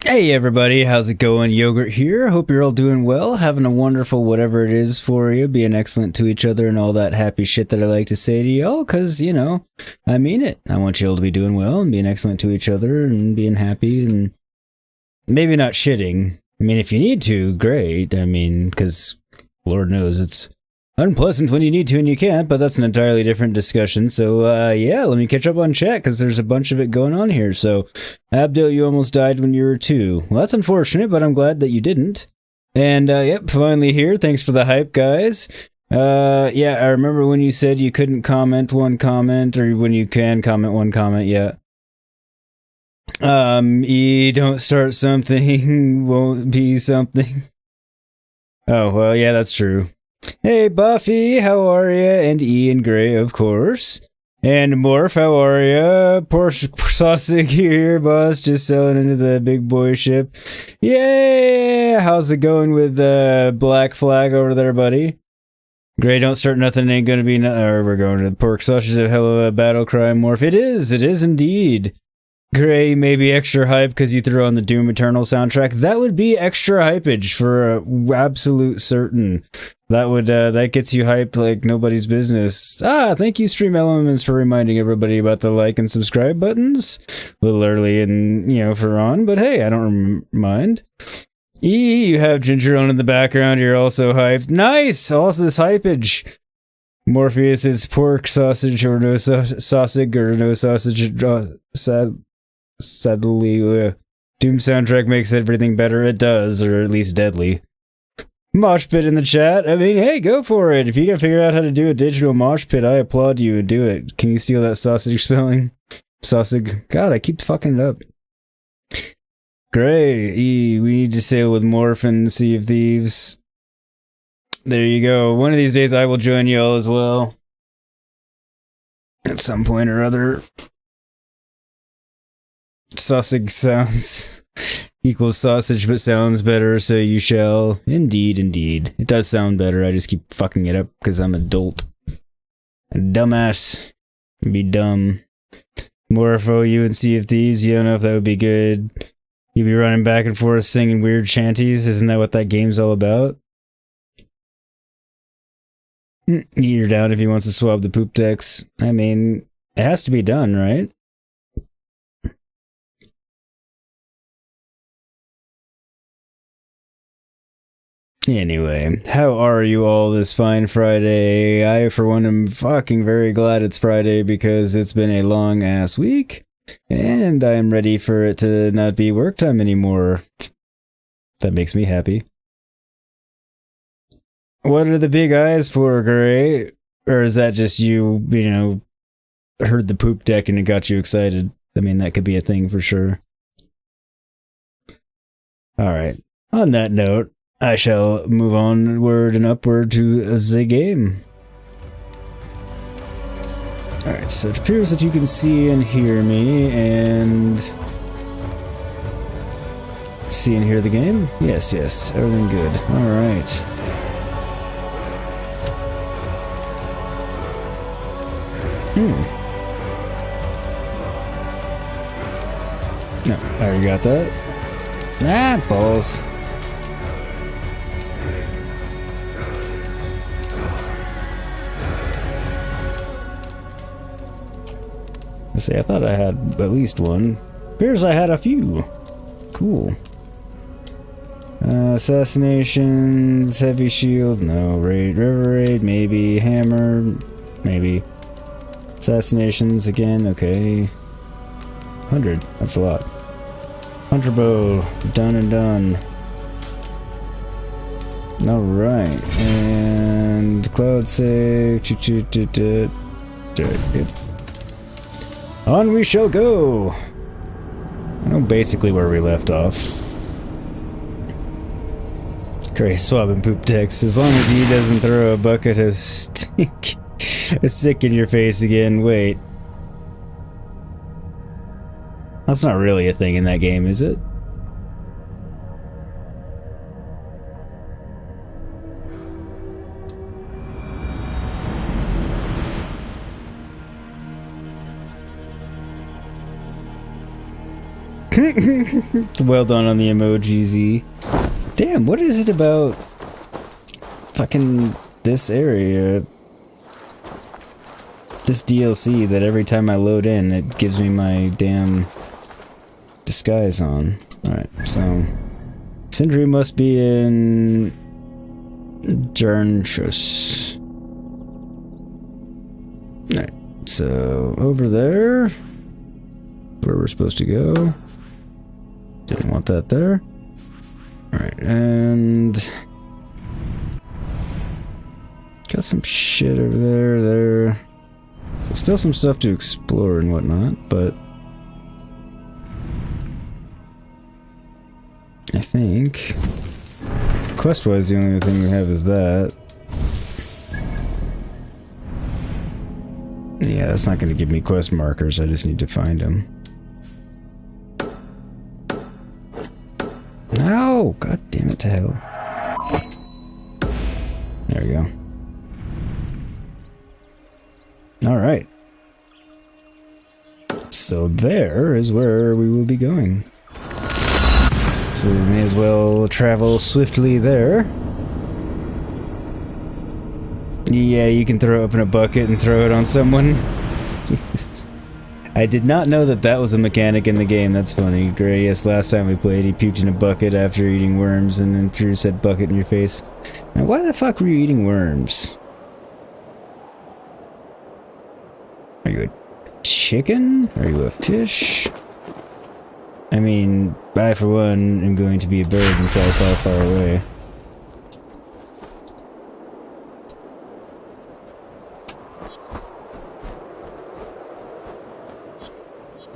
Hey everybody, how's it going? Yogurt here. Hope you're all doing well, having a wonderful whatever it is for you, being excellent to each other and all that happy shit that I like to say to y'all, because, you know, I mean it. I want you all to be doing well and being excellent to each other and being happy and maybe not shitting. I mean, if you need to, great. I mean, because Lord knows it's unpleasant when you need to and you can't, but that's an entirely different discussion. So, yeah, let me catch up on chat, because there's a bunch of it going on here. So, Abdil, you almost died when you were 2. Well, that's unfortunate, but I'm glad that you didn't. And, yep, finally here. Thanks for the hype, guys. Yeah, I remember when you said you couldn't comment one comment, or when you can comment one comment, yeah. Don't start something, won't be something. Oh, well, yeah, that's true. Hey, Buffy, how are ya? And Ian Gray, of course. And Morph, how are ya? Poor Sausage here, boss, just sailing into the big boy ship. Yeah! How's it going with Black Flag over there, buddy? Gray, don't start nothing, ain't gonna be or we're going to the pork sausage, a hell of a battle cry, Morph. It is indeed. Gray, maybe extra hype because you threw on the Doom Eternal soundtrack. That would be extra hypage for absolute certain. That would that gets you hyped like nobody's business. Thank you, Stream Elements, for reminding everybody about the like and subscribe buttons. A little early and for on, but hey, I don't mind. You have Ginger on in the background. You're also hyped. Nice. Also this hypage. Morpheus is pork sausage or no sausage or no sausage. Sadly, Doom soundtrack makes everything better. It does, or at least deadly. Mosh pit in the chat. I mean, hey, go for it. If you can figure out how to do a digital mosh pit, I applaud you and do it. Can you steal that sausage spelling? Sausage. God, I keep fucking it up. Great. We need to sail with Morph and Sea of Thieves. There you go. One of these days I will join y'all as well. At some point or other. Sausage sounds equals sausage, but sounds better, so you shall. Indeed, indeed. It does sound better, I just keep fucking it up because I'm an adult. A dumbass. Be dumb. Morpho, you and Sea of Thieves, you don't know if that would be good. You'd be running back and forth singing weird shanties, isn't that what that game's all about? You're down if he wants to swab the poop decks. I mean, it has to be done, right? Anyway, how are you all this fine Friday? I, for one, am fucking very glad it's Friday because it's been a long-ass week, and I'm ready for it to not be work time anymore. That makes me happy. What are the big eyes for, Gray? Or is that just you, heard the poop deck and it got you excited? I mean, that could be a thing for sure. Alright, on that note, I shall move onward and upward to the game. Alright, so it appears that you can see and hear me, and... see and hear the game? Yes, everything good. Alright. No, I already got that. Balls. Let's see, I thought I had at least one. Appears I had a few. Cool. Assassinations, heavy shield, no. Raid, river raid, maybe. Hammer, maybe. Assassinations again, okay. 100, that's a lot. Antler Bow, done and done. Alright, and cloud save. Good. On we shall go! I know basically where we left off. Gray swabbing poop decks, as long as he doesn't throw a bucket of stink. A stick in your face again, wait. That's not really a thing in that game, is it? Well done on the emoji, Z. Damn, what is it about fucking this area? This DLC that every time I load in, it gives me my damn disguise on. Alright, so... Sindri must be in... Jernshus. Alright, so over there... where we're supposed to go. Didn't want that there. Alright, and... God, got some shit over there. So still some stuff to explore and whatnot, but I think quest-wise the only thing we have is that. Yeah, that's not going to give me quest markers, I just need to find them. No! God damn it to hell. There we go. Alright. So there is where we will be going. So we may as well travel swiftly there. Yeah, you can throw up in a bucket and throw it on someone. Jesus. I did not know that that was a mechanic in the game. That's funny. Gray, yes, last time we played, he puked in a bucket after eating worms and then threw said bucket in your face. Now, why the fuck were you eating worms? Are you a chicken? Are you a fish? I mean, I for one am going to be a bird and fly far, far away.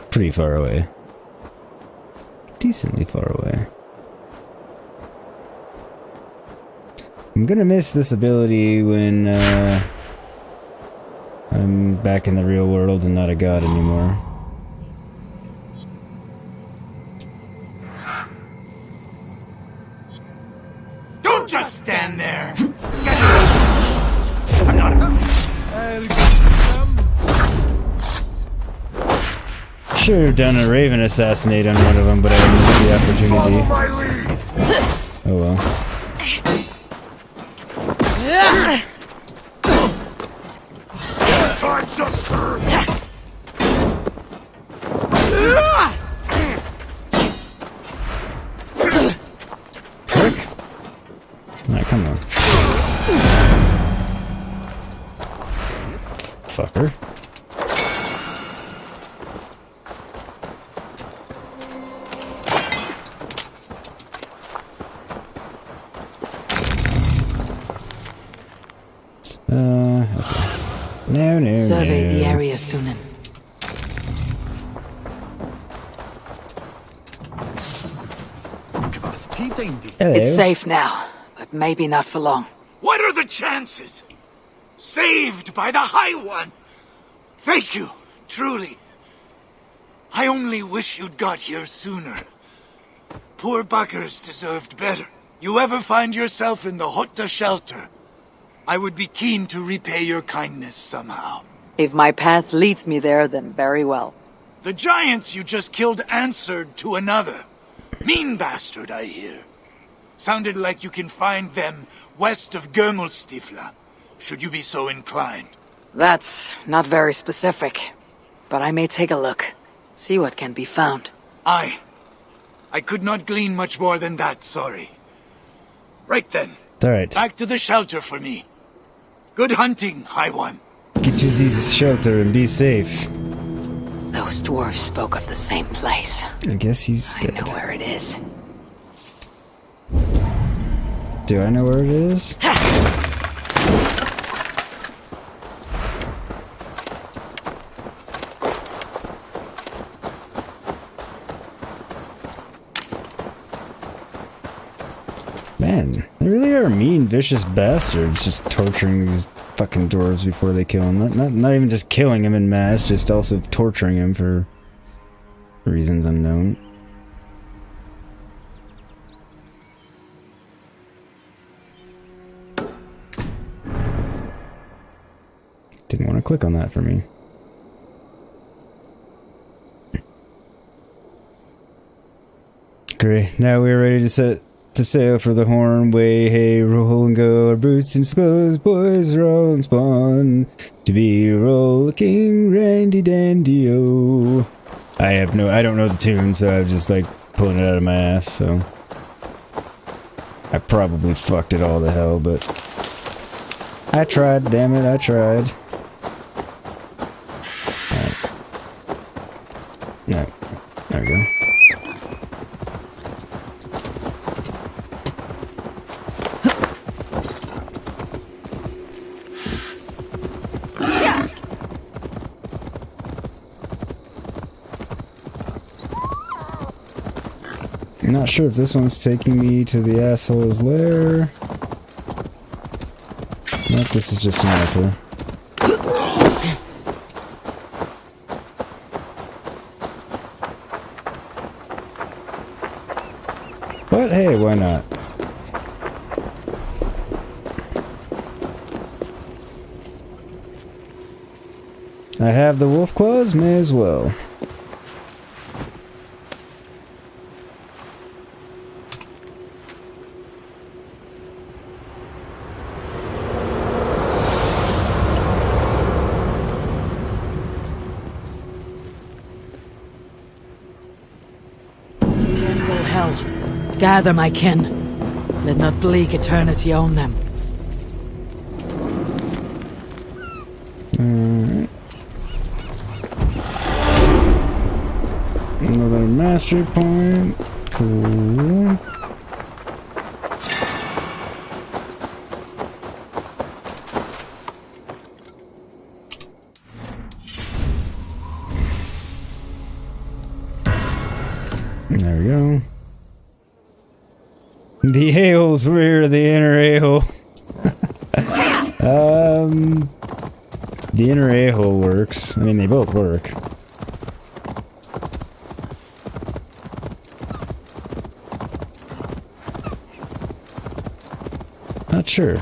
Pretty far away. Decently far away. I'm gonna miss this ability when I'm back in the real world and not a god anymore. Don't just stand there! I'm not a... Should have done a Raven assassinate on one of them, but I missed the opportunity. Follow my lead. Oh well. Time's up, sir. Quick? Alright, come on. Fucker. Okay. No. Survey the area, Sunan. Hello. It's safe now, but maybe not for long. What are the chances? Saved by the High One! Thank you, truly. I only wish you'd got here sooner. Poor buggers deserved better. You ever find yourself in the Hotta shelter, I would be keen to repay your kindness somehow. If my path leads me there, then very well. The giants you just killed answered to another. Mean bastard, I hear. Sounded like you can find them west of Gömulstifla, should you be so inclined. That's not very specific, but I may take a look. See what can be found. I could not glean much more than that, sorry. Right then. Alright. Back to the shelter for me. Good hunting, High One. Get to Z's shelter and be safe. Those dwarves spoke of the same place. I guess he's dead. I know where it is. Do I know where it is? Man, they really are mean, vicious bastards, just torturing these fucking dwarves before they kill them. Not even just killing them en masse, just also torturing them for reasons unknown. Didn't want to click on that for me. Great, now we're ready to sail for the Horn. Way, hey, roll and go. Our boots and clothes, boys, roll and spawn. To be rollicking, randy dandy oh. I don't know the tune, so I'm just like pulling it out of my ass, so. I probably fucked it all to hell, but. I tried, damn it, I tried. Alright. No, there we go. I'm not sure if this one's taking me to the asshole's lair. Nope, this is just an altar. But hey, why not? I have the wolf claws, may as well. Gentle hell, gather my kin. Let not bleak eternity own them. Alright. Another mastery point. Cool. There we go. The a-holes rear the inner a-hole. The inner a-hole works. I mean, they both work. Not sure.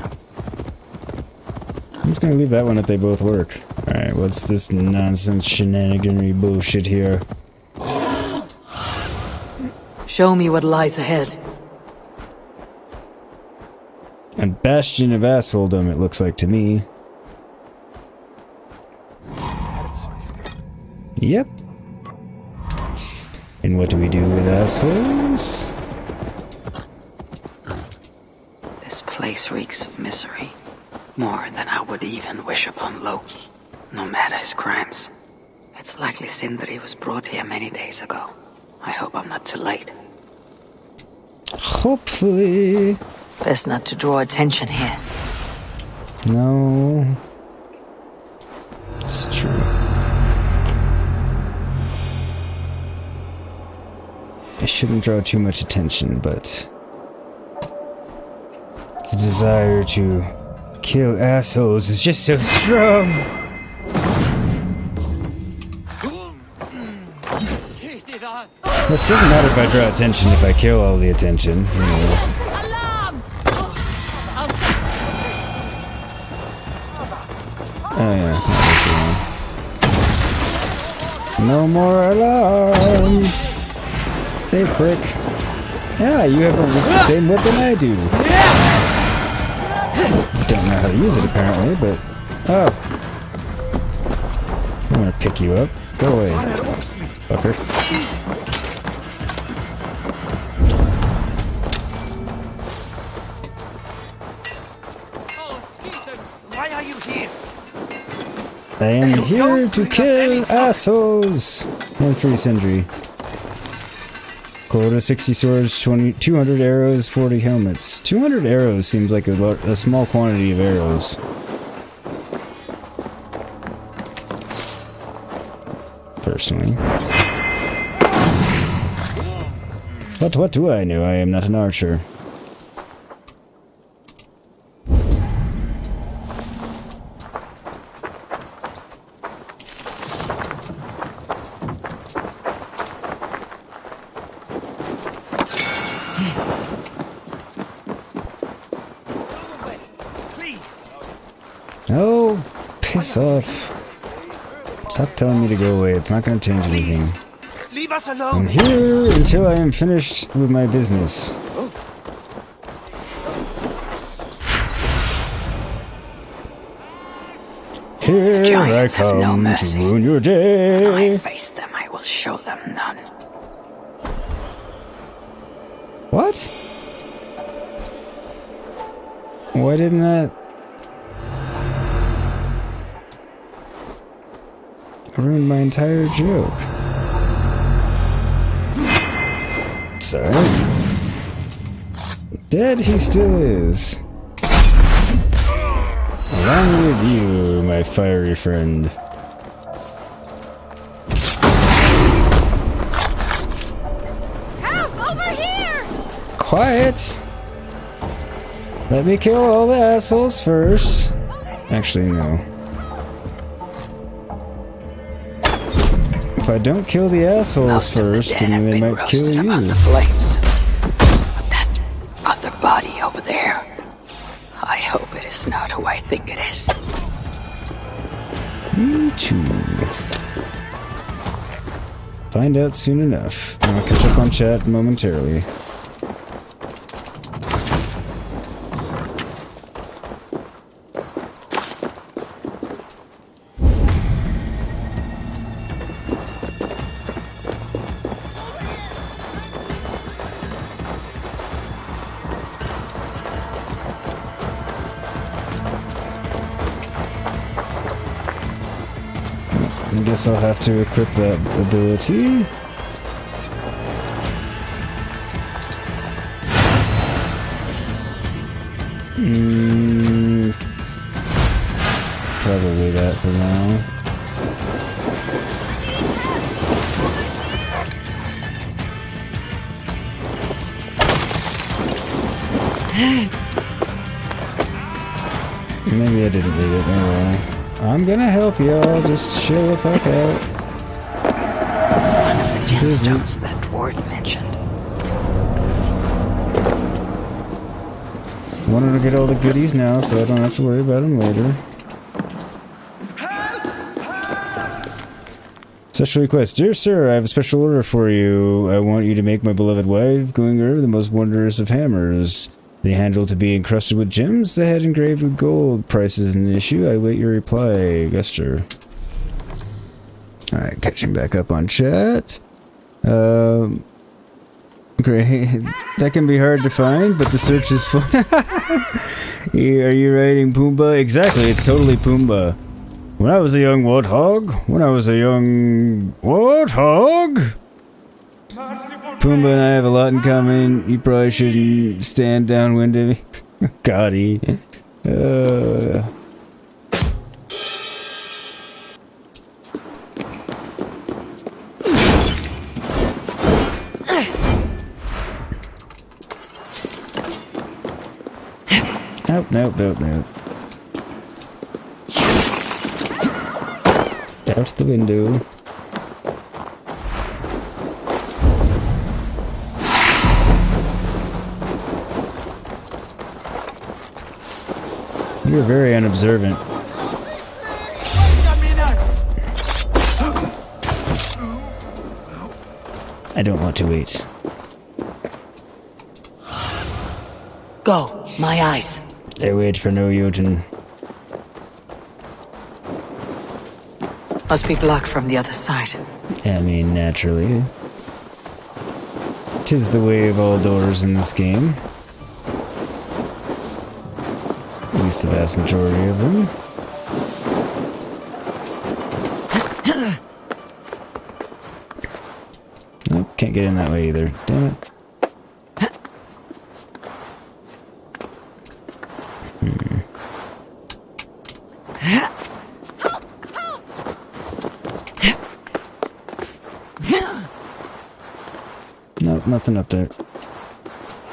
I'm just gonna leave that one if they both work. Alright, what's this nonsense shenaniganry bullshit here? Show me what lies ahead. A bastion of assholedom, it looks like to me. Yep. And what do we do with assholes? This place reeks of misery. More than I would even wish upon Loki, no matter his crimes. It's likely Sindri was brought here many days ago. I hope I'm not too late. Hopefully. Best not to draw attention here. No. It's true. I shouldn't draw too much attention, but the desire to kill assholes is just so strong. This doesn't matter if I draw attention if I kill all the attention, you know. Oh yeah, no more alarm. Hey, prick. Yeah, you have the same weapon I do. Don't know how to use it apparently, but oh, I'm gonna pick you up. Go away, fucker. Why are you here? I am here to kill assholes and free Sindri. Quota 60 swords, 200 arrows, 40 helmets. 200 arrows seems like a small quantity of arrows. Personally. But what do I know? I am not an archer. Oh, piss off. Stop telling me to go away. It's not going to change anything. Leave us I'm alone. here until I am finished with my business. Here I Giants have no come to mercy. ruin your When I day. face them, I will show them none. What? Why didn't that ruin my entire joke? Sorry. Dead he still is. Along with you, my fiery friend. Help! Over here! Quiet! Let me kill all the assholes first. Actually, no. If I don't kill the assholes first, then they might kill you. The flames. But that other body over there, I hope it is not who I think it is. Me too. Find out soon enough. I'll catch up on chat momentarily. I guess I'll have to equip that ability. Probably that for now. Maybe I didn't read it, anyway. I'm gonna help y'all, just chill the fuck out. One of the gemstones that dwarf mentioned. Wanted to get all the goodies now, so I don't have to worry about them later. Special request. Dear sir, I have a special order for you. I want you to make my beloved wife, Gungur, the most wondrous of hammers. The handle to be encrusted with gems, the head engraved with gold. Price is an issue. I wait your reply, Guster. Alright, catching back up on chat. Great. That can be hard to find, but the search is fun. Are you writing Pumbaa? Exactly, it's totally Pumbaa. When I was a young warthog. Pumbaa and I have a lot in common. You probably shouldn't stand downwind of me. Goddy. Nope. Out the window. You're very unobservant. I don't want to wait. Go, my eyes. I wait for no Jotun. Must be blocked from the other side. I mean, naturally. 'Tis the way of all doors in this game. At least the vast majority of them. Nope, can't get in that way either. Damn it. Nope, nothing up there.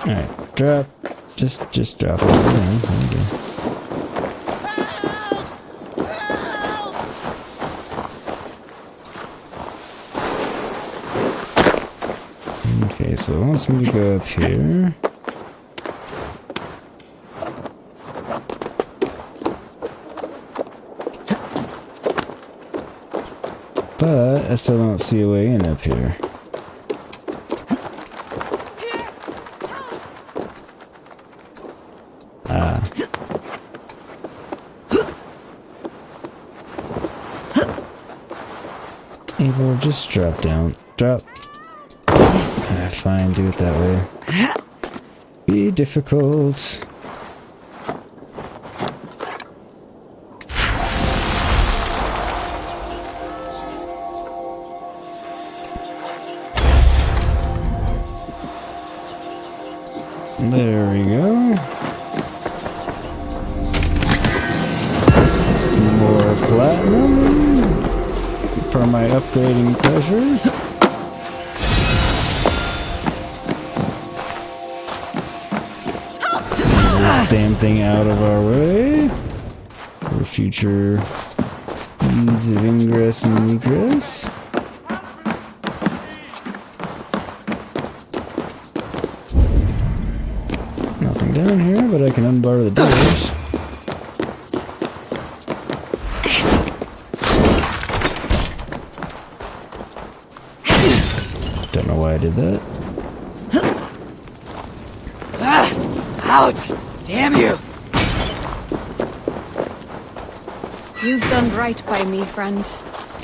Alright, drop. Just drop it. There we go. Okay, so it wants me to go up here. But I still don't see a way in up here. Able, just drop down. Drop. Fine, do it that way. Be difficult. There we go. More platinum. For my upgrading pleasure. damn thing out of our way for future ease of ingress and egress. Nothing down here, but I can unbar the doors. Don't know why I did that. Ouch! Damn you! You've done right by me, friend.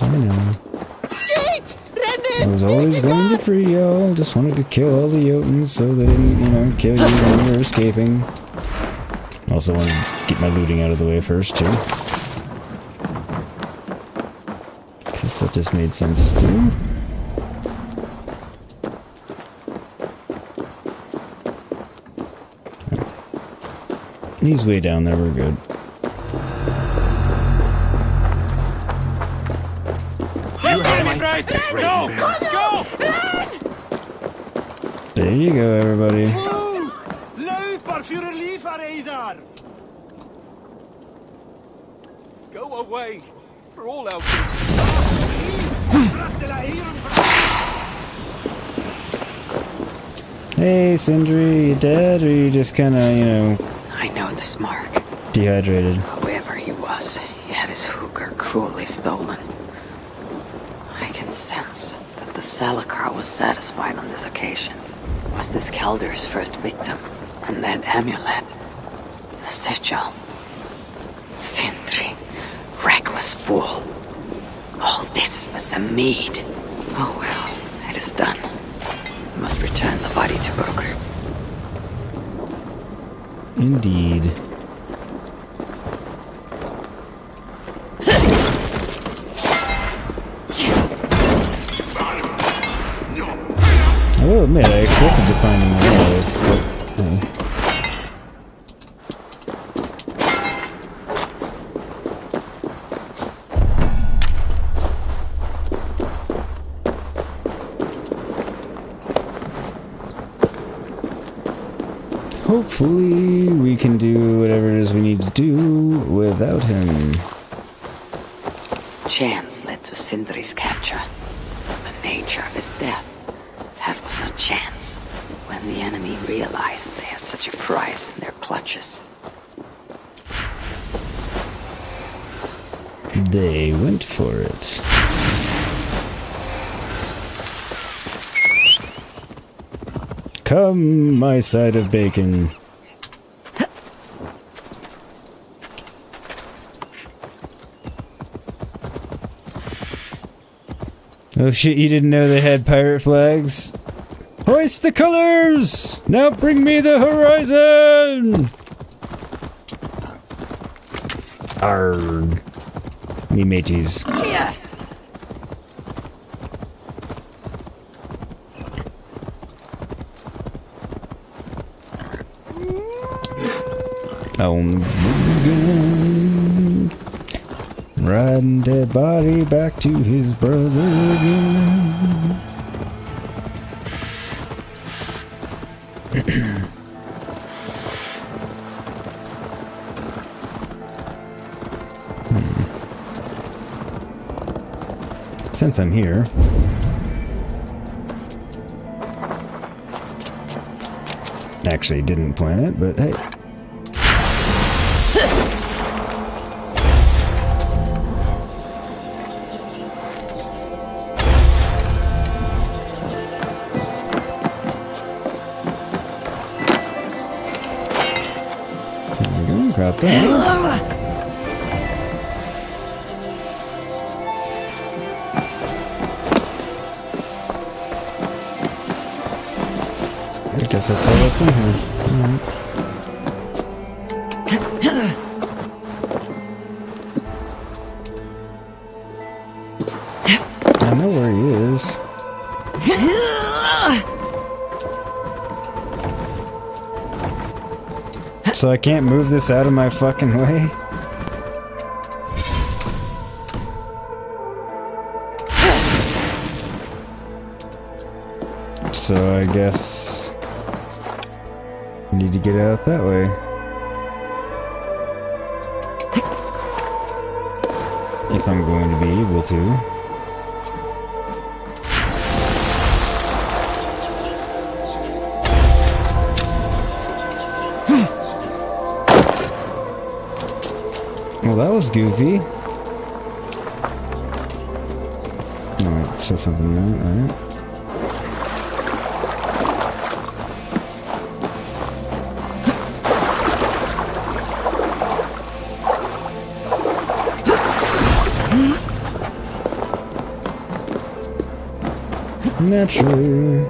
I know. Skeet! I was always going to free y'all. Just wanted to kill all the Jotuns so they didn't, you know, kill you when you were escaping. Also wanted to get my looting out of the way first, too. Because that just made sense, too. He's way down there, we're good. Go! Go! There you go, everybody. Go away, for all our Hey, Sindri, you dead, or you just kinda, you know, I know this mark. dehydrated? Whoever he was, he had his hooker cruelly stolen. I can sense that the Salakar was satisfied on this occasion. Was this Kelder's first victim? And that amulet, the sigil. Sindri, reckless fool. All this was a mead. Oh well, it is done. I must return the body to Roker. Indeed. I will admit, I expected to find him alive, but... Hopefully, we can do whatever it is we need to do without him. Chance led to Sindri's capture. The nature of his death, that was no chance. When the enemy realized they had such a prize in their clutches. They went for it. Come, my side of bacon. Oh shit, you didn't know they had pirate flags? Hoist the colors! Now bring me the horizon! Arrgh. Me mateys. Yeah. On again. Riding dead body back to his brother again. Since I'm here, actually didn't plan it, but hey. There we go, got that. I guess that's all that's in here. I know where he is. So I can't move this out of my fucking way? So I guess I need to get out that way. If I'm going to be able to. Well, that was goofy. Alright, it says something there, alright. Naturally.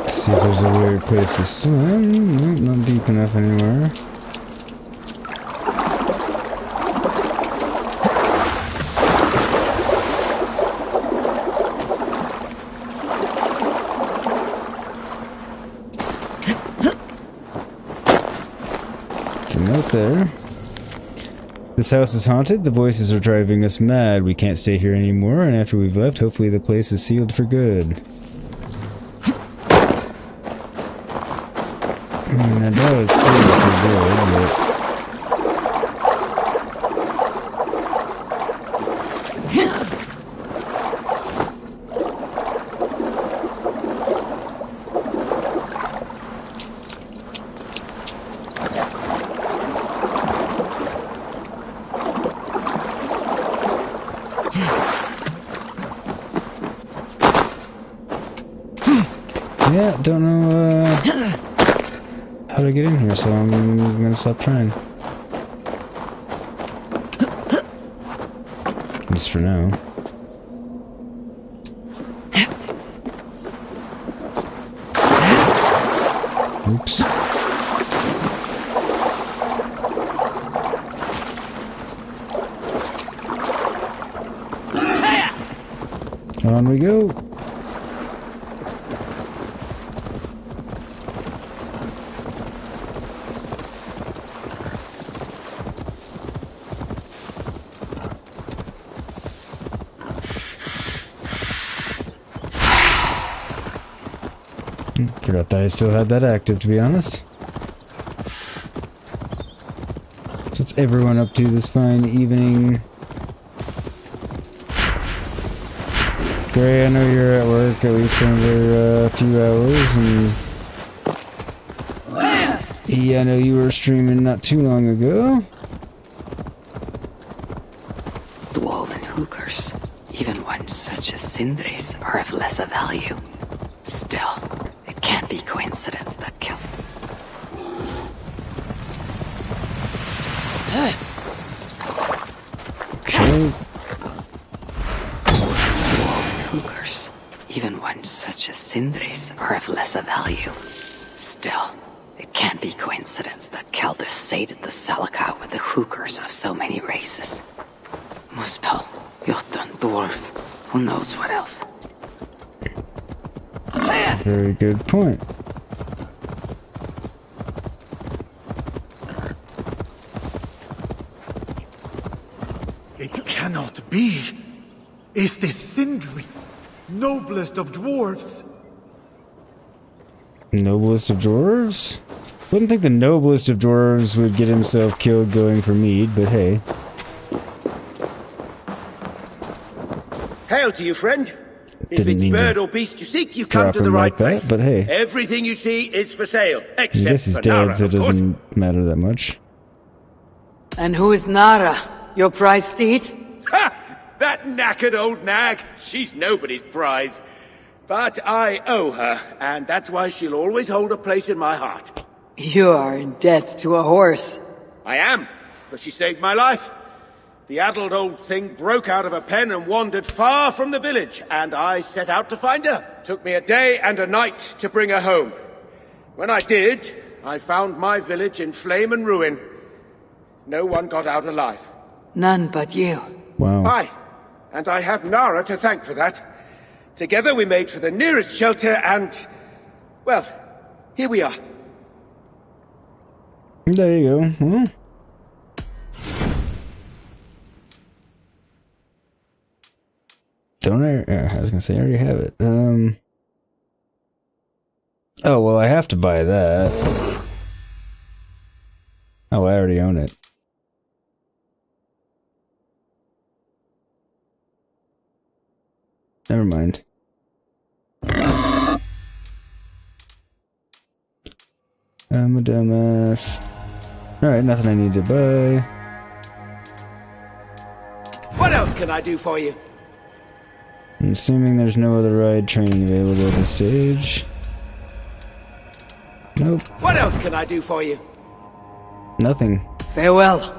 See if there's a weird place to swim. Nope, not deep enough anywhere. It's a note there. This house is haunted. The voices are driving us mad. We can't stay here anymore, and after we've left, hopefully the place is sealed for good. I mean, I doubt it's sealed for good, yeah, don't know, how to get in here, so I'm gonna stop trying. Just for now. Oops. On we go. Forgot that I still had that active, to be honest. So what's everyone up to this fine evening? Gray, I know you're at work, at least for another few hours, and... yeah, I know you were streaming not too long ago. Dwarven hookers, even ones such as Sindri's, are of lesser value. Still, it can't be coincidence that killed. Okay. Hookers, even ones such as Sindri's, are of lesser value. Still, it can't be coincidence that Kelder sated the Salaka with the hookers of so many races. Muspel, Jotun, Dwarf, who knows what else? That's a very good point. It cannot be. Is this Sindri, noblest of dwarves? Noblest of dwarves? Wouldn't think the noblest of dwarves would get himself killed going for mead, but hey. Hail to you, friend. If Didn't it's mean bird to or beast you seek, you come drop to the him right like that, place. but hey. Everything you see is for sale, I except guess he's for dead, Nara, so it of course. doesn't matter that much. And who is Nara? Your prize steed? Ha! That knackered old nag. She's nobody's prize. But I owe her, and that's why she'll always hold a place in my heart. You are in debt to a horse. I am, but she saved my life. The addled old thing broke out of a pen and wandered far from the village, and I set out to find her. Took me a day and a night to bring her home. When I did, I found my village in flame and ruin. No one got out alive. None but you. Wow. Aye, and I have Nara to thank for that. Together we made for the nearest shelter and... well, here we are. There you go. Well. Don't I was gonna say I already have it. Oh well, I have to buy that. Oh, I already own it. Never mind. I'm a dumbass. Alright, nothing I need to buy. What else can I do for you? I'm assuming there's no other ride train available at this stage. Nope. What else can I do for you? Nothing. Farewell.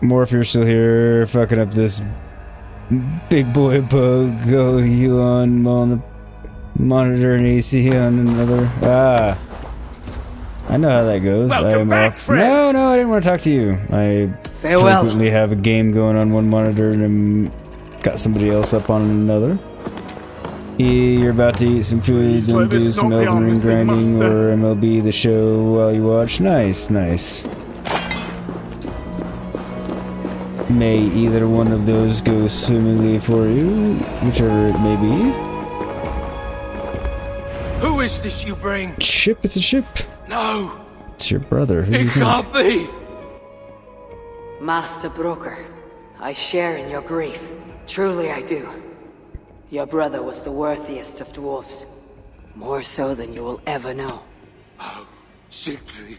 More if you're still here, fucking up this big boy bug. Go you on the monitor and AC on another. Ah. I know how that goes. Welcome back, friend. No, I didn't want to talk to you. I Farewell. frequently have a game going on one monitor and I'm got somebody else up on another. You're about to eat some food and do some Elden Ring grinding or MLB the show while you watch. Nice. May either one of those go swimmingly for you, whichever it may be. Who is this you bring? Ship, it's a ship. No, It's your brother. Who do you it think? can't be. Master Broker, I share in your grief. Truly I do. Your brother was the worthiest of dwarfs. More so than you will ever know. Oh, Sindri.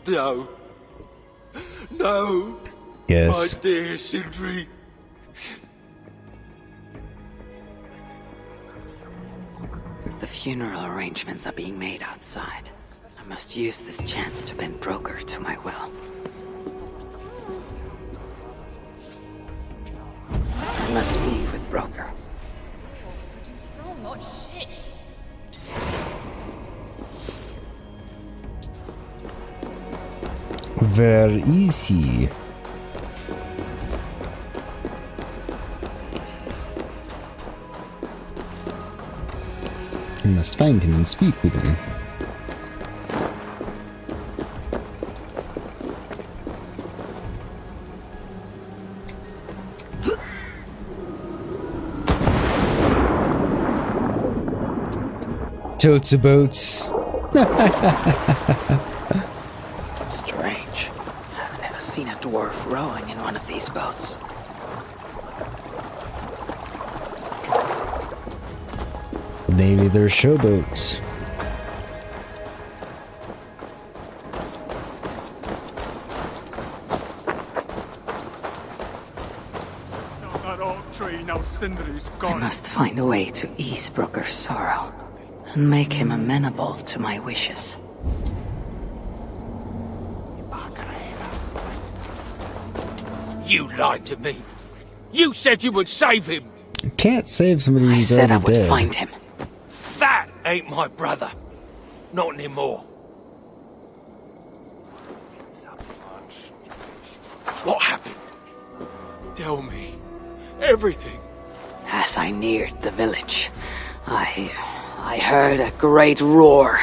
No. No. Yes. My dear Sindri. The funeral arrangements are being made outside. I must use this chance to bend Broker to my will. I must speak with Broker. Where is he? I must find him and speak with him. Totes a boats. Strange. I've never seen a dwarf rowing in one of these boats. Maybe they're showboats. I must find a way to ease Broker's sorrow and make him amenable to my wishes. You lied to me. You said you would save him. Can't save somebody I who's said I already would dead. find him. That ain't my brother. Not anymore. What happened? Tell me. Everything. As I neared the village, I heard a great roar,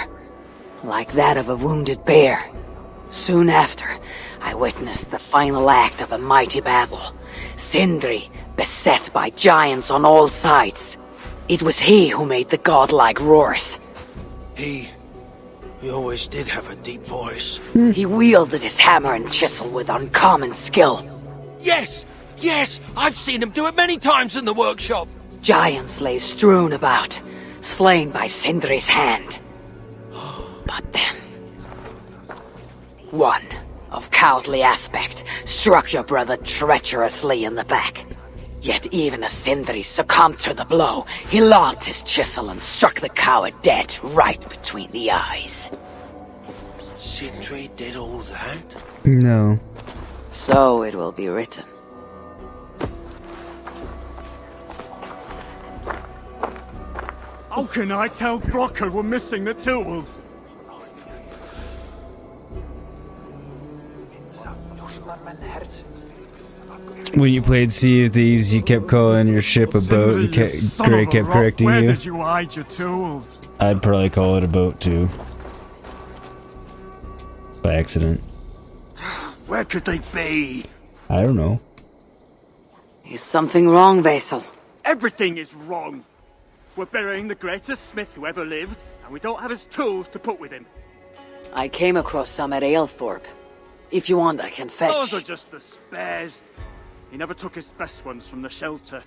like that of a wounded bear. Soon after, I witnessed the final act of a mighty battle. Sindri, beset by giants on all sides. It was he who made the godlike roars. He always did have a deep voice. He wielded his hammer and chisel with uncommon skill. Yes, I've seen him do it many times in the workshop. Giants lay strewn about, slain by Sindri's hand. But then, one of cowardly aspect struck your brother treacherously in the back. Yet even as Sindri succumbed to the blow, he lobbed his chisel and struck the coward dead right between the eyes. Sindri did all that? No. So it will be written. How can I tell Brocker we're missing the tools? When you played Sea of Thieves, you kept calling your ship a boat, and Gray kept correcting Where you. did you hide your tools? I'd probably call it a boat too. By accident. Where could they be? I don't know. Is something wrong, Vassal? Everything is wrong. We're burying the greatest smith who ever lived, and we don't have his tools to put with him. I came across some at Aelthorpe. If you want, I can fetch. Those are just the spares. He never took his best ones from the shelter.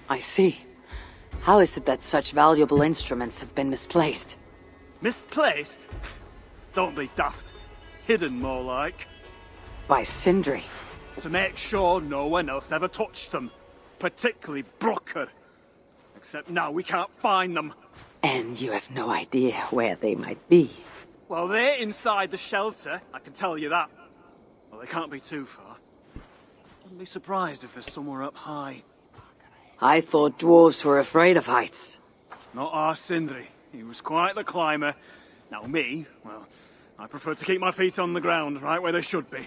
I see. How is it that such valuable instruments have been misplaced? Misplaced? Don't be daft. Hidden, more like. By Sindri. To make sure no one else ever touched them. Particularly Brocker. Except now we can't find them. And you have no idea where they might be. Well, they're inside the shelter, I can tell you that. Well, they can't be too far. Wouldn't be surprised if there's somewhere up high. I thought dwarves were afraid of heights. Not our Sindri. He was quite the climber. Now me, well, I prefer to keep my feet on the ground, right where they should be.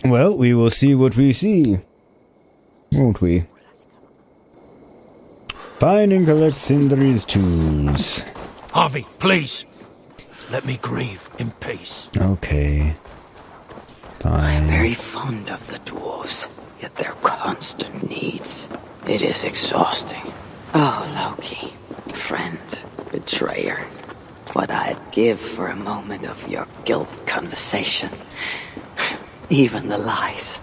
Well, we will see what we see. Won't we? Find and collect Sindri's tools. Havi, please. Let me grieve in peace. Okay. I am Fine. very fond of the dwarves, yet their constant needs. It is exhausting. Oh, Loki, friend, betrayer. What I'd give for a moment of your guilt conversation. Even the lies.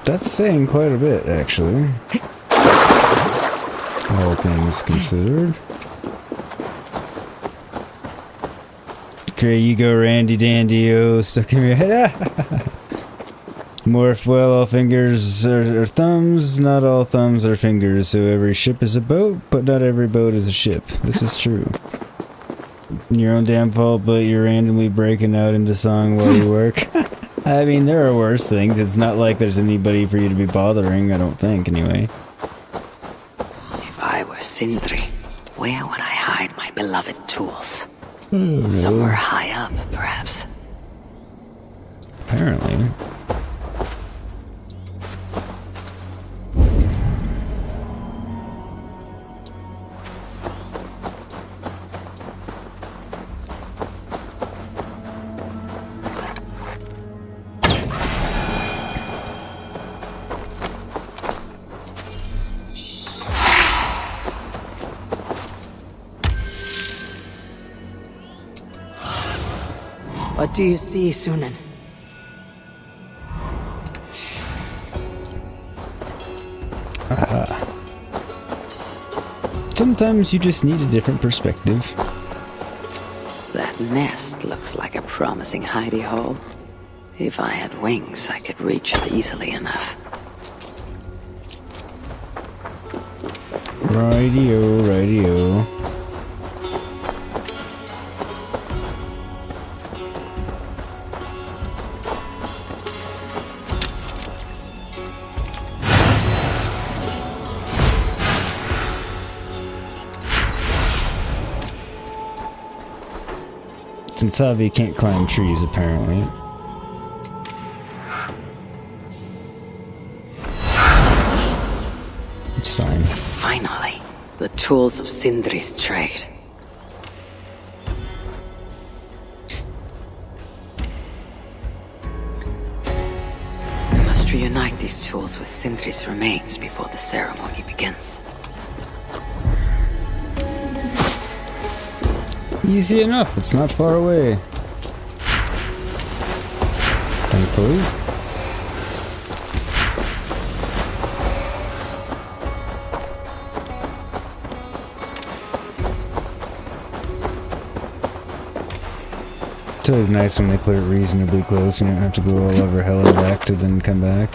That's saying quite a bit, actually. All things considered. Okay, you go Randy Dandy, oh, stuck in your head. Morph well, all fingers are thumbs, not all thumbs are fingers, so every ship is a boat, but not every boat is a ship. This is true. Your own damn fault, but you're randomly breaking out into song while you work. I mean, there are worse things. It's not like there's anybody for you to be bothering, I don't think, anyway. If I were Sindri, where would I hide my beloved tools? Oh, Somewhere high up, perhaps. Apparently. What do you see, Sunan? Sometimes you just need a different perspective. That nest looks like a promising hidey hole. If I had wings, I could reach it easily enough. Rightio, rightio. Since Havi can't climb trees, apparently. It's fine. Finally, the tools of Sindri's trade. I must reunite these tools with Sindri's remains before the ceremony begins. Easy enough, it's not far away. Thankfully. It's always nice when they put it reasonably close. You don't have to go all over hell and back to then come back.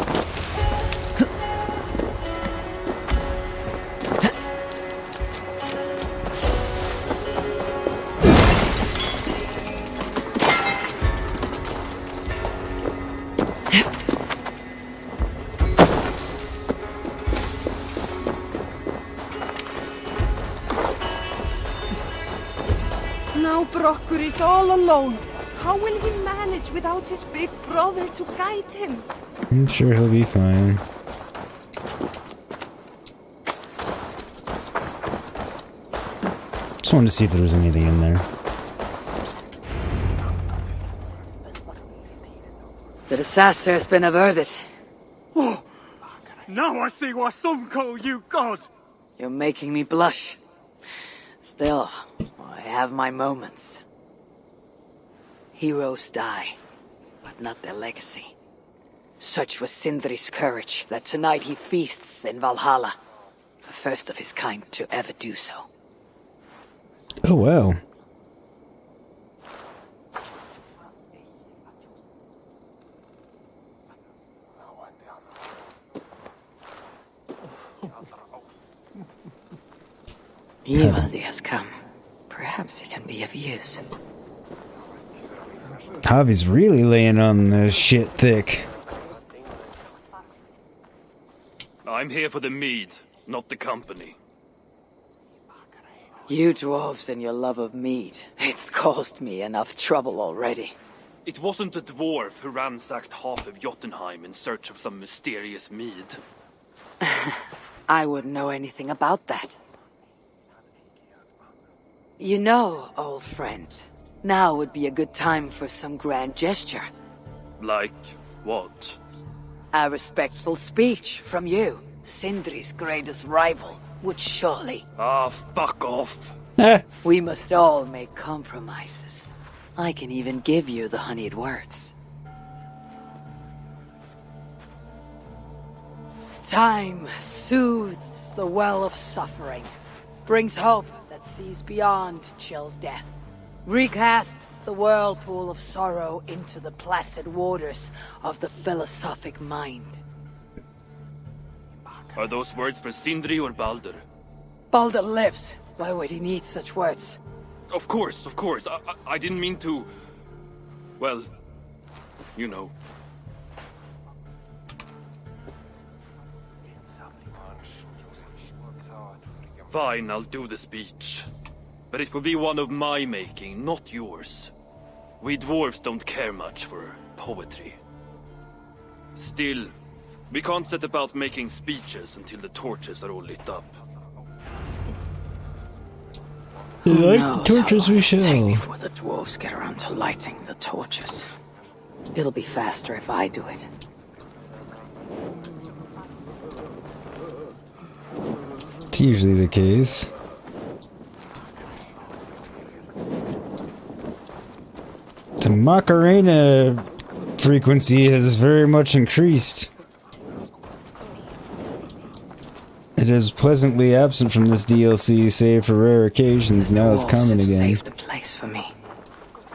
He's all alone. How will he manage without his big brother to guide him? I'm sure he'll be fine. Just wanted to see if there was anything in there. The disaster has been averted. Oh, now I see why some call you God. You're making me blush. Still, I have my moments. Heroes die, but not their legacy. Such was Sindri's courage that tonight he feasts in Valhalla. The first of his kind to ever do so. Oh, wow. Ivaldi has come. Perhaps he can be of use. Havi's really laying on the shit thick. I'm here for the mead, not the company. You dwarves and your love of mead. It's caused me enough trouble already. It wasn't a dwarf who ransacked half of Jotunheim in search of some mysterious mead. I wouldn't know anything about that. You know, old friend, now would be a good time for some grand gesture. Like what? A respectful speech from you, Sindri's greatest rival, would surely. Ah, fuck off. We must all make compromises. I can even give you the honeyed words. Time soothes the well of suffering, brings hope that sees beyond chill death, recasts the whirlpool of sorrow into the placid waters of the philosophic mind. Are those words for Sindri or Baldur? Baldur lives. Why would he need such words? Of course, of course. I didn't mean to... Well, you know. Fine, I'll do the speech. But it will be one of my making, not yours. We dwarves don't care much for poetry. Still, we can't set about making speeches until the torches are all lit up. Like the torches we shall. Take before the dwarves get around to lighting the torches. It'll be faster if I do it. It's usually the case. The Macarena frequency has very much increased. It is pleasantly absent from this DLC, save for rare occasions. Now it's common again. Saved a place for me.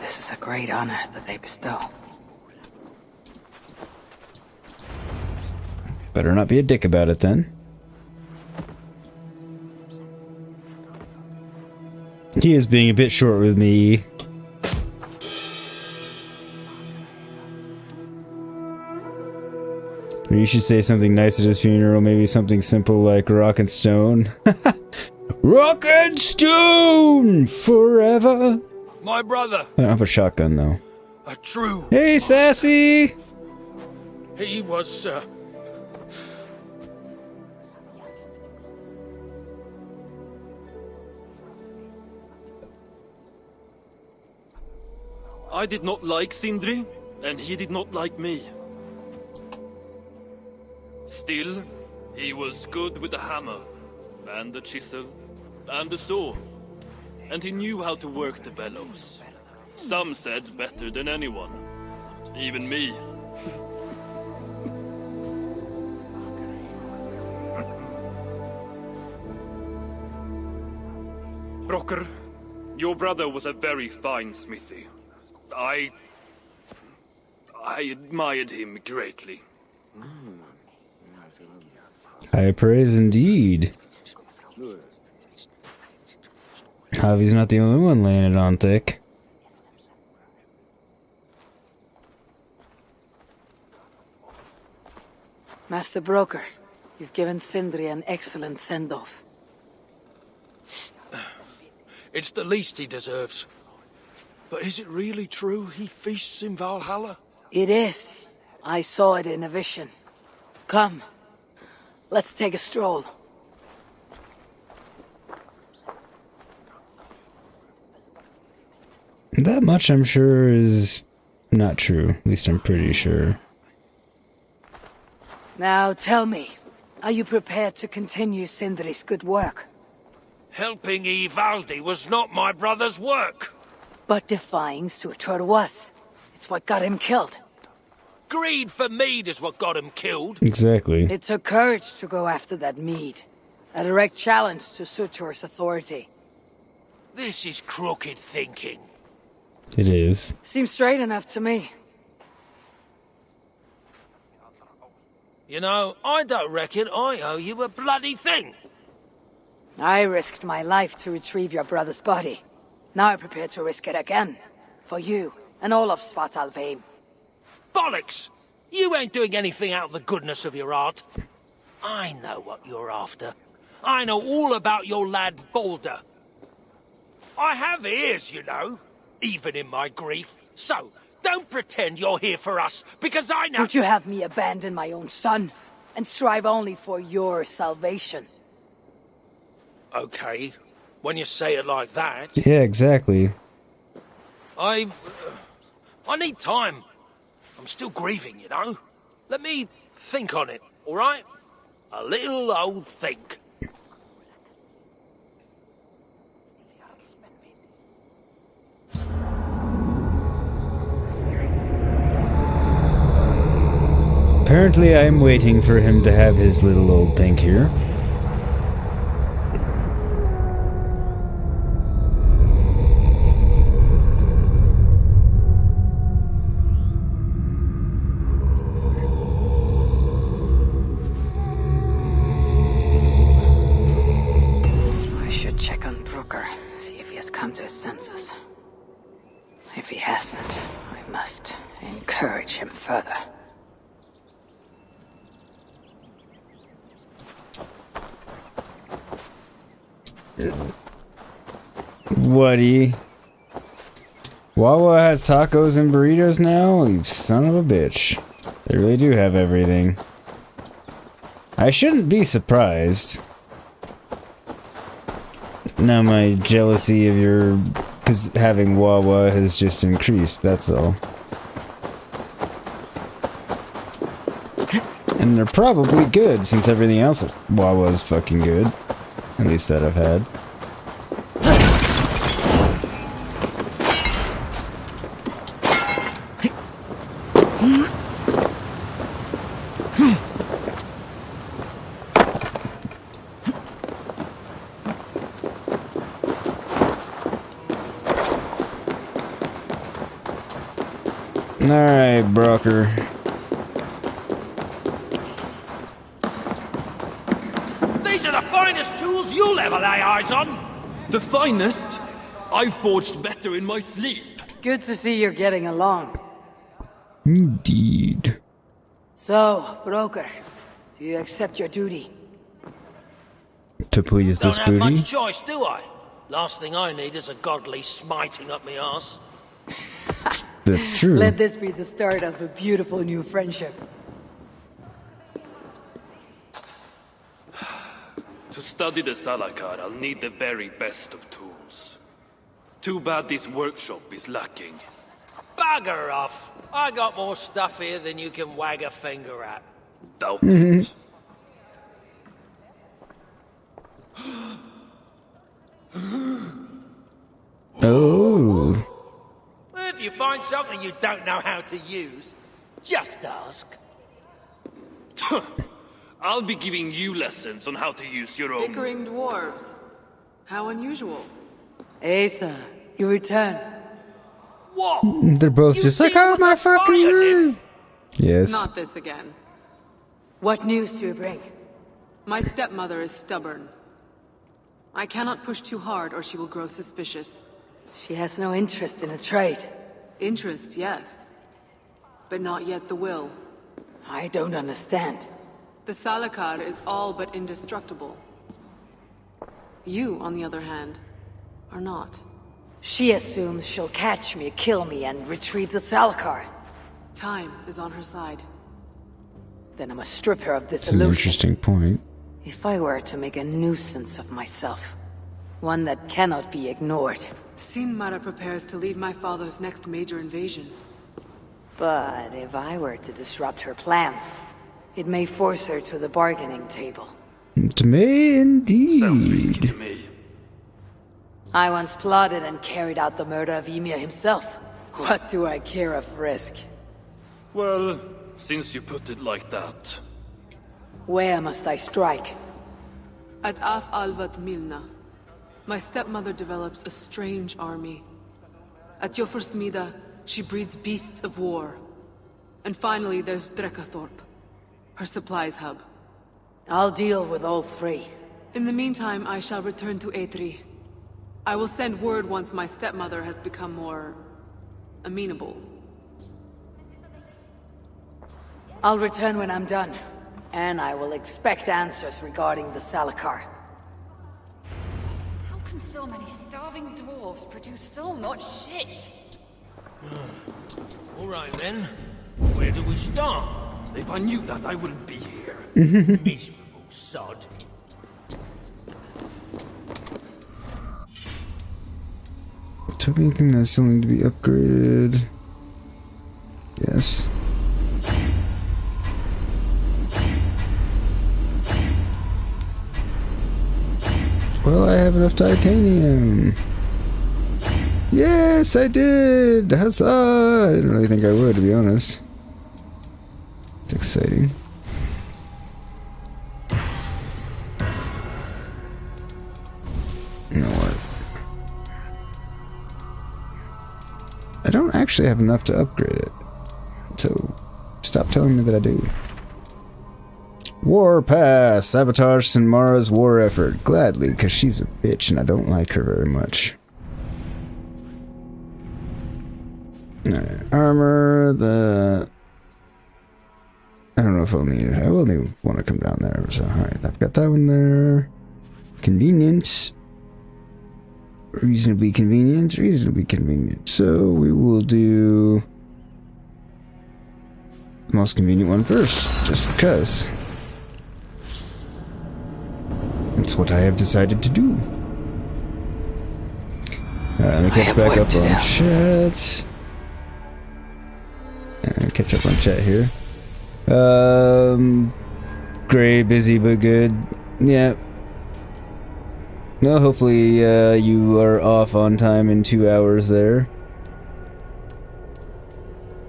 This is a great honor that they bestow. Better not be a dick about it then. He is being a bit short with me. Or you should say something nice at his funeral, maybe something simple like rock and stone. Rock and stone forever! My brother! I don't have a shotgun though. A true... Hey, Sassy! He was, I did not like Sindri, and he did not like me. Still, he was good with the hammer, and the chisel, and the saw. And he knew how to work the bellows. Some said better than anyone. Even me. Brocker, your brother was a very fine smithy. I admired him greatly. High praise indeed. Javi's not the only one laying it on thick. Master Broker, you've given Sindri an excellent send-off. it's the least he deserves. But is it really true he feasts in Valhalla? It is. I saw it in a vision. Come, let's take a stroll. That much I'm sure is not true. At least I'm pretty sure. Now tell me, are you prepared to continue Sindri's good work? Helping Ivaldi was not my brother's work. But defying Surtur was. It's what got him killed. Greed for mead is what got him killed. Exactly. It took courage to go after that mead. A direct challenge to Surtur's authority. This is crooked thinking. It is. Seems straight enough to me. You know, I don't reckon I owe you a bloody thing. I risked my life to retrieve your brother's body. Now I'm prepared to risk it again. For you, and all of Svartalfheim. Bollocks! You ain't doing anything out of the goodness of your heart. I know what you're after. I know all about your lad Balder. I have ears, you know, even in my grief. So, don't pretend you're here for us, because I know— Would you have me abandon my own son, and strive only for your salvation? Okay, when you say it like that. Yeah, exactly. I need time. I'm still grieving, you know. Let me think on it, all right? A little old think. Apparently I'm waiting for him to have his little old think here. I should check on Brooker, see if he has come to his senses. If he hasn't, I must encourage him further. Whatty? Wawa has tacos and burritos now? You son of a bitch. They really do have everything. I shouldn't be surprised. Now my jealousy of your... because having Wawa has just increased, that's all. And they're probably good, since everything else at Wawa's fucking good. At least that I've had. Alright, Broker. These are the finest tools you'll ever lay eyes on! The finest? I've forged better in my sleep. Good to see you're getting along. Indeed. So, Broker, do you accept your duty? To please this Don't have booty? much choice, do I? Last thing I need is a godly smiting up my arse. That's true. Let this be the start of a beautiful new friendship. To study the Salakar, I'll need the very best of tools. Too bad this workshop is lacking. Bugger off! I got more stuff here than you can wag a finger at. Doubt it. Oh. If you find something you don't know how to use, just ask. I'll be giving you lessons on how to use your own. Bickering dwarves. How unusual. Asa, you return. What? They're both You just like, deal oh with my a fucking fire god. nymph? Yes. Not this again. What news do you bring? My stepmother is stubborn. I cannot push too hard or she will grow suspicious. She has no interest in a trade. Interest, yes. But not yet the will. I don't understand. The Salakar is all but indestructible. You, on the other hand, are not. She assumes she'll catch me, kill me, and retrieve the Salakar. Time is on her side. Then I must strip her of this That's an illusion. interesting point. If I were to make a nuisance of myself, one that cannot be ignored. Sinmara prepares to lead my father's next major invasion. But if I were to disrupt her plans, it may force her to the bargaining table. It may indeed. Sounds risky to me. I once plotted and carried out the murder of Ymir himself. What do I care of risk? Well, since you put it like that. Where must I strike? At Af Alvat Milna, my stepmother develops a strange army. At Jofursmida, she breeds beasts of war. And finally, there's Drekathorp, her supplies hub. I'll deal with all three. In the meantime, I shall return to Aetri. I will send word once my stepmother has become more amenable. I'll return when I'm done. And I will expect answers regarding the Salakar. How can so many starving dwarves produce so much shit? All right then. Where do we start? If I knew that, I wouldn't be here. Miserable sod. Tell me anything that still need to be upgraded. Yes. Well, I have enough titanium. Yes, I did! Huzzah! I didn't really think I would, to be honest. It's exciting. You know what? I don't actually have enough to upgrade it. So, stop telling me that I do. War Pass! Sabotage Sinmara's war effort. Gladly, because she's a bitch and I don't like her very much. Alright, armor, I don't know if I'll need it. I will want to come down there. So, alright, I've got that one there. Convenient. Reasonably convenient. Reasonably convenient. So, we will do the most convenient one first. Just because. That's what I have decided to do. Alright, let me catch back up on chat. Catch up on chat here. Gray, busy but good. Yeah. Well, hopefully you are off on time in 2 hours there.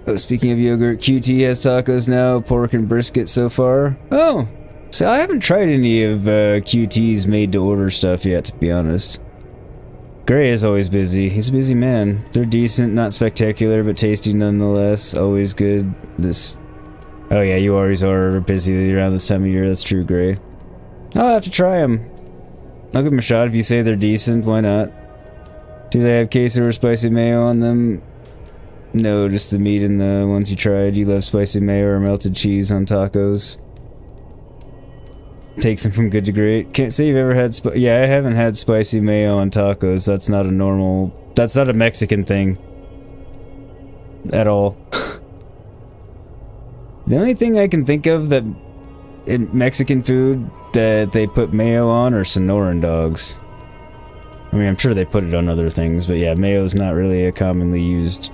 Oh, speaking of yogurt, QT has tacos now, pork and brisket so far. Oh, so I haven't tried any of QT's made-to-order stuff yet, to be honest. Gray is always busy. He's a busy man. They're decent, not spectacular, but tasty nonetheless. Always good. Oh yeah, you always are busy around this time of year. That's true, Gray. I'll have to try them. I'll give them a shot if you say they're decent. Why not? Do they have queso or spicy mayo on them? No, just the meat and the ones you tried. You love spicy mayo or melted cheese on tacos. Takes them from good to great. Can't say you've ever had yeah, I haven't had spicy mayo on tacos. That's not a normal... That's not a Mexican thing. At all. The only thing I can think of that... in Mexican food that they put mayo on are Sonoran dogs. I mean, I'm sure they put it on other things, but yeah, mayo is not really a commonly used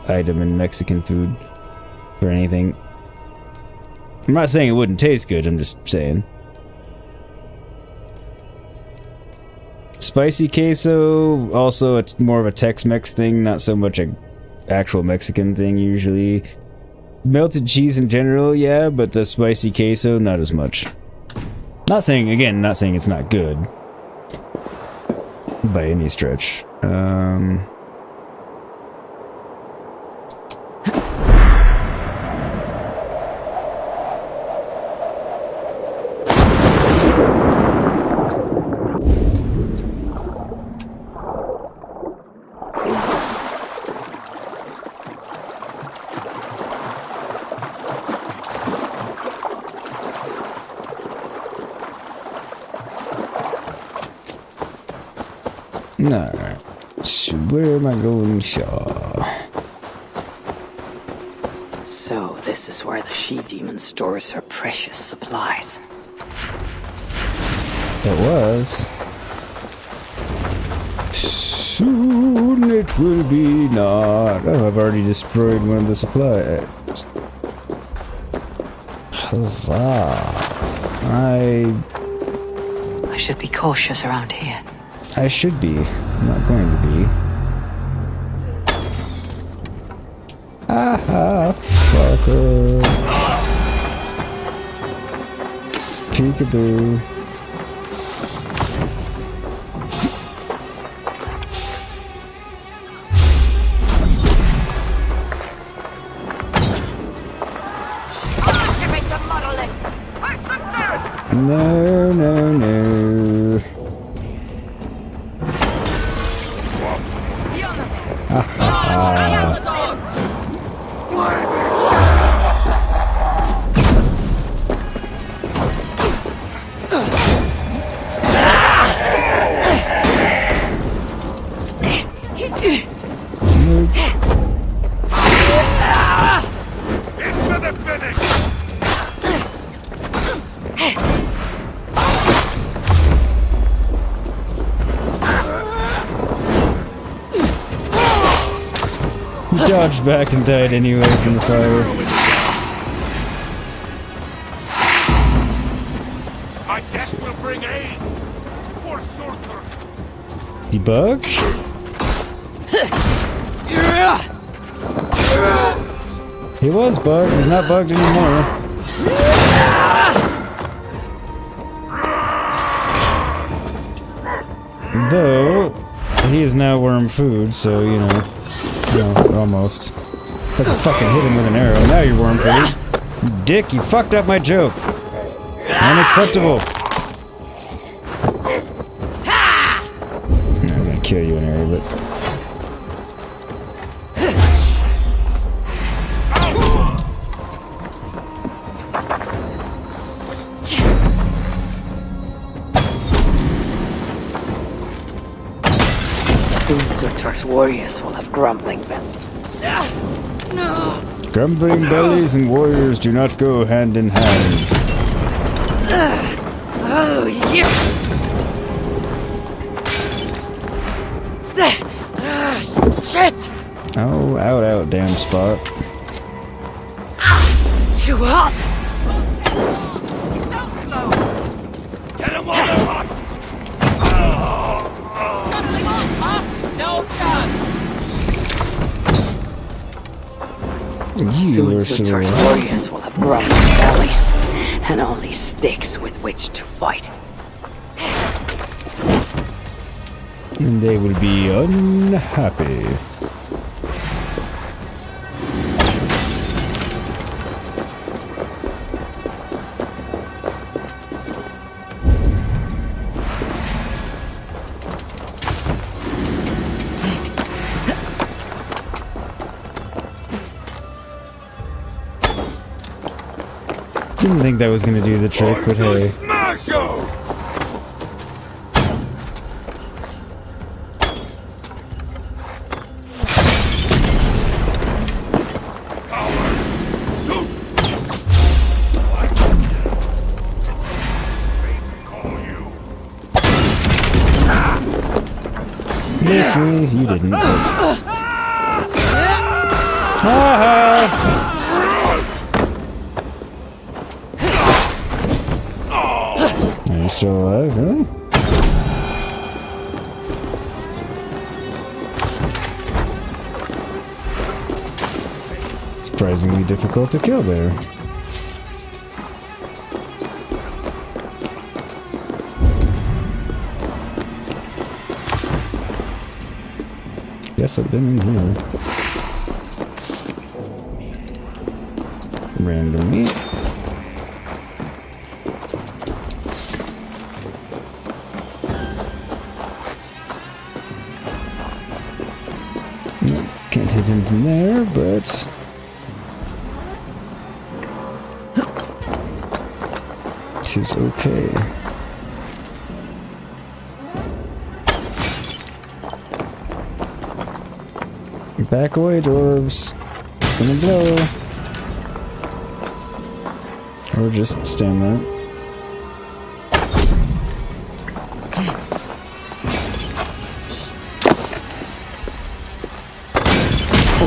item in Mexican food or anything. I'm not saying it wouldn't taste good, I'm just saying. Spicy queso, also it's more of a Tex-Mex thing, not so much a actual Mexican thing usually. Melted cheese in general, yeah, but the spicy queso, not as much. Not saying it's not good. By any stretch. Alright. So where am I going, Shaw? So this is where the she-demon stores her precious supplies. It was. Soon it will be not. Oh, I've already destroyed one of the supplies. Huzzah. I should be cautious around here. I should be. I'm not going to be. Ah, fucker. Peekaboo. No, no, no. Dodged back and died anyway from the fire. My death will bring aid. For Surtur. He bugged? He was bugged. He's not bugged anymore. Though, he is now worm food, so, you know. No, almost. I fucking hit him with an arrow. Now you're worm food. You dick, you fucked up my joke. Unacceptable. I'm gonna kill you in area, but... Soon Surtur's warriors will have grumbling bellies. Grumbling bellies and warriors do not go hand in hand. Oh, yeah. Shit! Oh, out, damn spot. Too hot! Get him on the hot! No chance! Soon Surtur's warriors will have grumbling bellies, and only sticks with which to fight. And they will be unhappy. Didn't think that was gonna do the trick, but hey. Smash you! Missed me, you didn't. Ha Are you still alive, really? Surprisingly difficult to kill there. Guess I've been in here. Random meat. Nope, can't hit him from there, but... Tis okay. Back away, dwarves. It's gonna blow. Or just stand there.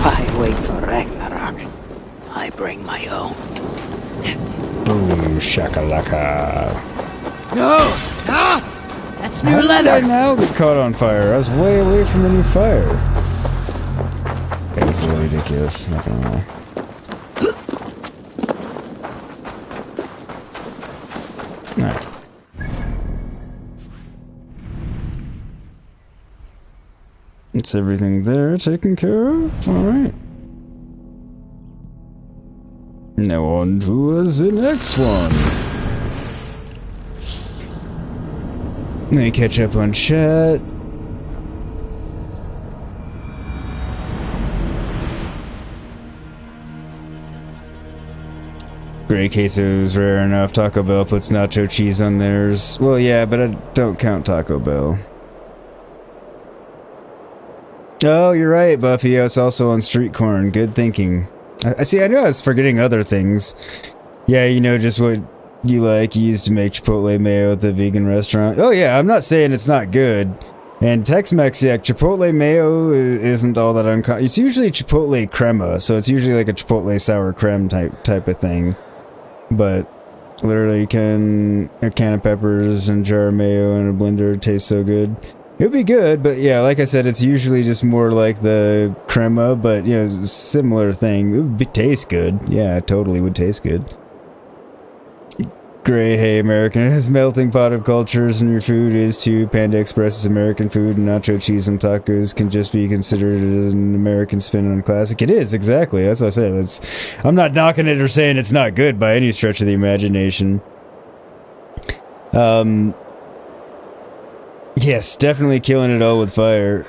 Why wait for Ragnarok? I bring my own. Boom, shakalaka. No! Ah! That's new How did leather! I now get caught on fire? I was way away from any fire. That was a little ridiculous, not gonna lie. Alright. It's everything there taken care of? Alright. Now on to the next one. Let me catch up on chat. Gray queso's rare enough. Taco Bell puts nacho cheese on theirs. Well, yeah, but I don't count Taco Bell. Oh, you're right, Buffy. It's also on street corn. Good thinking. I see. I knew I was forgetting other things. Yeah, you know, just what you like. You used to make Chipotle mayo at the vegan restaurant. Oh yeah, I'm not saying it's not good. And Tex-Mex, yeah, Chipotle mayo isn't all that uncommon. It's usually Chipotle crema, so it's usually like a Chipotle sour creme type of thing. But literally, a can of peppers and a jar of mayo in a blender tastes so good. It would be good, but yeah, like I said, it's usually just more like the crema, but, you know, it's a similar thing. It would taste good. Yeah, it totally would taste good. Gray, hey, American. His melting pot of cultures and your food is too. Panda Express is American food, and nacho cheese and tacos can just be considered as an American spin on a classic. It is, exactly. That's what I said. I'm not knocking it or saying it's not good by any stretch of the imagination. Yes, definitely killing it all with fire.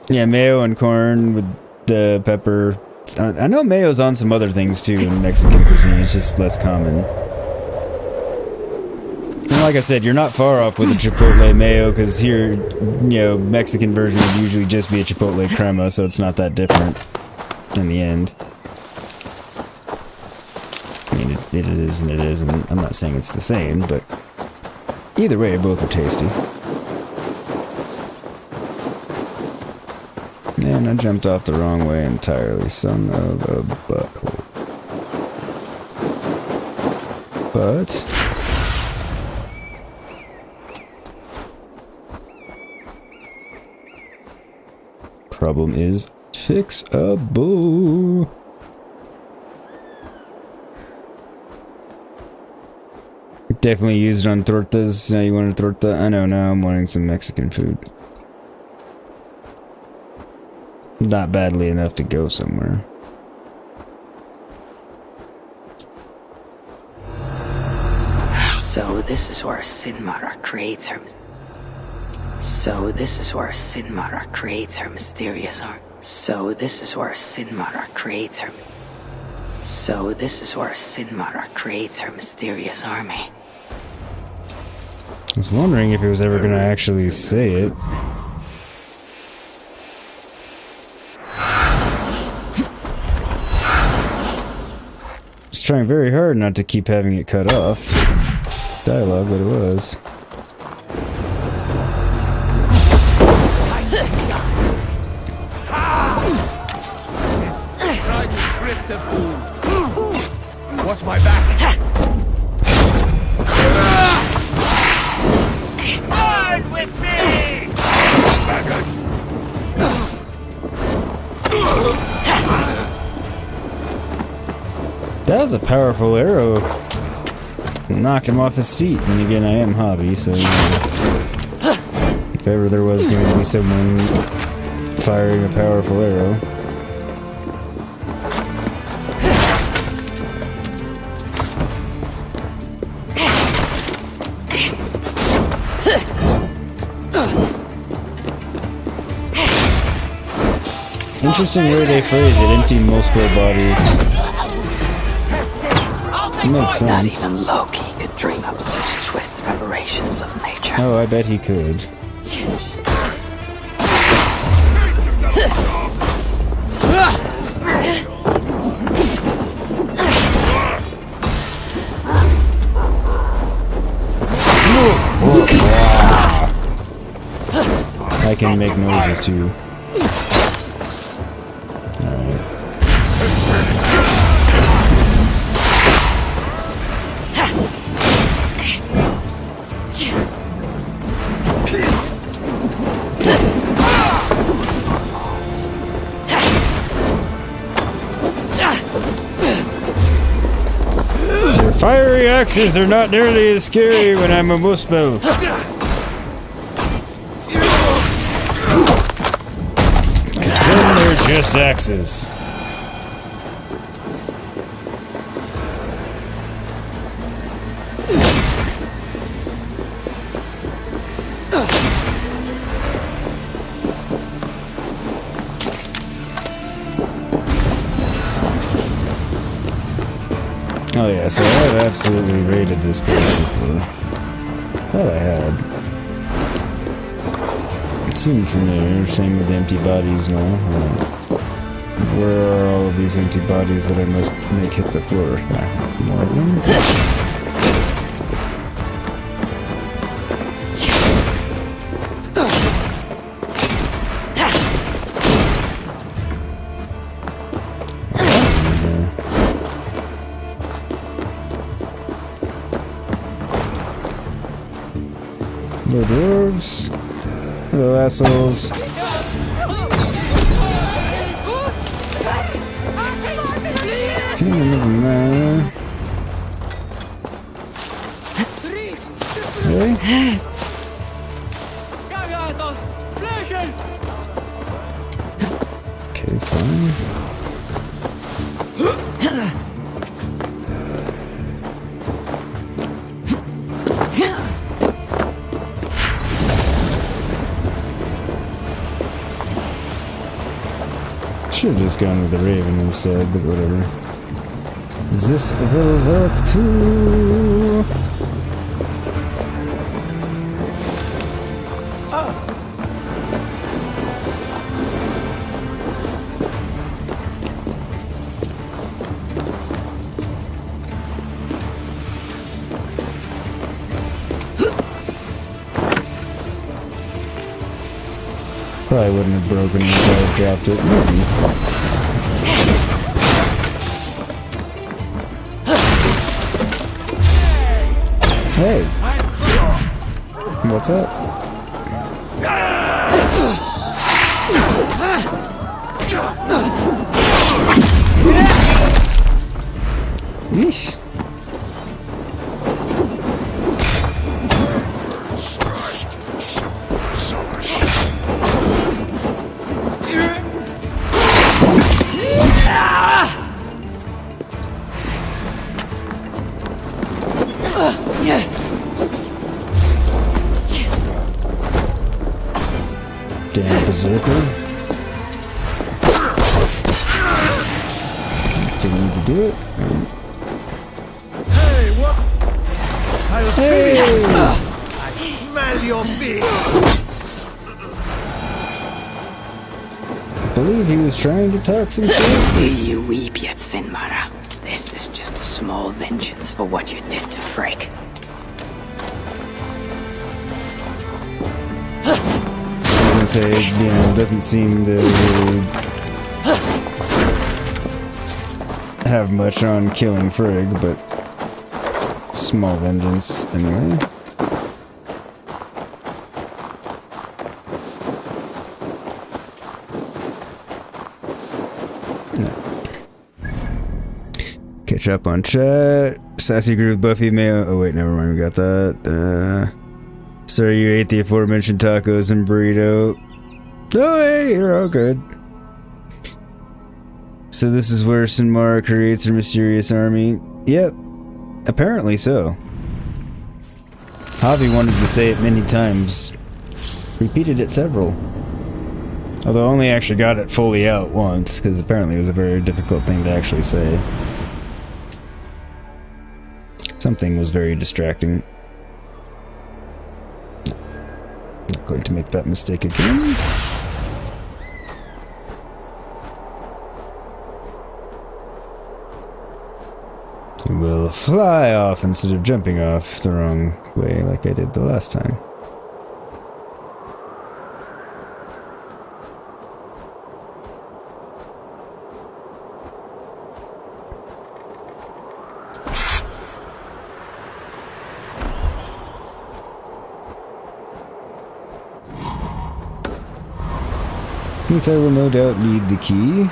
Yeah, mayo and corn with the pepper. I know mayo's on some other things too in Mexican cuisine. It's just less common. And like I said, you're not far off with a Chipotle mayo, because here, you know, Mexican version would usually just be a Chipotle crema, so it's not that different in the end. I mean, it is and it isn't. I'm not saying it's the same, but either way, both are tasty. Man, I jumped off the wrong way entirely, son of a butthole. But problem is fixable. Definitely used it on tortas. Now you want a torta? I know, now I'm wanting some Mexican food. Not badly enough to go somewhere. So this is where Sinmara creates her... So this is where Sinmara creates her mysterious arm. So this is where Sinmara creates her... So this is where Sinmara creates her mysterious army. I was wondering if he was ever gonna actually say it. Just trying very hard not to keep having it cut off. Dialogue, but it was. Watch my back. Burn with me! That was a powerful arrow. Knocked him off his feet. And again, I am Havi, so you know, if ever there was going to be someone firing a powerful arrow. Interesting way they phrase it, empty multiple bodies. It makes Not sense. even Loki could dream up such twisted aberrations of nature. Oh, I bet he could. can make noises too. Alright. Their fiery axes are not nearly as scary when I'm a muspel. Then they're just axes. Oh yeah, so I've absolutely raided this place before. Thought I had. It seemed familiar, same with empty bodies now. Where are all of these empty bodies that I must make hit the floor? More of them? The dwarves. Hello, assholes. Really? Okay, fine. Should have just gone with the Raven instead, but whatever. This will work too. Probably wouldn't have broken it if I had dropped it. Maybe. Hey! What's up? Yeesh. Damn berserker. Didn't need to do it. Hey, what? Hey! I smell your feet. I believe he was trying to talk some shit. Do you weep yet, Sinmara? This is just a small vengeance for what you did to Frigg. I say, you know, doesn't seem to have much on killing Frigg, but small vengeance anyway. Catch up on chat. Sassy Groove Buffy Mayo. Oh wait, never mind, we got that. Sorry you ate the aforementioned tacos and burrito. Oh hey, you're all good. So this is where Sinmara creates her mysterious army. Yep, apparently so. Havi wanted to say it many times. Repeated it several. Although I only actually got it fully out once, because apparently it was a very difficult thing to actually say. Something was very distracting. Not going to make that mistake again. We'll fly off instead of jumping off the wrong way like I did the last time. Since I will no doubt need the key.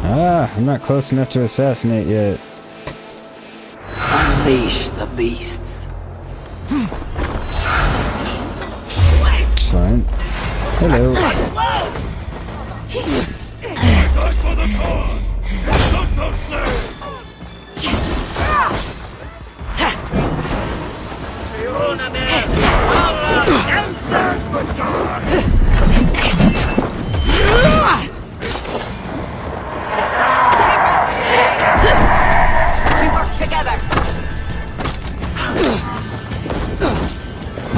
Ah, I'm not close enough to assassinate yet. Unleash the beasts. It's fine. Hello. Die for the cause! Not those slaves! We work together.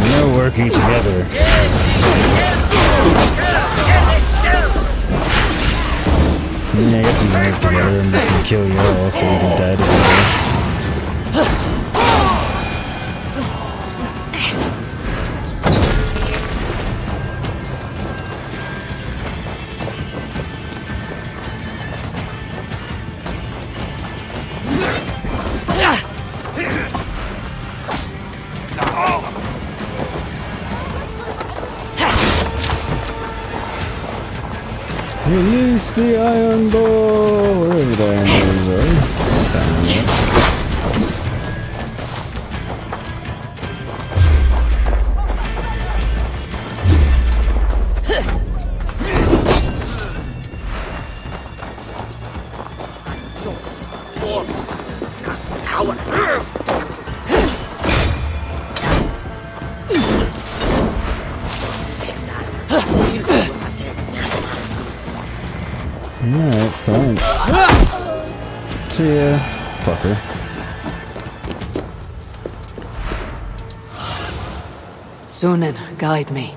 No working together. Yeah, I guess we can work together. I'm just gonna kill you all so we can die together. Release the iron bow! Wherever the iron bows are. Alright, fine. See ya, fucker. Sunan, guide me.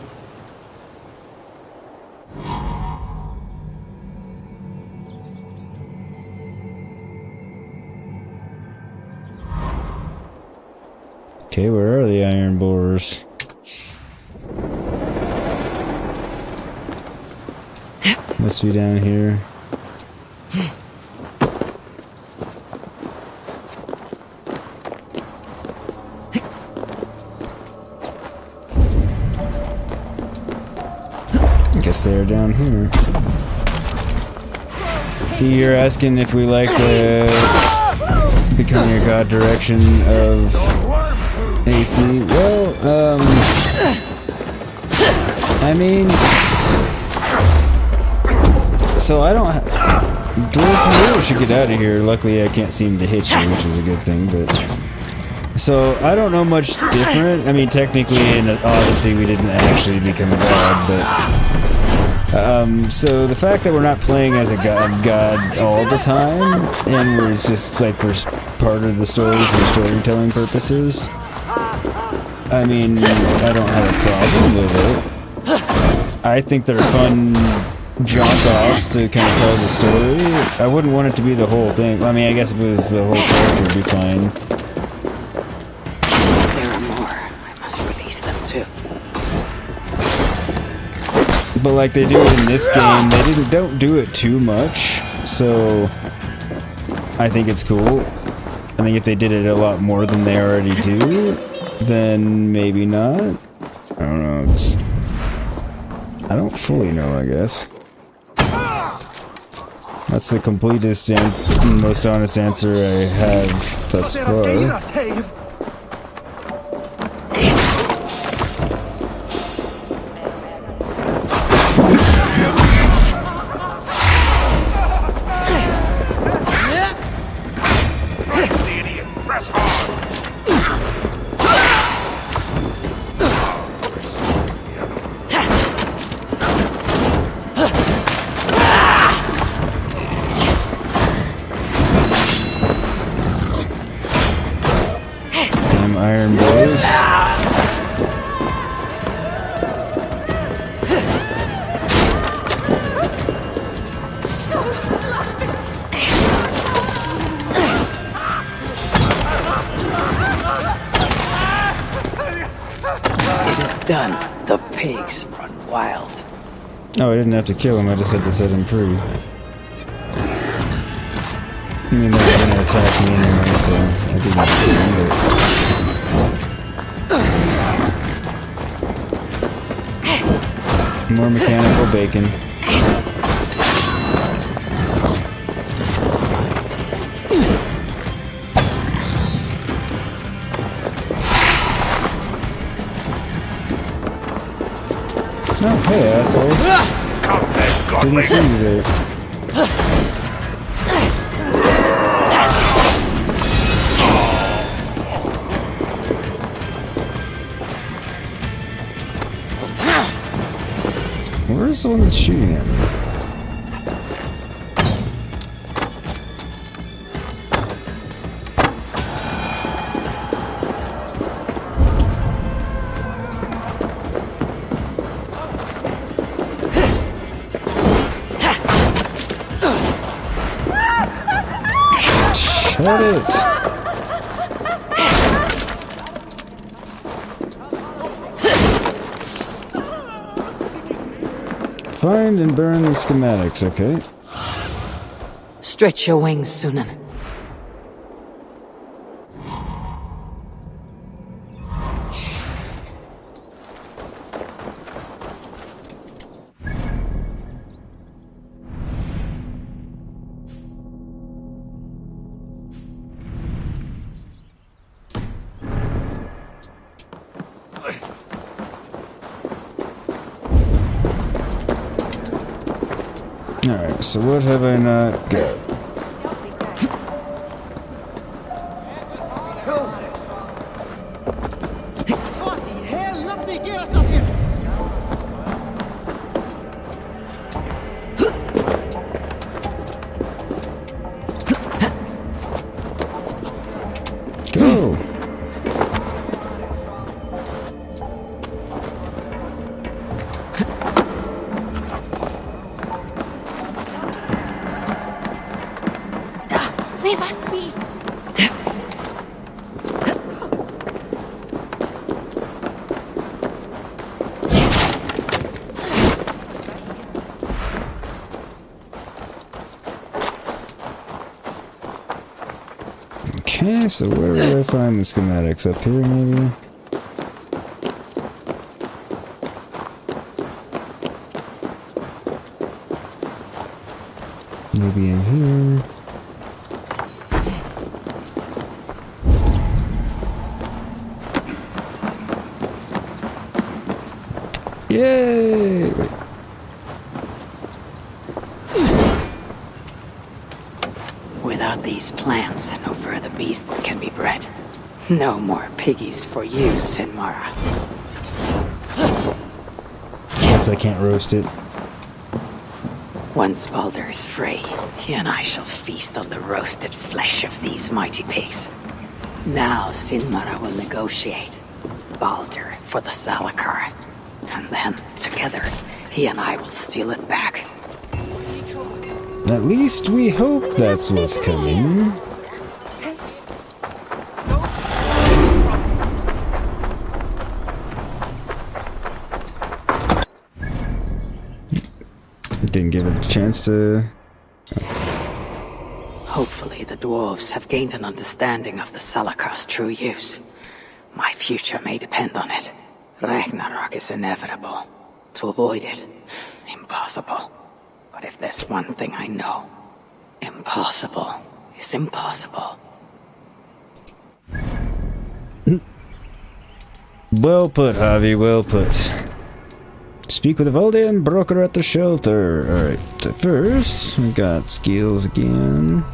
Okay, where are the iron borers? Must be down here. I guess they're down here. You're asking if we like the becoming a god direction of AC. Well, I mean, so I don't. Dwarf, you should get out of here. Luckily, I can't seem to hit you, which is a good thing. But so I don't know much different. I mean, technically in Odyssey, we didn't actually become a god, but. So the fact that we're not playing as a god all the time, and it's just like for part of the story for storytelling purposes, I mean, I don't have a problem with it. I think they're fun jaunt-offs to kind of tell the story. I wouldn't want it to be the whole thing. I mean, I guess if it was the whole character, it'd be fine. There are more. I must release them too. But like they do it in this game, they don't do it too much, so I think it's cool. I think if they did it a lot more than they already do, then maybe not. I don't know. I don't fully know, I guess. That's the completest and most honest answer I have thus far. Iron bows. It is done. The pigs run wild. Oh, I didn't have to kill him, I just had to set him free. I mean, they were gonna attack me anyway, so I didn't have to end it. More mechanical bacon. Oh, hey, asshole. Didn't see you there. Where's the one that's shooting at me? Shut it! Find and burn the schematics, okay? Stretch your wings, Sunan. Alright, so what have I not got? Go! Leave us be. Okay, so where do I find the schematics? Up here, maybe? Maybe in here. Yay! Wait. Without these plants, no further beasts can be bred. No more piggies for you, Sinmara. Guess I can't roast it. Once Baldur is free, he and I shall feast on the roasted flesh of these mighty pigs. Now Sinmara will negotiate Baldur for the Salakar. And then, together, he and I will steal it back. At least we hope that's what's coming. Didn't give it a chance to... Hopefully the dwarves have gained an understanding of the Salakar's true use. My future may depend on it. Ragnarok is inevitable. To avoid it, impossible. But if there's one thing I know, impossible is impossible. Well put, Havi, well put. Speak with Valde and broker at the shelter. Alright, first, we got skills again.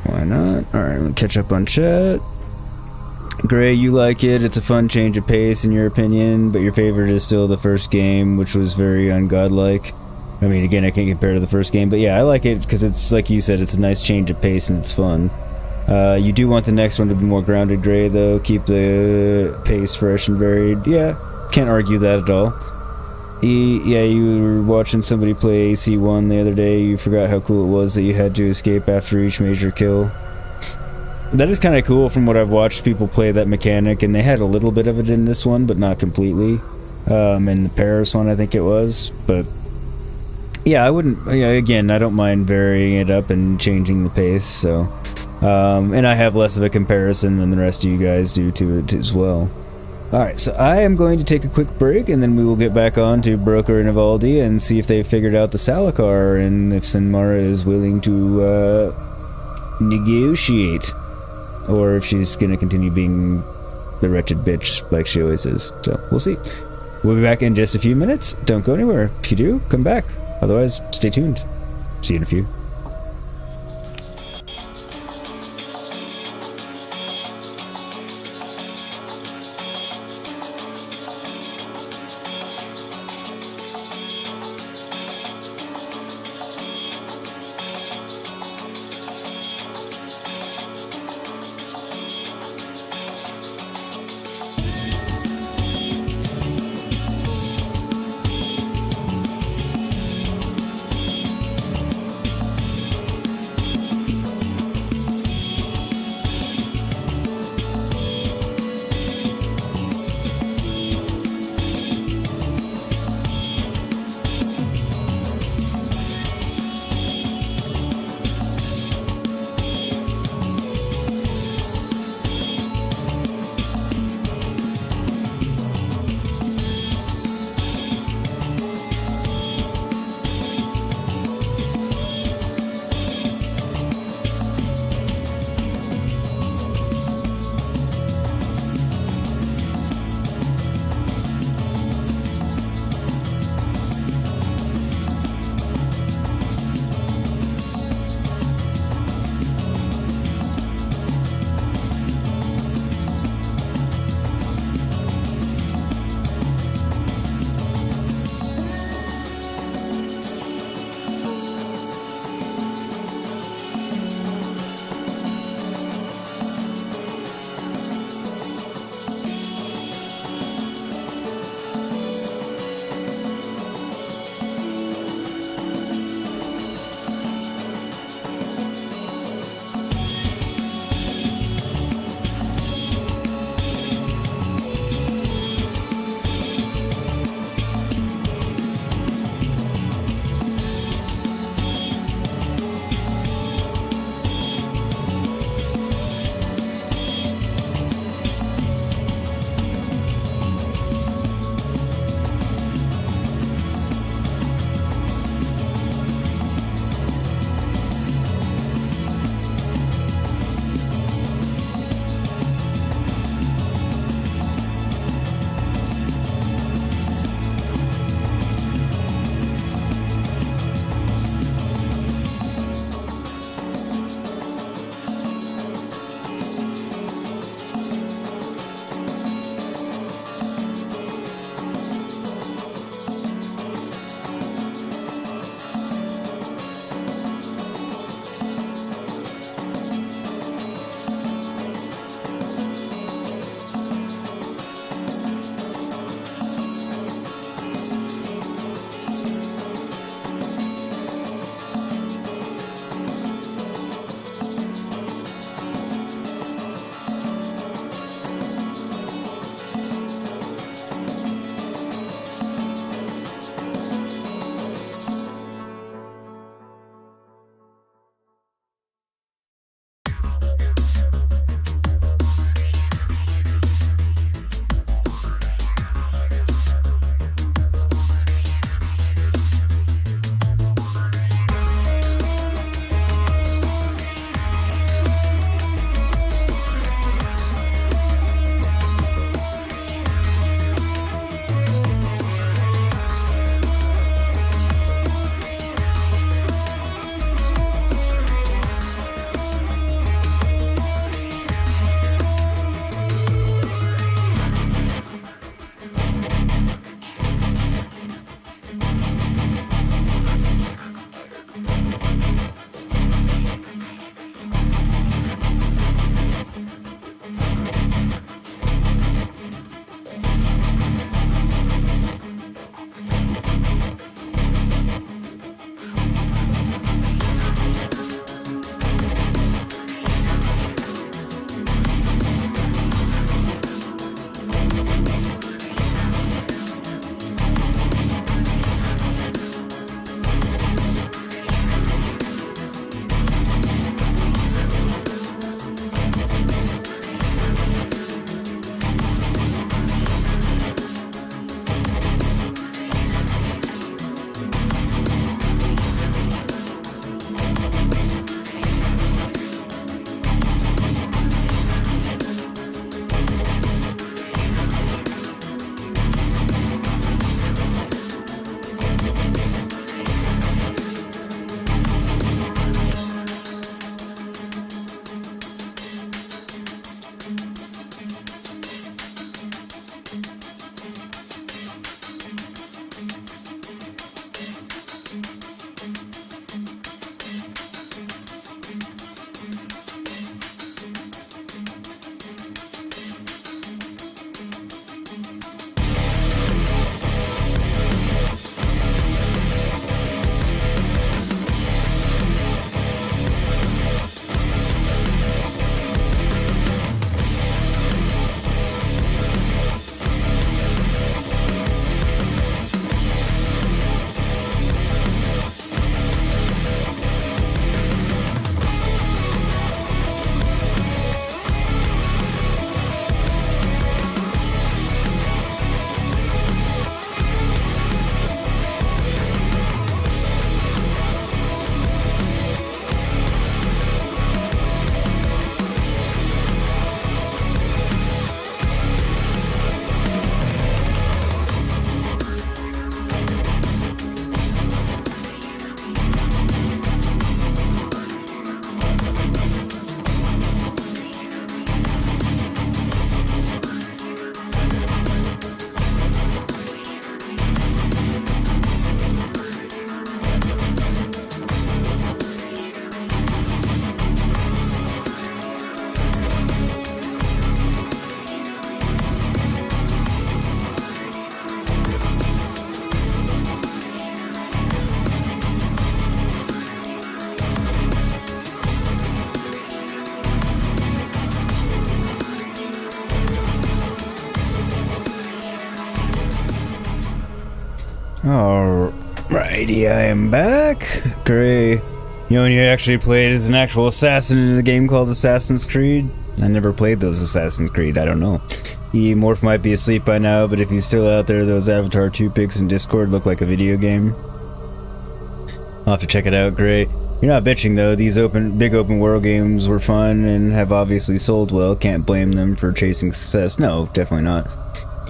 Why not? Alright, we'll catch up on chat. Gray, you like it. It's a fun change of pace in your opinion, but your favorite is still the first game, which was very ungodlike. I mean, again, I can't compare to the first game, but yeah, I like it because it's, like you said, it's a nice change of pace and it's fun. You do want the next one to be more grounded, Gray, though. Keep the pace fresh and varied. Yeah, can't argue that at all. Yeah, you were watching somebody play AC1 the other day. You forgot how cool it was that you had to escape after each major kill. That is kind of cool from what I've watched people play that mechanic, and they had a little bit of it in this one, but not completely. in the Paris one, I think it was. But yeah, I wouldn't. Yeah, again, I don't mind varying it up and changing the pace. So, and I have less of a comparison than the rest of you guys do to it as well. Alright, so I am going to take a quick break, and then we will get back on to Broker and Ivaldi and see if they've figured out the Salakar, and if Sinmara is willing to negotiate, or if she's going to continue being the wretched bitch like she always is. So, we'll see. We'll be back in just a few minutes. Don't go anywhere. If you do, come back. Otherwise, stay tuned. See you in a few. Alrighty, I am back. Great. You know when you actually played as an actual assassin in a game called Assassin's Creed? I never played those Assassin's Creed, I don't know. Morph might be asleep by now, but if he's still out there, those Avatar 2 pics in Discord look like a video game. I'll have to check it out, Gray. You're not bitching though, these big open world games were fun and have obviously sold well, can't blame them for chasing success. No, definitely not.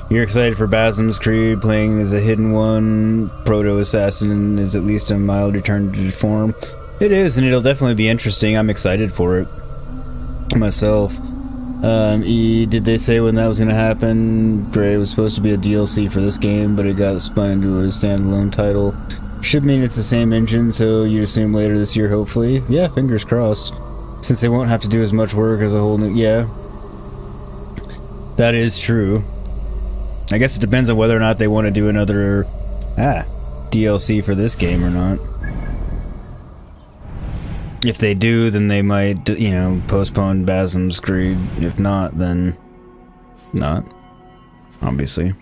You're excited for Basm's Creed, playing as a hidden one, proto-assassin is at least a mild return to form. It is, and it'll definitely be interesting, I'm excited for it. Myself. Did they say when that was gonna happen? Gray, was supposed to be a DLC for this game, but it got spun into a standalone title. Should mean it's the same engine, so you assume later this year, hopefully. Yeah, fingers crossed. Since they won't have to do as much work as a whole new... Yeah. That is true. I guess it depends on whether or not they want to do another... DLC for this game or not. If they do, then they might, you know, postpone Basm's Creed. If not, then... not. Obviously.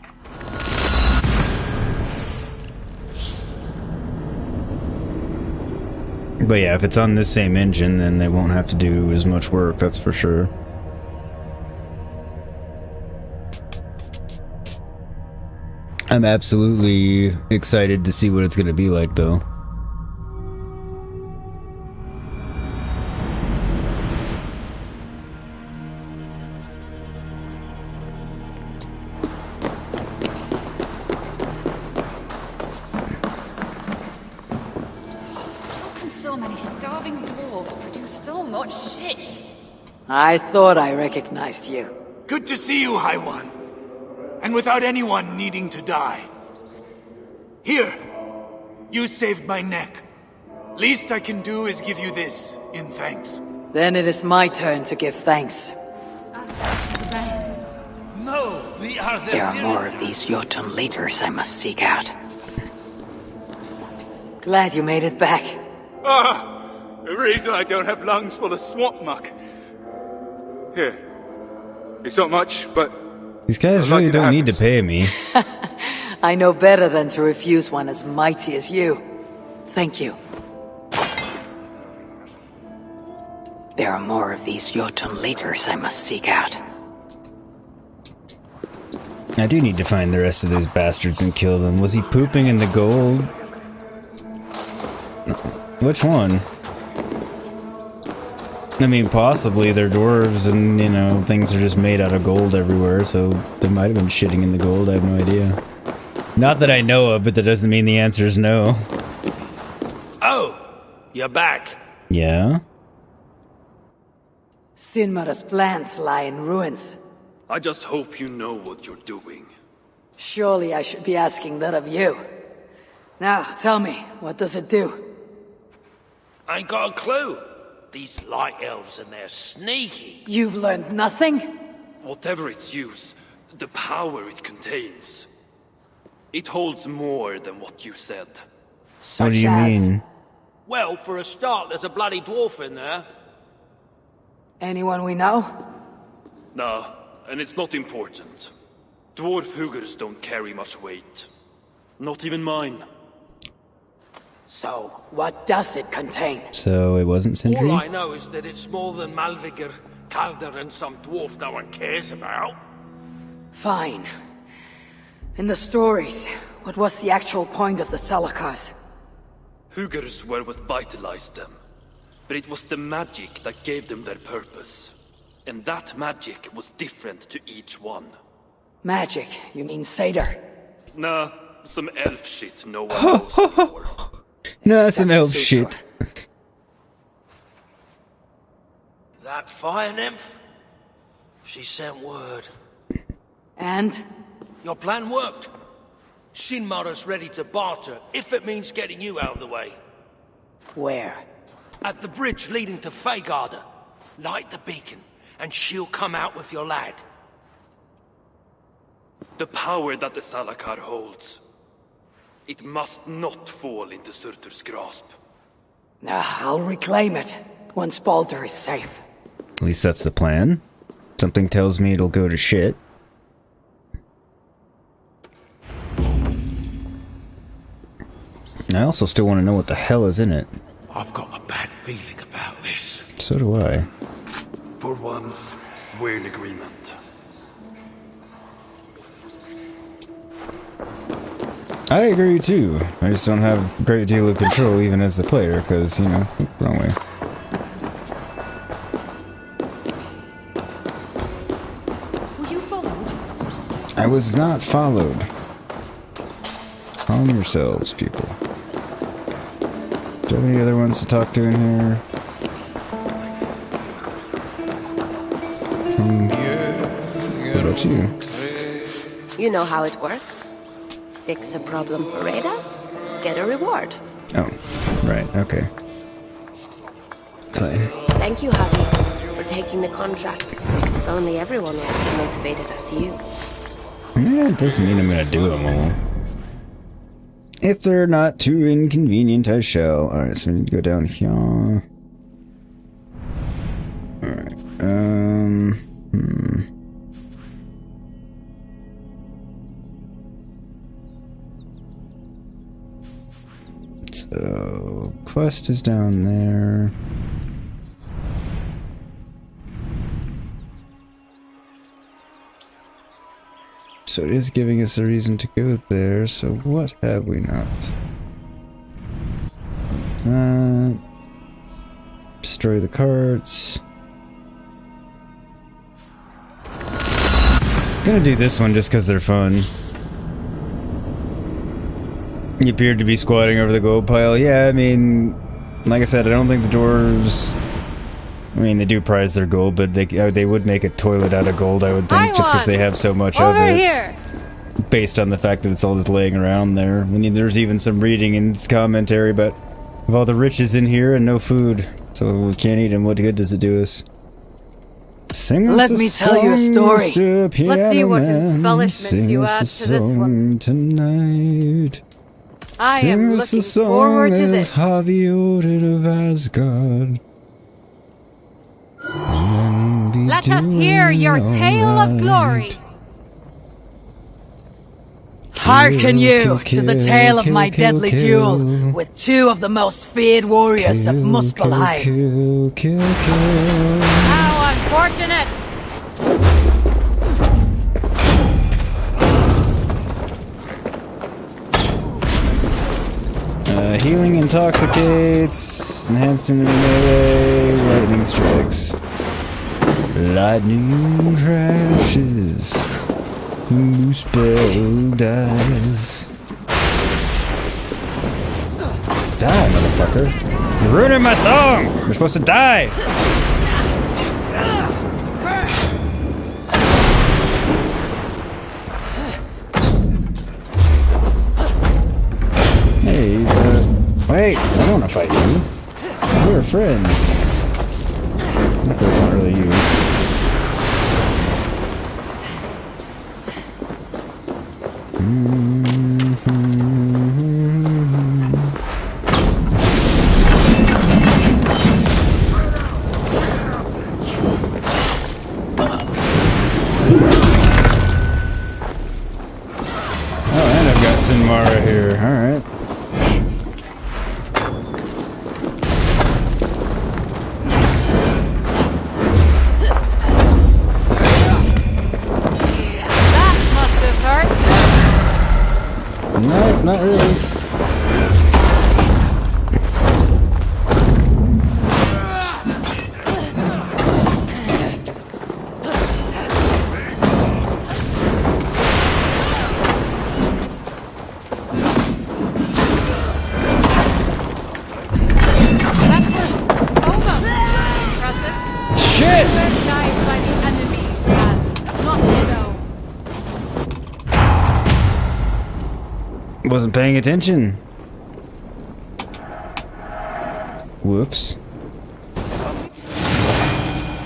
But yeah, if it's on this same engine, then they won't have to do as much work, that's for sure. I'm absolutely excited to see what it's going to be like, though. I thought I recognized you. Good to see you, High One. And without anyone needing to die. Here, you saved my neck. Least I can do is give you this in thanks. Then it is my turn to give thanks. No, we are There are more of these Jotun leaders I must seek out. Glad you made it back. The reason I don't have lungs full of swamp muck. Here. It's not much, but... These guys really don't need to pay me. I know better than to refuse one as mighty as you. Thank you. There are more of these Jotun leaders I must seek out. I do need to find the rest of these bastards and kill them. Was he pooping in the gold? Which one? I mean, possibly they're dwarves and, you know, things are just made out of gold everywhere, so they might have been shitting in the gold, I have no idea. Not that I know of, but that doesn't mean the answer is no. Oh, you're back. Yeah? Sinmara's plans lie in ruins. I just hope you know what you're doing. Surely I should be asking that of you. Now, tell me, what does it do? I ain't got a clue. These light elves and they're sneaky. You've learned nothing? Whatever its use, the power it contains, it holds more than what you said. What do you mean? Well, for a start, there's a bloody dwarf in there. Anyone we know? Nah, and it's not important. Dwarf hugers don't carry much weight. Not even mine. So, what does it contain? So it wasn't Sindri? All I know is that it's more than Malvigr, Calder, and some dwarf no one cares about. Fine. In the stories, what was the actual point of the Salakars? Hugers were what vitalized them. But it was the magic that gave them their purpose. And that magic was different to each one. Magic? You mean Seder? Nah, some elf shit no one knows anymore. No, that's some elf shit. That fire nymph? She sent word. And? Your plan worked. Sinmara's ready to barter, if it means getting you out of the way. Where? At the bridge leading to Feygarda. Light the beacon, and she'll come out with your lad. The power that the Salakar holds, it must not fall into Surtur's grasp. I'll reclaim it, once Baldur is safe. At least that's the plan. Something tells me it'll go to shit. I also still want to know what the hell is in it. I've got a bad feeling about this. So do I. For once, we're in agreement. I agree too. I just don't have a great deal of control even as the player, because, you know, wrong way. Were you followed? I was not followed. Calm yourselves, people. Do you have any other ones to talk to in here? What about you? You know how it works. Fix a problem for Rada, get a reward. Oh, right, okay. Fine. Thank you, Havi, for taking the contract. If only everyone was as motivated as you. Yeah, it doesn't mean I'm gonna do them all. If they're not too inconvenient, I shall. Alright, so we need to go down here. Alright, So, quest is down there. So it is giving us a reason to go there, so what have we not? That. Destroy the carts. Gonna do this one just because they're fun. He appeared to be squatting over the gold pile. Yeah, I mean, like I said, I don't think the dwarves... I mean, they do prize their gold, but they would make a toilet out of gold, I would think, just because they have so much of it. Here. Based on the fact that it's all just laying around there. I mean, there's even some reading in this commentary about of all the riches in here and no food. So we can't eat them. What good does it do us? Sing us Let a me tell you a song, story. Mr. Piano Let's see what Man. embellishments you add to this one. Tonight. I Sing am us a looking song forward to as this. Havi, Odin of Asgard. Let us hear your tale of glory. Hearken you to the tale of my deadly duel with two of the most feared warriors of Muspelheim. How unfortunate! Healing intoxicates, enhanced enemy melee, lightning strikes. Lightning crashes, Muspel dies. Die, motherfucker. You're ruining my song! We're supposed to die! Hey, he's wait, I don't want to fight you. We're friends. That's not really you. Oh, and I've got Sinmara here. Alright. No, not really. That was almost impressive. Shit! Whoever dies by the enemy's hand, not his own. Wasn't paying attention. Whoops.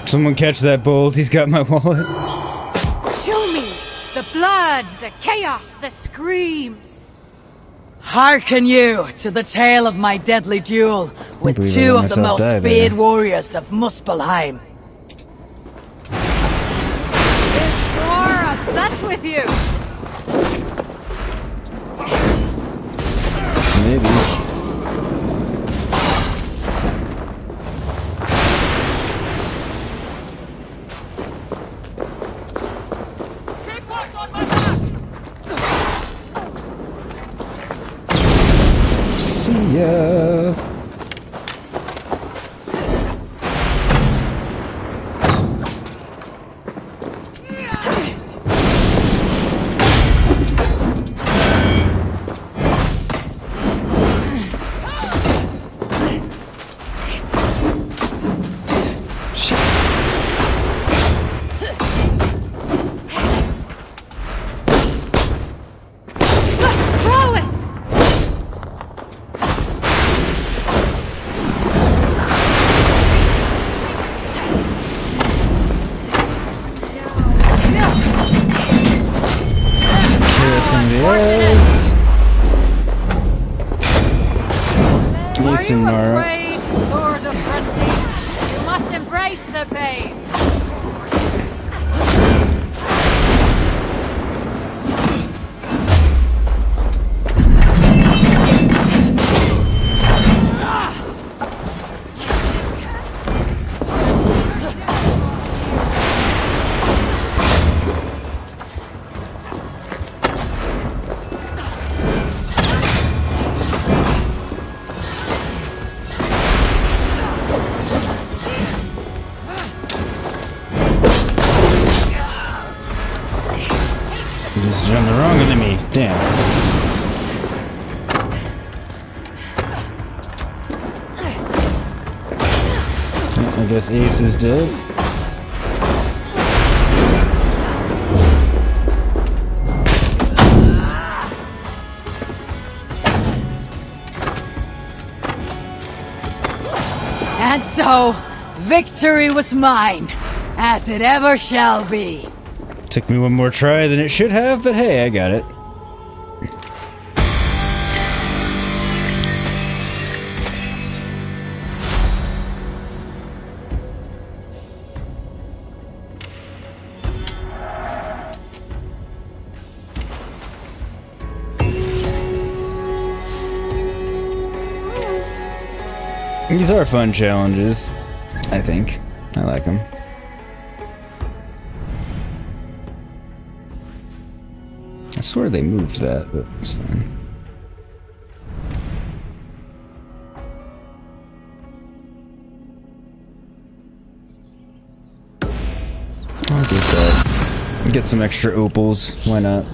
Someone catch that bolt. He's got my wallet. Show me the blood, the chaos, the screams. Hearken you to the tale of my deadly duel with believe I two let of the myself most die there. feared warriors of Muspelheim. Is Thor obsessed with you? Maybe. Listen, Nora. Afraid, Lord of Frenzy? You must embrace the pain. On the wrong enemy. Damn. I guess Ace is dead. And so, victory was mine, as it ever shall be. Took me one more try than it should have, but hey, I got it. These are fun challenges, I think. I like them. I swear they moved that, but it's fine. I'll get that. Get some extra opals. Why not?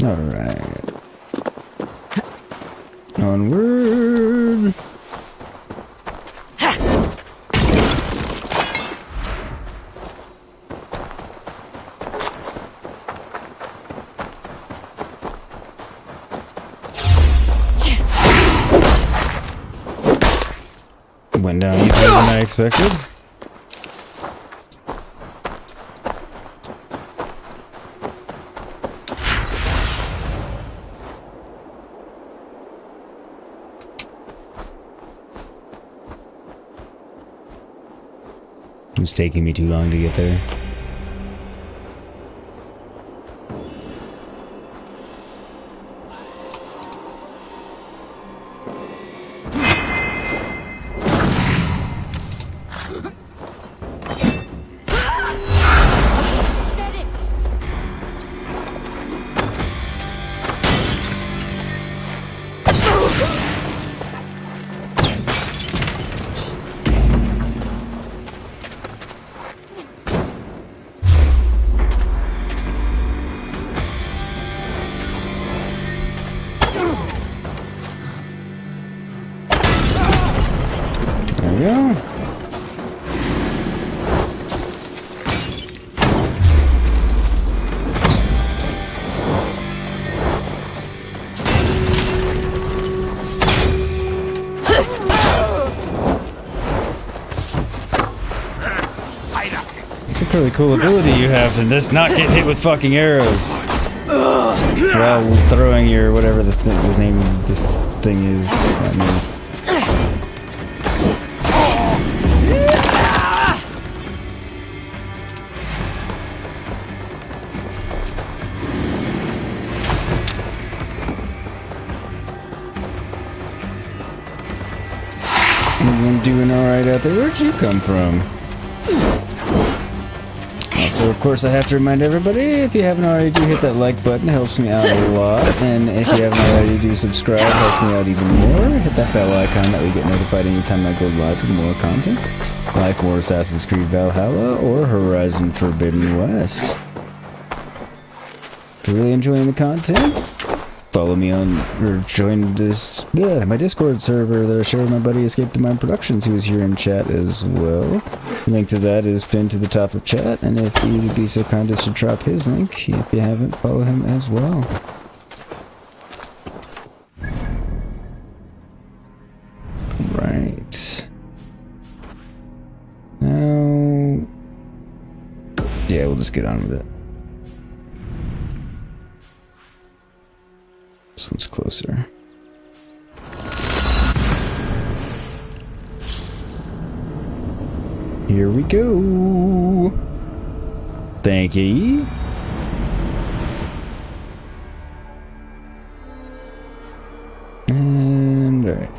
Alright. Onward. Went down easier than I expected. It's taking me too long to get there. Really cool ability you have to just not get hit with fucking arrows while throwing your whatever the name of this thing is. I mean. I'm doing all right out there. Where'd you come from? Also, of course, I have to remind everybody, if you haven't already, do hit that like button. It helps me out a lot. And if you haven't already, do subscribe. It helps me out even more. Hit that bell icon that we get notified anytime I go live with more content. Like more Assassin's Creed Valhalla or Horizon Forbidden West. If you're really enjoying the content, follow me on, or join this, my Discord server that I share with my buddy Escape the Mind Productions, who is here in chat as well. Link to that is pinned to the top of chat, and if you would be so kind as to drop his link, if you haven't, follow him as well. Right. Now, yeah, we'll just get on with it. This one's closer. Here we go. Thank you. And all right.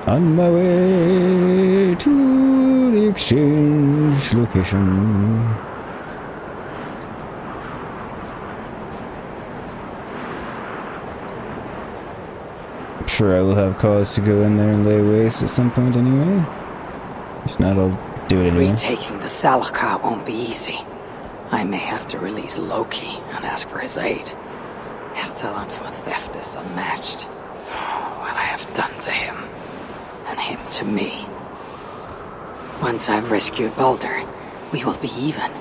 On my way to the exchange location. I'm sure I will have cause to go in there and lay waste at some point anyway. If not, I'll do it anyway. Retaking the Salakar won't be easy. I may have to release Loki and ask for his aid. His talent for theft is unmatched. What I have done to him, and him to me. Once I've rescued Baldur, we will be even.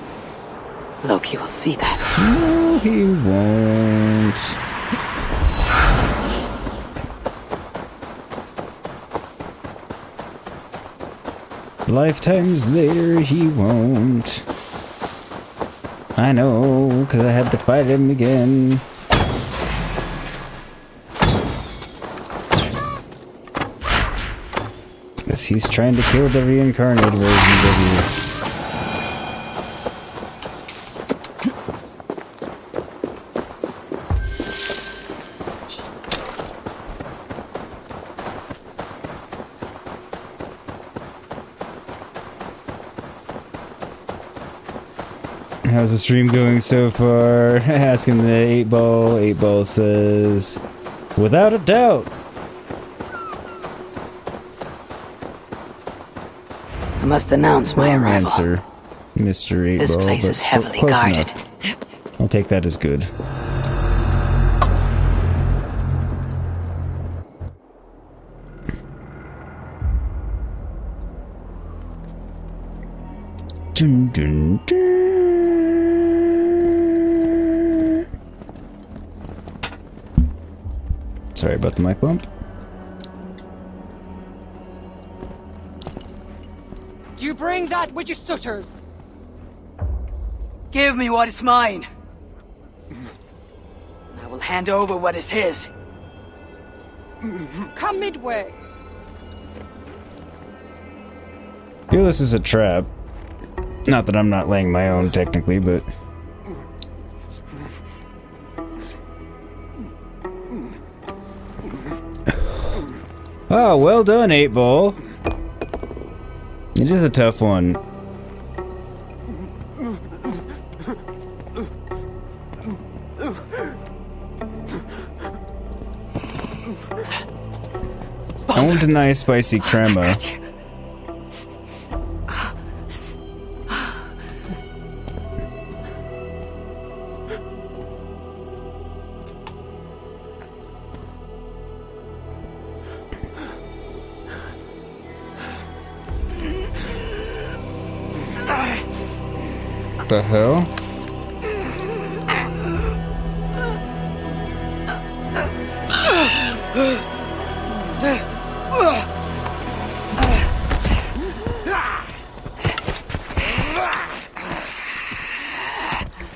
Loki will see that. No, he won't. Lifetimes later, he won't. I know, because I had to fight him again. Because he's trying to kill the reincarnated versions of you. How's the stream going so far? Asking the 8-ball. 8-ball says, without a doubt. I must announce my arrival. Answer, Mr. 8-ball. This place is heavily guarded. Enough. I'll take that as good. Dun, dun, dun. Sorry about the mic bump. You bring that which is Sutter's. Give me what is mine. I will hand over what is his. Come midway. I feel this is a trap. Not that I'm not laying my own technically, but... Oh, well done, 8-ball. It is a tough one. I won't deny spicy crema. The hell?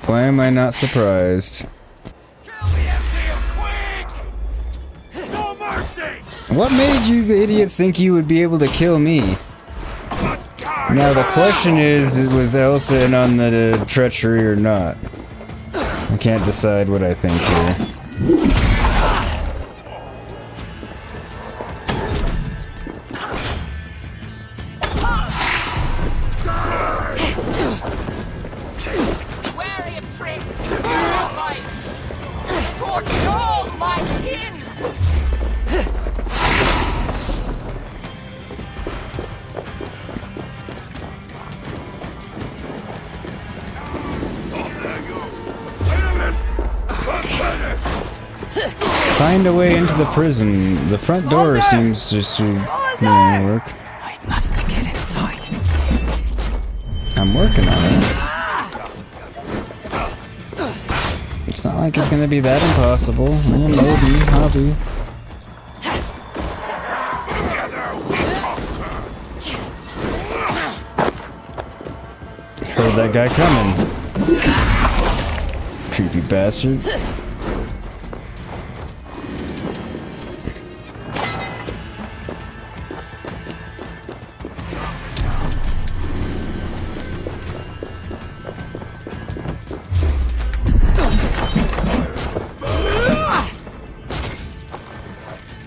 Why am I not surprised? What made you idiots think you would be able to kill me? Now the question is, was Elsa in on the treachery or not? I can't decide what I think here. Wary of tricks! Fight! Scorch all my kin! Find a way into the prison. The front door seems just to work. I must get inside. I'm working on it. It's not like it's gonna be that impossible. Maybe, Havi. Heard that guy coming. Creepy bastard.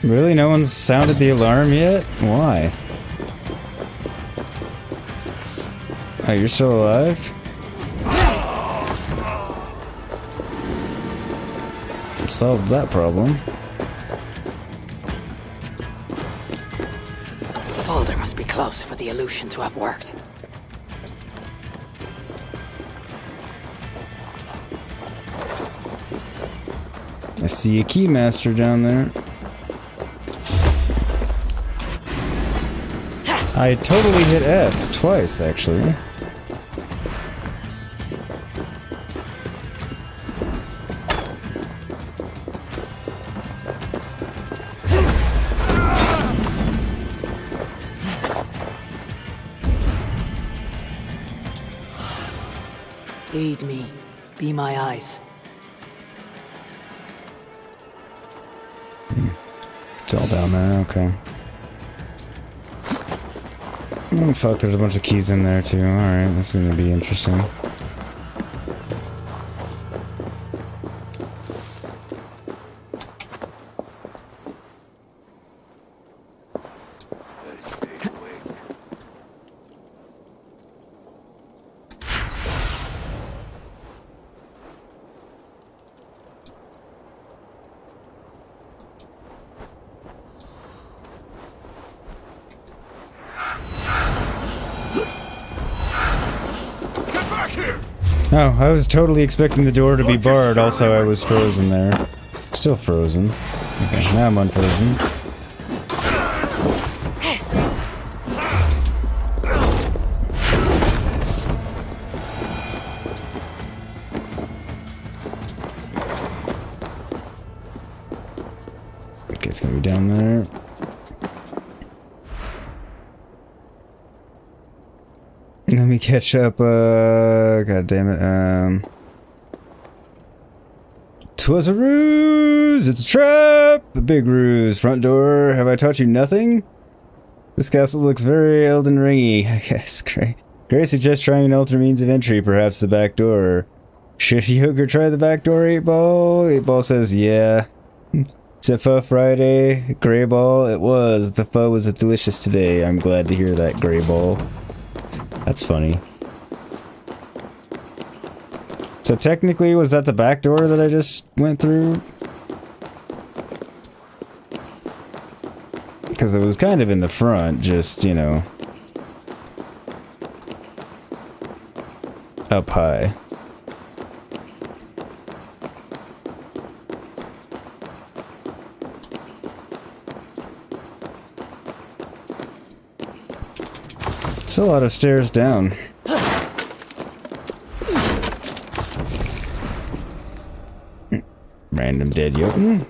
Really? No one's sounded the alarm yet? Why? Oh, you're still alive? Solved that problem. The boulder must be close for the illusion to have worked. I see a keymaster down there. I totally hit F twice, actually. Lead me. Be my eyes. It's all down there, okay. Oh, fuck, there's a bunch of keys in there, too. Alright, this is gonna be interesting. Oh, I was totally expecting the door to be barred, also I was frozen there. Still frozen. Okay, now I'm unfrozen. Okay, it's gonna be down there. Let me catch up, god damn it, 'Twas a ruse! It's a trap! A big ruse. Front door, have I taught you nothing? This castle looks very Elden Ringy, I guess. Gray suggests trying an alternate means of entry, perhaps the back door. Should Yogurt try the back door, 8-Ball? 8-Ball says, yeah. It's a pho Friday. Gray Ball, it was. The pho was delicious today. I'm glad to hear that, Gray Ball. That's funny. So technically, was that the back door that I just went through? Because it was kind of in the front, just, you know, up high. It's a lot of stairs down. Random dead Jotun.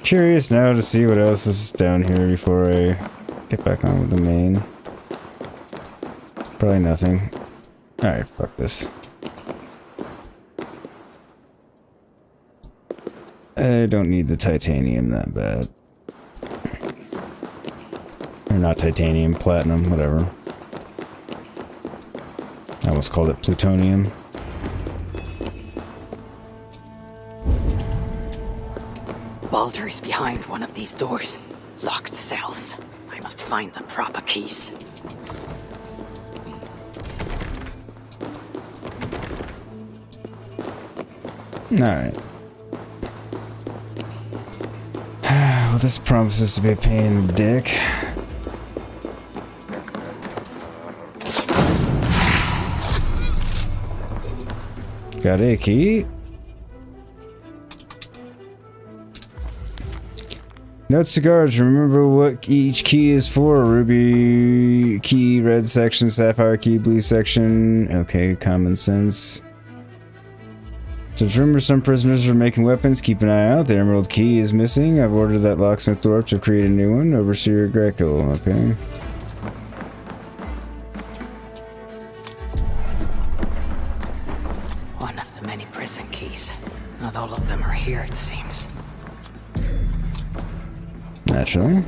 Curious now to see what else is down here before I get back on with the main. Probably nothing. Alright, fuck this. I don't need the titanium that bad. Or not titanium, platinum, whatever. I almost called it plutonium. Baldur is behind one of these doors. Locked cells. I must find the proper keys. Alright. Well, this promises to be a pain in the dick. Got a key. Notes to guards, remember what each key is for. Ruby key, red section, sapphire key, blue section. Okay, common sense. There's rumors some prisoners are making weapons. Keep an eye out. The emerald key is missing. I've ordered that locksmith dwarf to create a new one. Overseer Greco. Okay. One of the many prison keys. Not all of them are here, it seems. Naturally.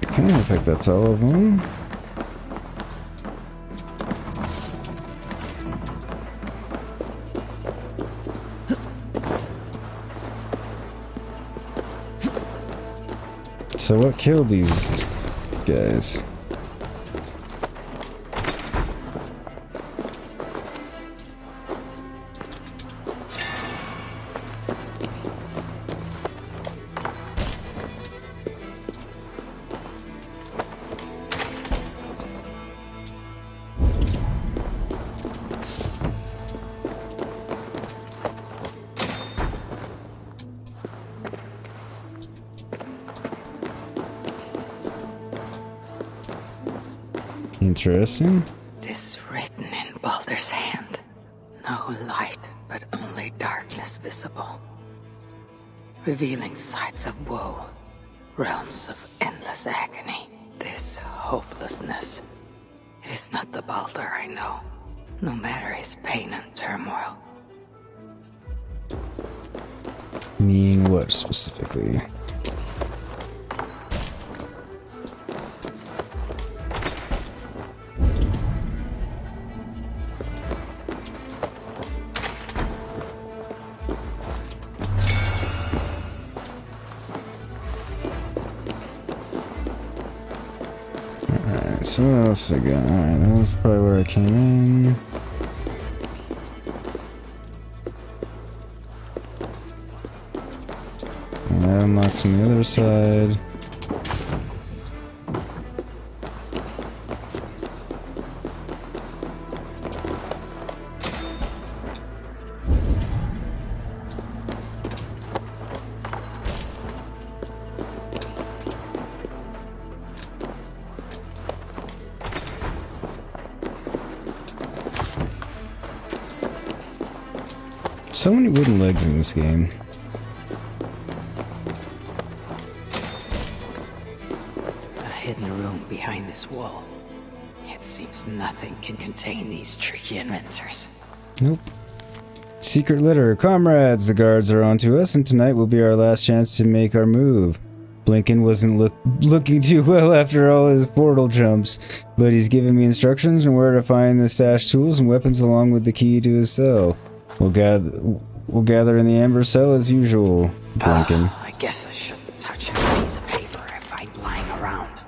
Okay, I think that's all of them. So what killed these guys? Interesting. This written in Baldur's hand. No light, but only darkness visible. Revealing sights of woe, realms of endless agony. This hopelessness. It is not the Baldur I know, no matter his pain and turmoil. Meaning what specifically? So what else I got? Alright, that's probably where I came in. And that unlocks on the other side. So many wooden legs in this game. A hidden room behind this wall. It seems nothing can contain these tricky inventors. Nope. Secret letter. Comrades, the guards are onto us, and tonight will be our last chance to make our move. Blinken wasn't looking too well after all his portal jumps, but he's given me instructions on where to find the stashed tools and weapons along with the key to his cell. We'll gather in the amber cell as usual, Blinken. I guess I shouldn't touch a piece of paper I find lying around.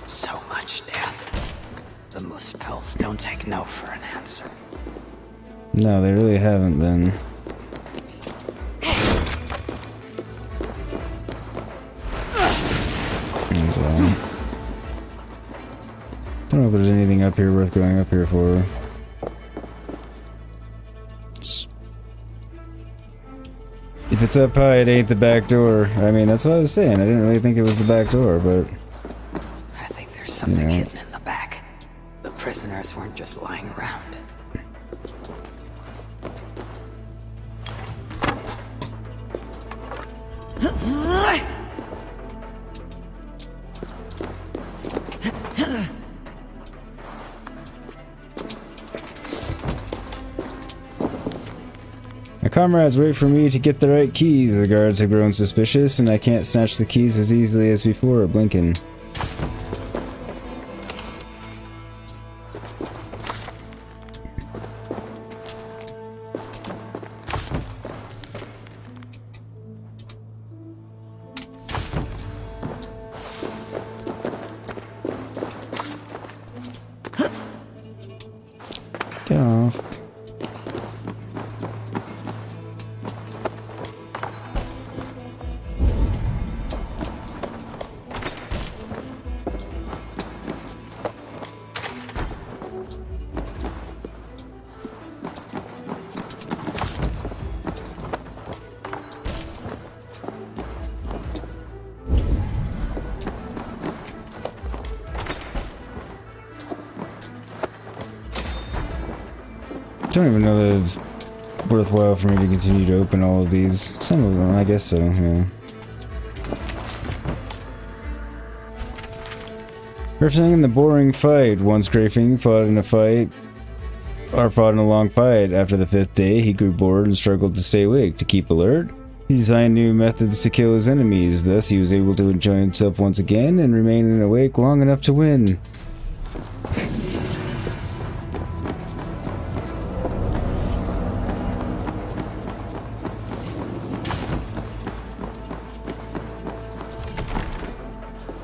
So much death. The Muspels don't take no for an answer. No, they really haven't been. So, I don't know if there's anything up here worth going up here for. If it's up high, it ain't the back door. I mean, that's what I was saying. I didn't really think it was the back door, but... I think there's something hidden in the back. The prisoners weren't just lying around. Comrades, wait for me to get the right keys. The guards have grown suspicious, and I can't snatch the keys as easily as before. Blinking. Get off. I don't even know that it's worthwhile for me to continue to open all of these. Some of them, I guess so, yeah. Referencing in the boring fight. Once Grafing fought in a long fight. After the 5th day, he grew bored and struggled to stay awake. To keep alert, he designed new methods to kill his enemies. Thus, he was able to enjoy himself once again and remain awake long enough to win.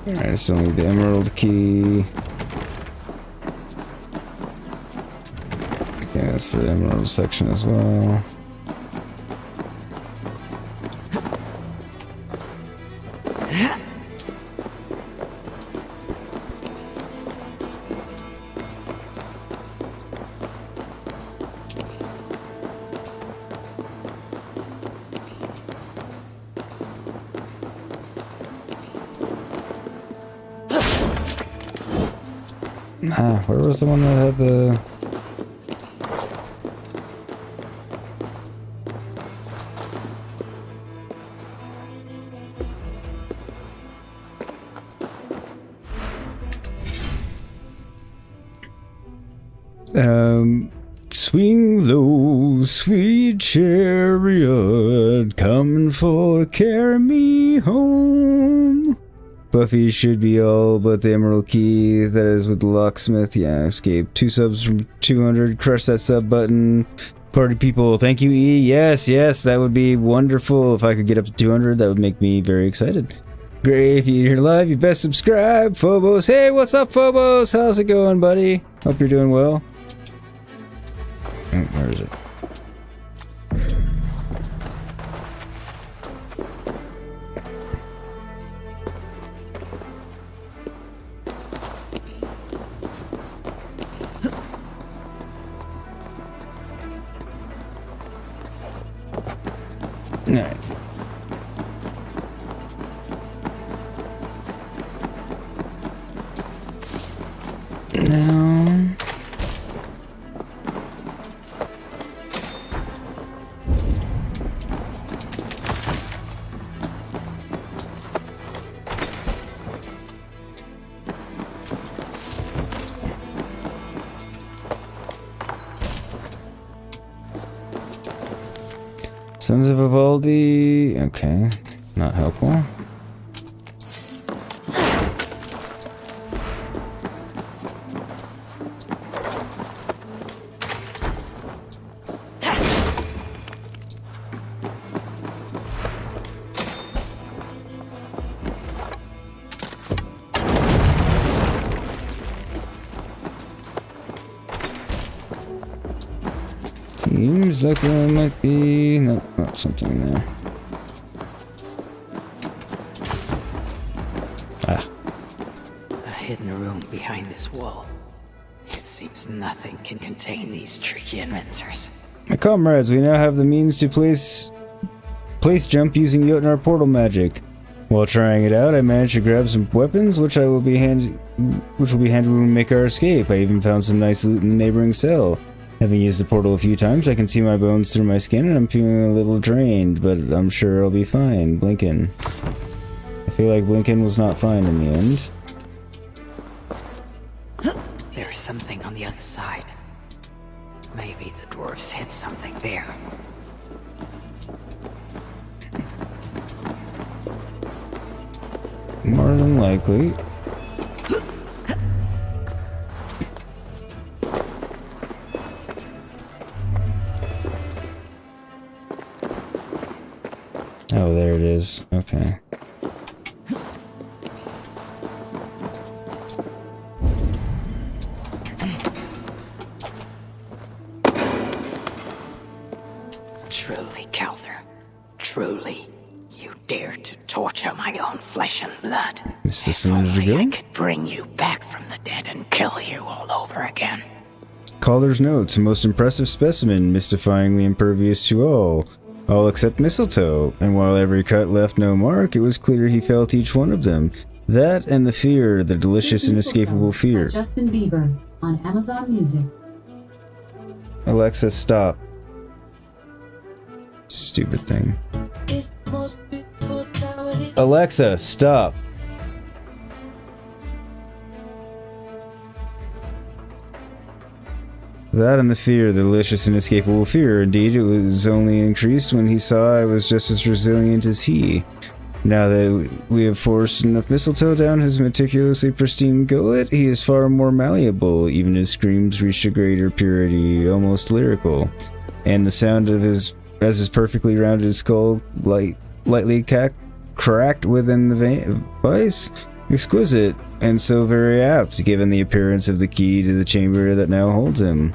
Alright, I still need the emerald key. Okay, that's for the emerald section as well. Where was the one that had the... Swing low, sweet chariot, coming for to carry me home. Buffy should be all but the emerald key. That is with the locksmith. Yeah, escape. 2 subs from 200. Crush that sub button. Party people, thank you, E. Yes, that would be wonderful. If I could get up to 200, that would make me very excited. Great, if you're here live, you best subscribe. Phobos, hey, what's up, Phobos? How's it going, buddy? Hope you're doing well. Where is it? Alright. Now... Sons of Vivaldi, okay, not helpful. Seems like there might be... no, not something there. Ah. A hidden room behind this wall. It seems nothing can contain these tricky inventors. My comrades, we now have the means to place jump using Mjolnir portal magic. While trying it out, I managed to grab some weapons, which will be handy when we make our escape. I even found some nice loot in the neighboring cell. Having used the portal a few times, I can see my bones through my skin, and I'm feeling a little drained, but I'm sure I'll be fine. Blinking. I feel like Blinking was not fine in the end. There's something on the other side. Maybe the dwarves hid something there. More than likely. Oh, there it is. Okay. Truly, Calder. Truly. You dare to torture my own flesh and blood. Is this If a minute only I ago? could bring you back from the dead and kill you all over again. Calder's notes, a most impressive specimen, mystifyingly impervious to all except mistletoe, and while every cut left no mark, it was clear he felt each one of them. That and the fear, the delicious inescapable fear. Justin Bieber on Amazon Music. Alexa, stop. Stupid thing. Alexa, stop. That and the fear, the delicious inescapable fear. Indeed, it was only increased when he saw I was just as resilient as he. Now that we have forced enough mistletoe down his meticulously pristine gullet, he is far more malleable. Even his screams reached a greater purity, almost lyrical. And the sound of his perfectly rounded skull lightly cracked within the vice, exquisite, and so very apt, given the appearance of the key to the chamber that now holds him.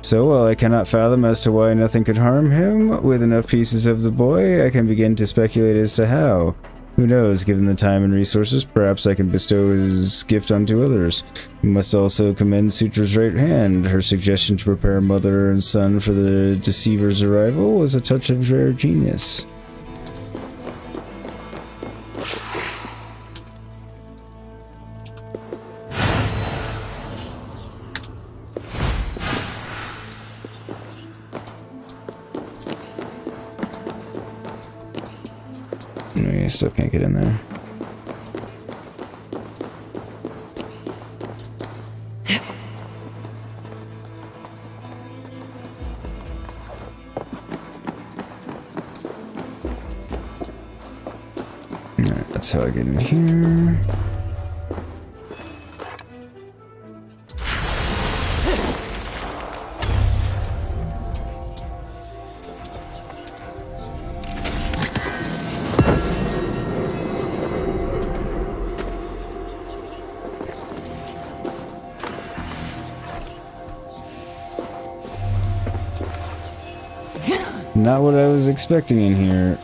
So, while I cannot fathom as to why nothing could harm him, with enough pieces of the boy, I can begin to speculate as to how. Who knows, given the time and resources, perhaps I can bestow his gift onto others. We must also commend Sutra's right hand. Her suggestion to prepare mother and son for the deceiver's arrival was a touch of rare genius. No, you still can't get in there. Alright, that's how I get in here. Not what I was expecting in here.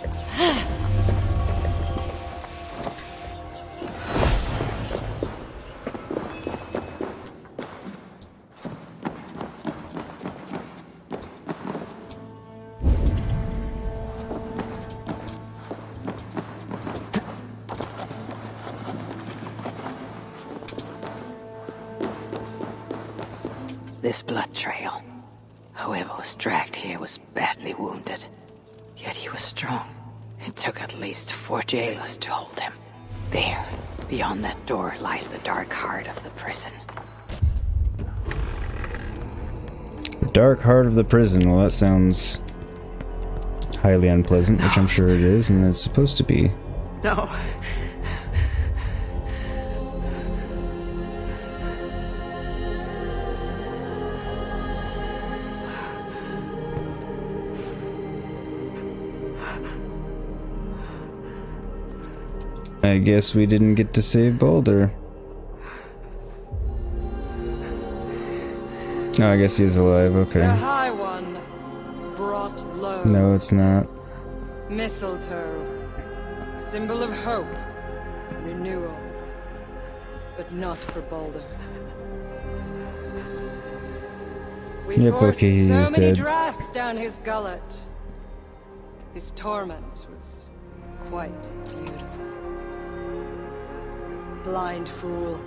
This blood trail. Whoever was dragged here was badly wounded. Yet he was strong. It took at least 4 jailers to hold him. There, beyond that door, lies the dark heart of the prison. The dark heart of the prison. Well, that sounds highly unpleasant, which I'm sure it is, and it's supposed to be. No. I guess we didn't get to save Baldur. Oh, I guess he's alive, okay. The High One brought low. No, it's not. Mistletoe, symbol of hope, renewal, but not for Baldur. We Yep, forced okay, he's so many dead. drafts down his gullet. His torment was quite beautiful. Blind fool.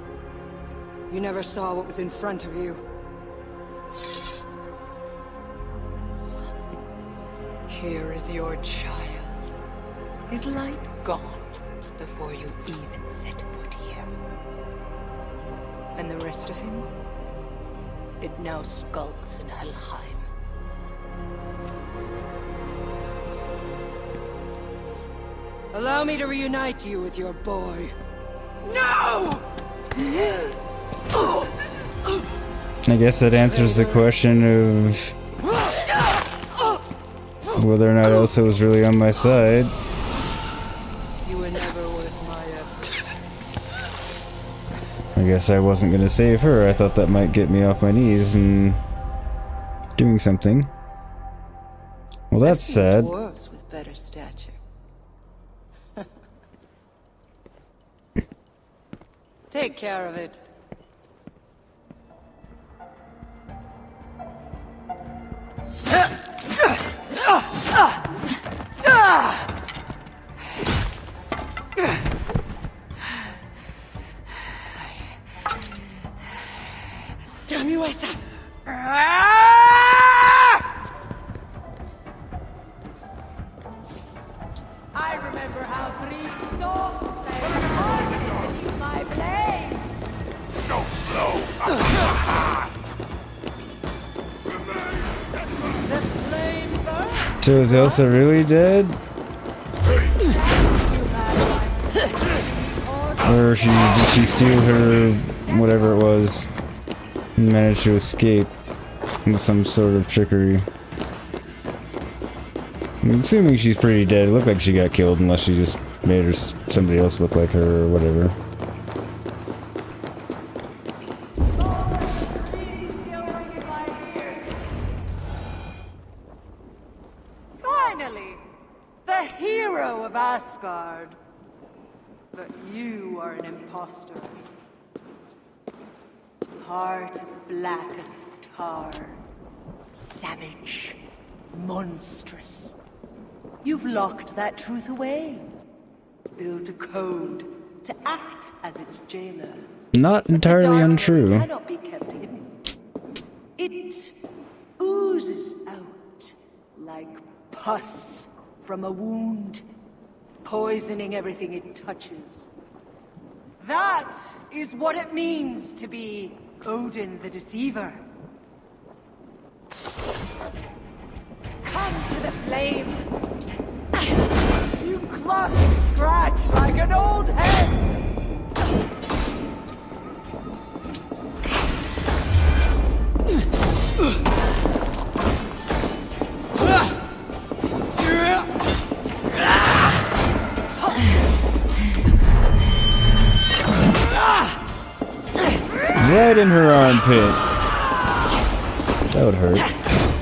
You never saw what was in front of you. Here is your child. His light gone before you even set foot here. And the rest of him? It now skulks in Helheim. Allow me to reunite you with your boy. No! I guess that answers the question of whether or not Elsa was really on my side. You were never worth my effort. I guess I wasn't gonna save her. I thought that might get me off my knees and doing something. Well, that's sad. Dwarves with better stature. Take care of it. Damn you, Asa! I remember how Freak saw beneath my blade. So slow! So is Elsa really dead? Or did she steal her whatever it was and manage to escape with some sort of trickery? I'm assuming she's pretty dead. It looked like she got killed unless she just made somebody else look like her or whatever. Finally! The hero of Asgard! But you are an imposter. Heart as black as tar. Savage. Monstrous. You've locked that truth away. Built a code to act as its jailer. Not entirely untrue. Cannot be kept hidden. It oozes out like pus from a wound, poisoning everything it touches. That is what it means to be Odin the Deceiver. Come to the flame! You cluck and scratch like an old hen! Right in her armpit. That would hurt.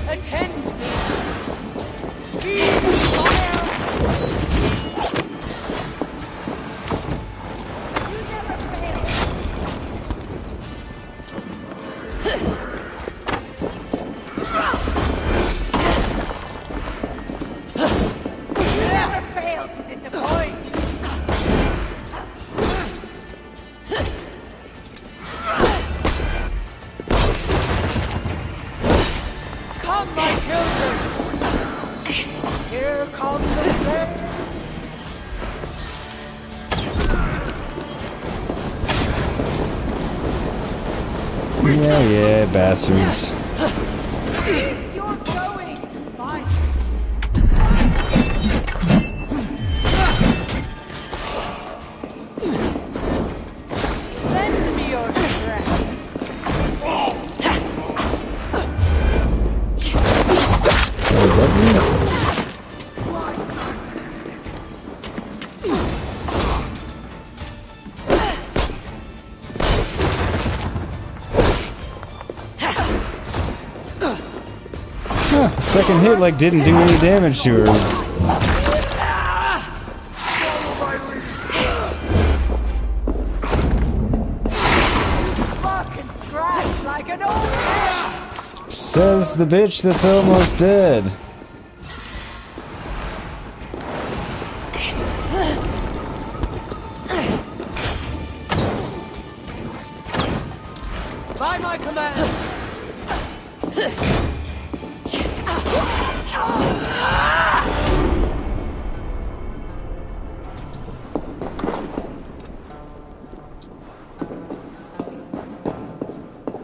Attend me! You never fail to disappoint! Come, my children! Here come the flame! Yeah, bastards. You're going to fight! Lend me your strength! Second hit like didn't do any damage to her. Fucking scratch like an old man! Says the bitch that's almost dead. By my command!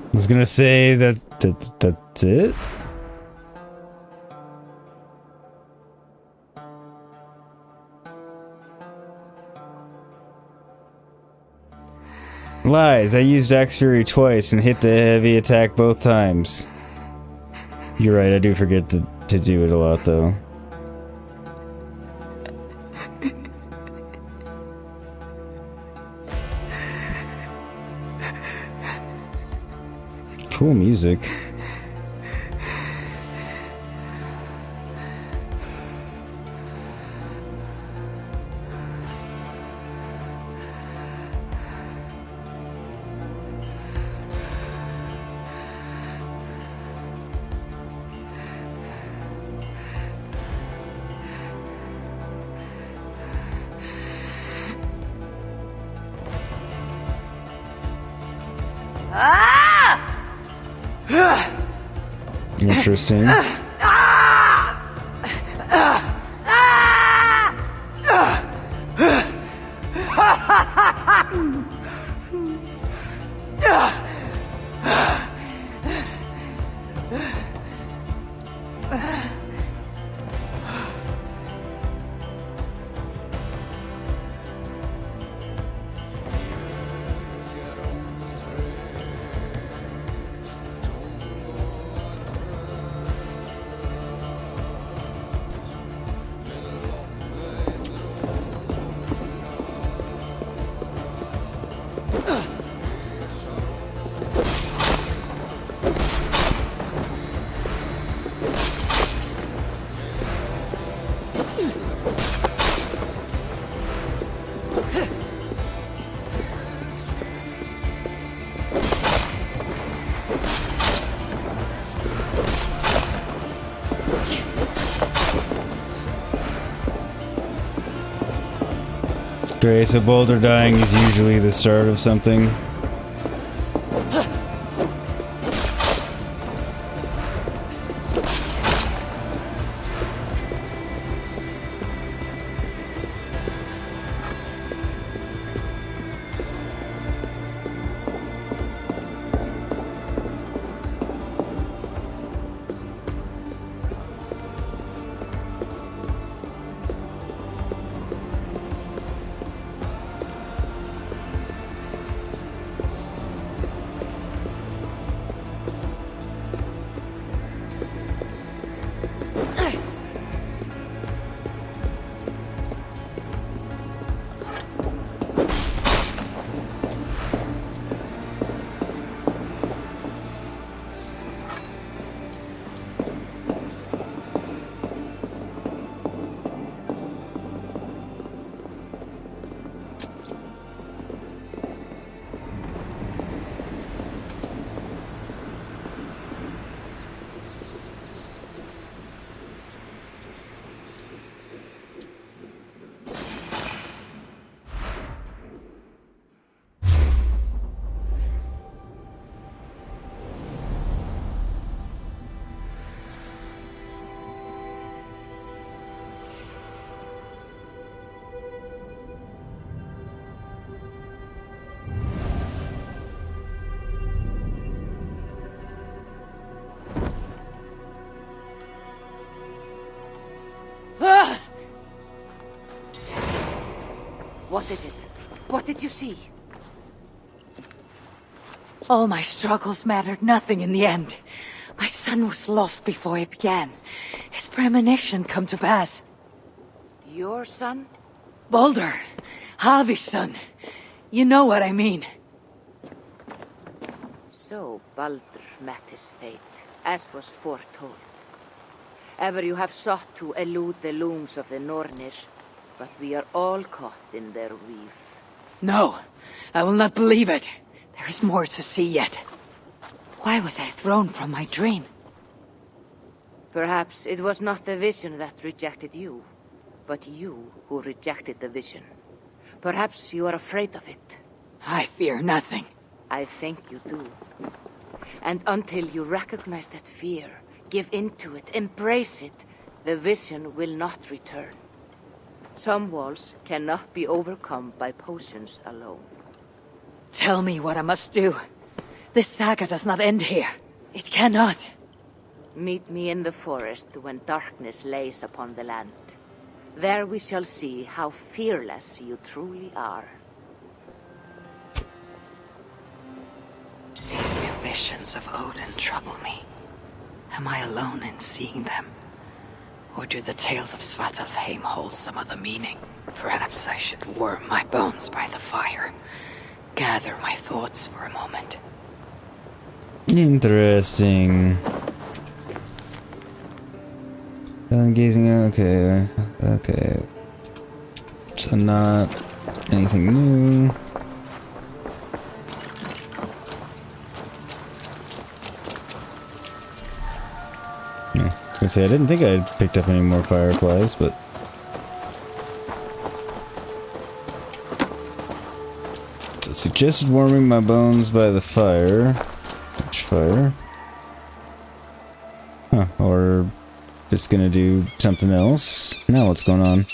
I was gonna say that's it. Lies, I used Axe Fury twice and hit the heavy attack both times. You're right, I do forget to do it a lot though. Cool music. Interesting. Great, so boulder dying is usually the start of something. What is it? What did you see? All my struggles mattered nothing in the end. My son was lost before it began. His premonition come to pass. Your son? Baldur. Havi's son. You know what I mean. So Baldur met his fate, as was foretold. Ever you have sought to elude the looms of the Nornir, but we are all caught in their weave. No, I will not believe it. There is more to see yet. Why was I thrown from my dream? Perhaps it was not the vision that rejected you, but you who rejected the vision. Perhaps you are afraid of it. I fear nothing. I think you do. And until you recognize that fear, give in to it, embrace it, the vision will not return. Some walls cannot be overcome by potions alone. Tell me what I must do. This saga does not end here. It cannot. Meet me in the forest when darkness lays upon the land. There we shall see how fearless you truly are. These new visions of Odin trouble me. Am I alone in seeing them? Or do the tales of Svartalfheim hold some other meaning? Perhaps I should warm my bones by the fire. Gather my thoughts for a moment. Interesting. Gazing, okay. So not anything new. I was gonna say, I didn't think I picked up any more fireflies, but... So suggested warming my bones by the fire. Which fire? Huh, or just gonna do something else. Now what's going on?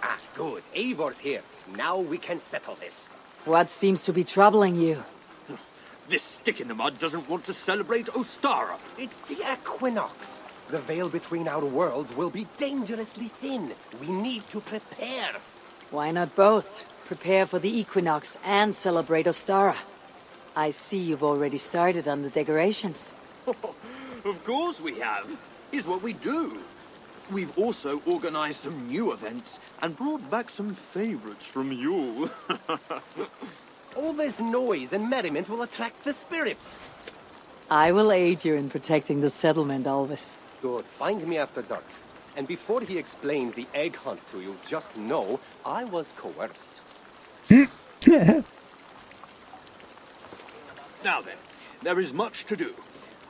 Ah, good. Eivor's here. Now we can settle this. What seems to be troubling you? This stick in the mud doesn't want to celebrate Ostara. It's the equinox. The veil between our worlds will be dangerously thin. We need to prepare. Why not both? Prepare for the equinox and celebrate Ostara. I see you've already started on the decorations. Of course we have. Here's what we do. We've also organized some new events and brought back some favorites from you. All this noise and merriment will attract the spirits. I will aid you in protecting the settlement, Alvis. Good. Find me after dark. And before he explains the egg hunt to you, just know I was coerced. Now then, there is much to do.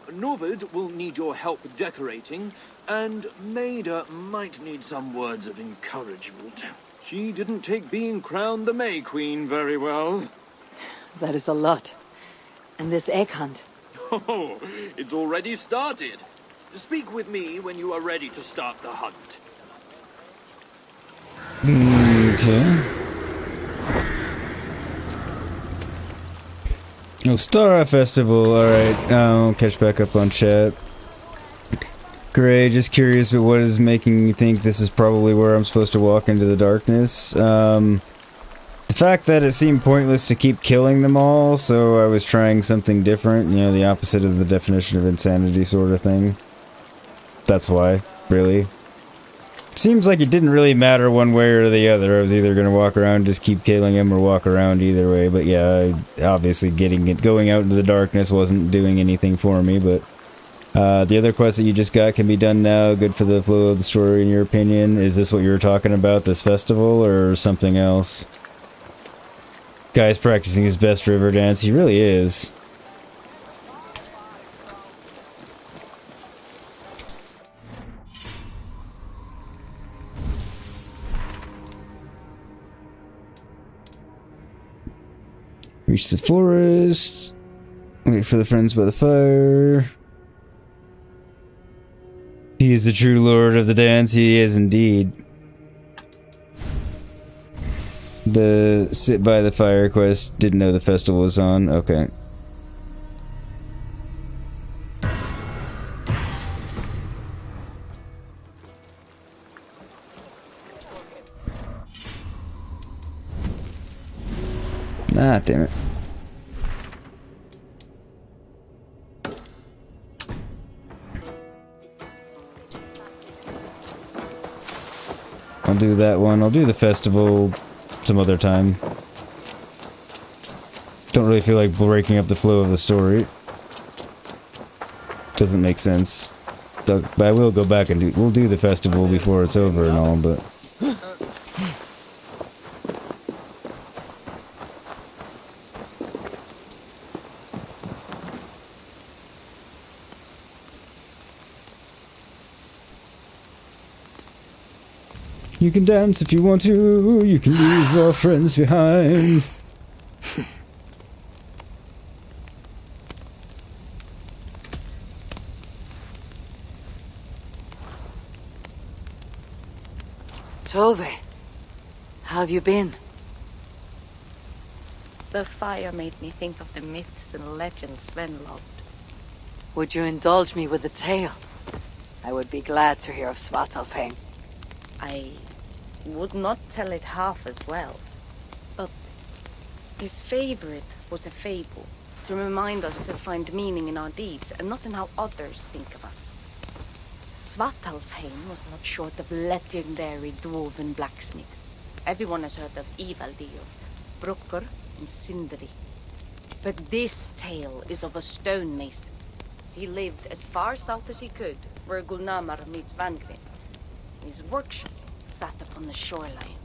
Novid will need your help decorating, and Maida might need some words of encouragement. She didn't take being crowned the May Queen very well. That is a lot. And this egg hunt? Oh, it's already started. Speak with me when you are ready to start the hunt. Okay. Ostara Festival, alright. I'll catch back up on chat. Great, just curious, but what is making you think this is probably where I'm supposed to walk into the darkness? The fact that it seemed pointless to keep killing them all, so I was trying something different, you know, the opposite of the definition of insanity sort of thing. That's why, really. Seems like it didn't really matter one way or the other. I was either going to walk around and just keep killing him or walk around either way, but yeah, obviously going out into the darkness wasn't doing anything for me, but the other quest that you just got can be done now, good for the flow of the story in your opinion. Is this what you were talking about, this festival, or something else? Guy's practicing his best river dance, he really is. Reach the forest. Wait for the friends by the fire. He is the true lord of the dance, he is indeed. The sit by the fire quest, didn't know the festival was on, okay. Ah, damn it. I'll do that one. I'll do the festival some other time. Don't really feel like breaking up the flow of the story. Doesn't make sense. But I will go back and we'll do the festival before it's over and all, but... You can dance if you want to, you can leave your friends behind. Tove, how have you been? The fire made me think of the myths and legends Sven loved. Would you indulge me with a tale? I would be glad to hear of Svartalfheim. I would not tell it half as well. His favorite was a fable, to remind us to find meaning in our deeds and not in how others think of us. Svartalfheim was not short of legendary dwarven blacksmiths. Everyone has heard of Ivaldi, of Brucker and Sindri. But this tale is of a stonemason. He lived as far south as he could, where Gulnamar meets Vangvin. His workshop sat upon the shoreline.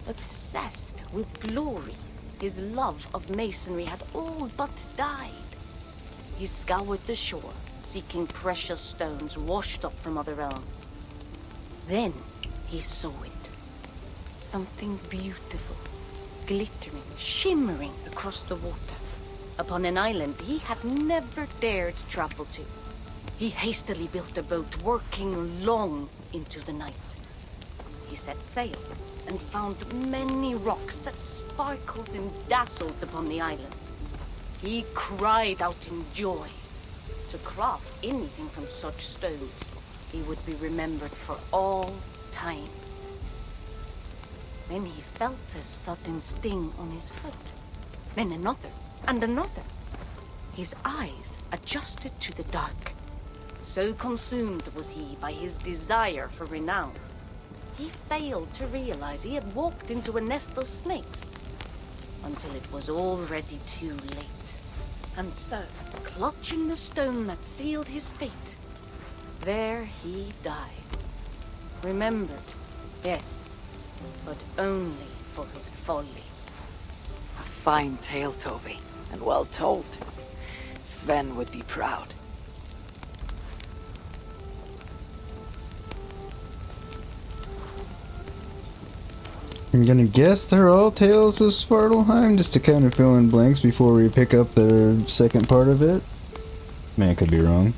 Obsessed with glory, his love of masonry had all but died. He scoured the shore, seeking precious stones washed up from other realms. Then he saw it. Something beautiful, glittering, shimmering across the water, upon an island he had never dared travel to. He hastily built a boat, working long into the night. He set sail and found many rocks that sparkled and dazzled upon the island. He cried out in joy. To craft anything from such stones, he would be remembered for all time. Then he felt a sudden sting on his foot. Then another, and another. His eyes adjusted to the dark. So consumed was he by his desire for renown, he failed to realize he had walked into a nest of snakes, until it was already too late. And so, clutching the stone that sealed his fate, there he died. Remembered, yes, but only for his folly. A fine tale, Toby, and well told. Sven would be proud. I'm gonna guess they're all tales of Svartalfheim, just to kind of fill in blanks before we pick up the second part of it. Man, I could be wrong.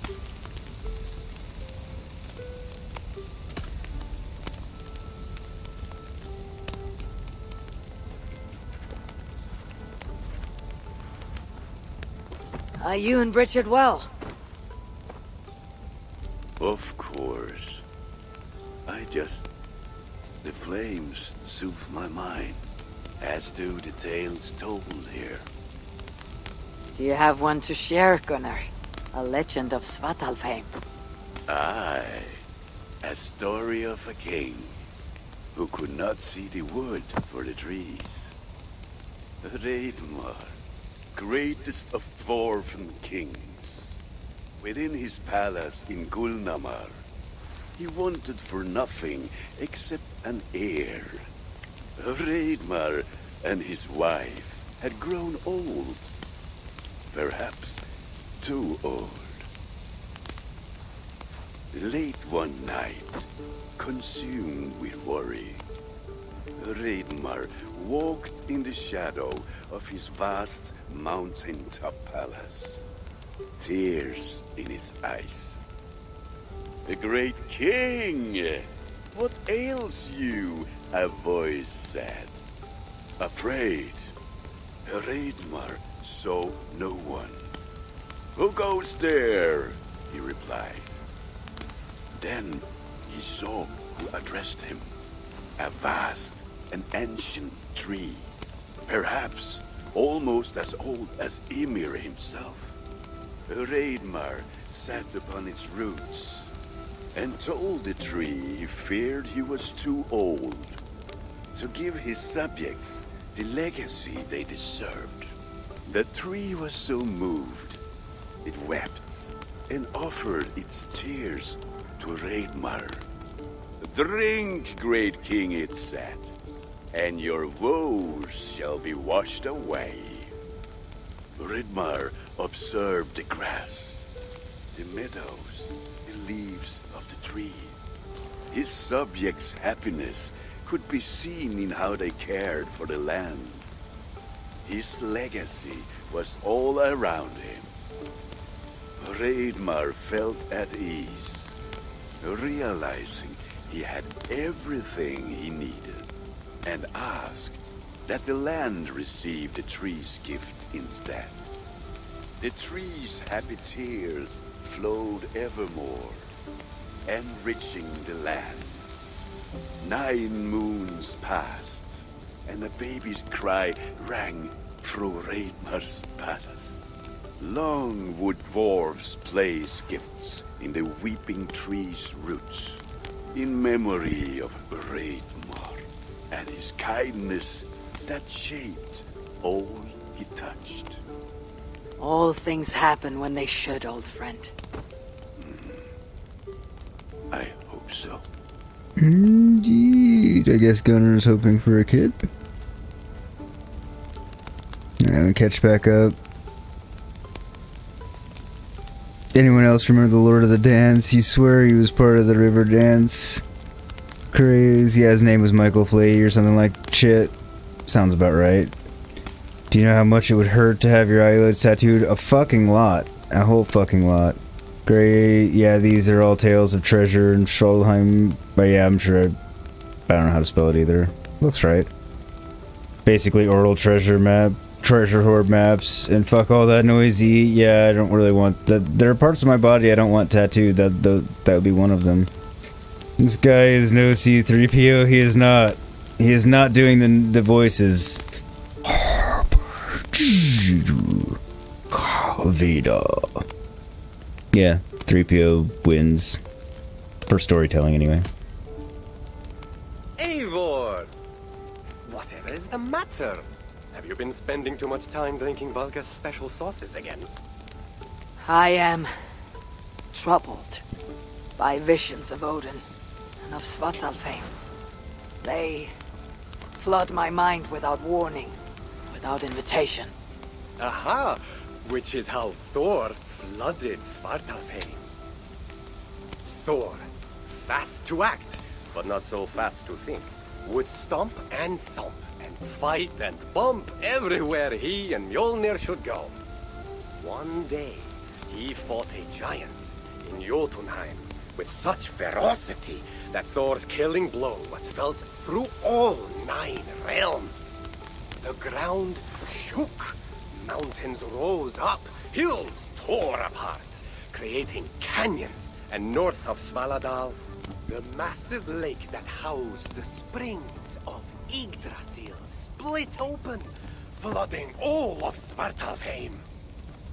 You and Richard well? Of course. The flames soothe my mind, as do the tales told here. Do you have one to share, Gunnar? A legend of Svartalfheim. Aye, a story of a king who could not see the wood for the trees. Ragnarok, greatest of Dwarven kings. Within his palace in Gulnamar, he wanted for nothing except an heir. Ragnarok and his wife had grown old. Perhaps too old. Late one night, consumed with worry, Ragnarok walked in the shadow of his vast mountaintop palace, tears in his eyes. "The great king! What ails you?" a voice said. Afraid, Ragnarok saw no one. "Who goes there?" he replied. Then he saw who addressed him. A vast and ancient tree, perhaps almost as old as Ymir himself. Ragnarok sat upon its roots and told the tree he feared he was too old to give his subjects the legacy they deserved. The tree was so moved, it wept and offered its tears to Ragnarok. "Drink, great king," it said, "and your woes shall be washed away." Ragnarok observed the grass, the meadows, the leaves of the tree. His subjects' happiness could be seen in how they cared for the land. His legacy was all around him. Ragnarok felt at ease, realizing he had everything he needed, and asked that the land receive the tree's gift instead. The tree's happy tears flowed evermore, enriching the land. 9 moons passed, and the baby's cry rang through Raidmar's palace. Long would dwarves place gifts in the weeping tree's roots, in memory of Raidmar and his kindness that shaped all he touched. All things happen when they should, old friend. I hope so. Indeed. I guess Gunnar's hoping for a kid. Alright, catch back up. Anyone else remember the Lord of the Dance? You swear he was part of the river dance craze? Yeah, his name was Michael Flea or something like shit. Sounds about right. Do you know how much it would hurt to have your eyelids tattooed? A fucking lot. A whole fucking lot. Great. Yeah, these are all tales of treasure and Scholheim. But yeah, I'm sure. I don't know how to spell it either. Looks right. Basically, oral treasure map. Treasure hoard maps. And fuck all that noisy. Yeah, I don't really want that. There are parts of my body I don't want tattooed. That would be one of them. This guy is no C3PO. He is not. He is not doing the voices. Vida. Yeah, 3PO wins. For storytelling, anyway. Eivor! Whatever is the matter? Have you been spending too much time drinking Valka's special sauces again? I am troubled by visions of Odin and of Svartalfheim. They flood my mind without warning, without invitation. Aha! Which is how Thor flooded Svartalfheim. Thor, fast to act, but not so fast to think, would stomp and thump and fight and bump everywhere he and Mjolnir should go. One day, he fought a giant in Jotunheim with such ferocity that Thor's killing blow was felt through all 9 realms. The ground shook, mountains rose up, hills tore apart, creating canyons, and north of Svaladal, the massive lake that housed the springs of Yggdrasil split open, flooding all of Svartalfheim.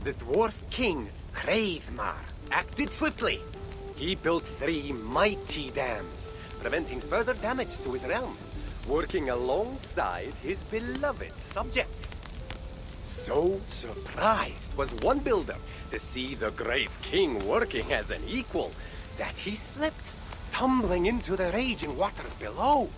The dwarf king, Hreidmar, acted swiftly. He built 3 mighty dams, preventing further damage to his realm, working alongside his beloved subjects. So surprised was one builder to see the great king working as an equal that he slipped, tumbling into the raging waters below.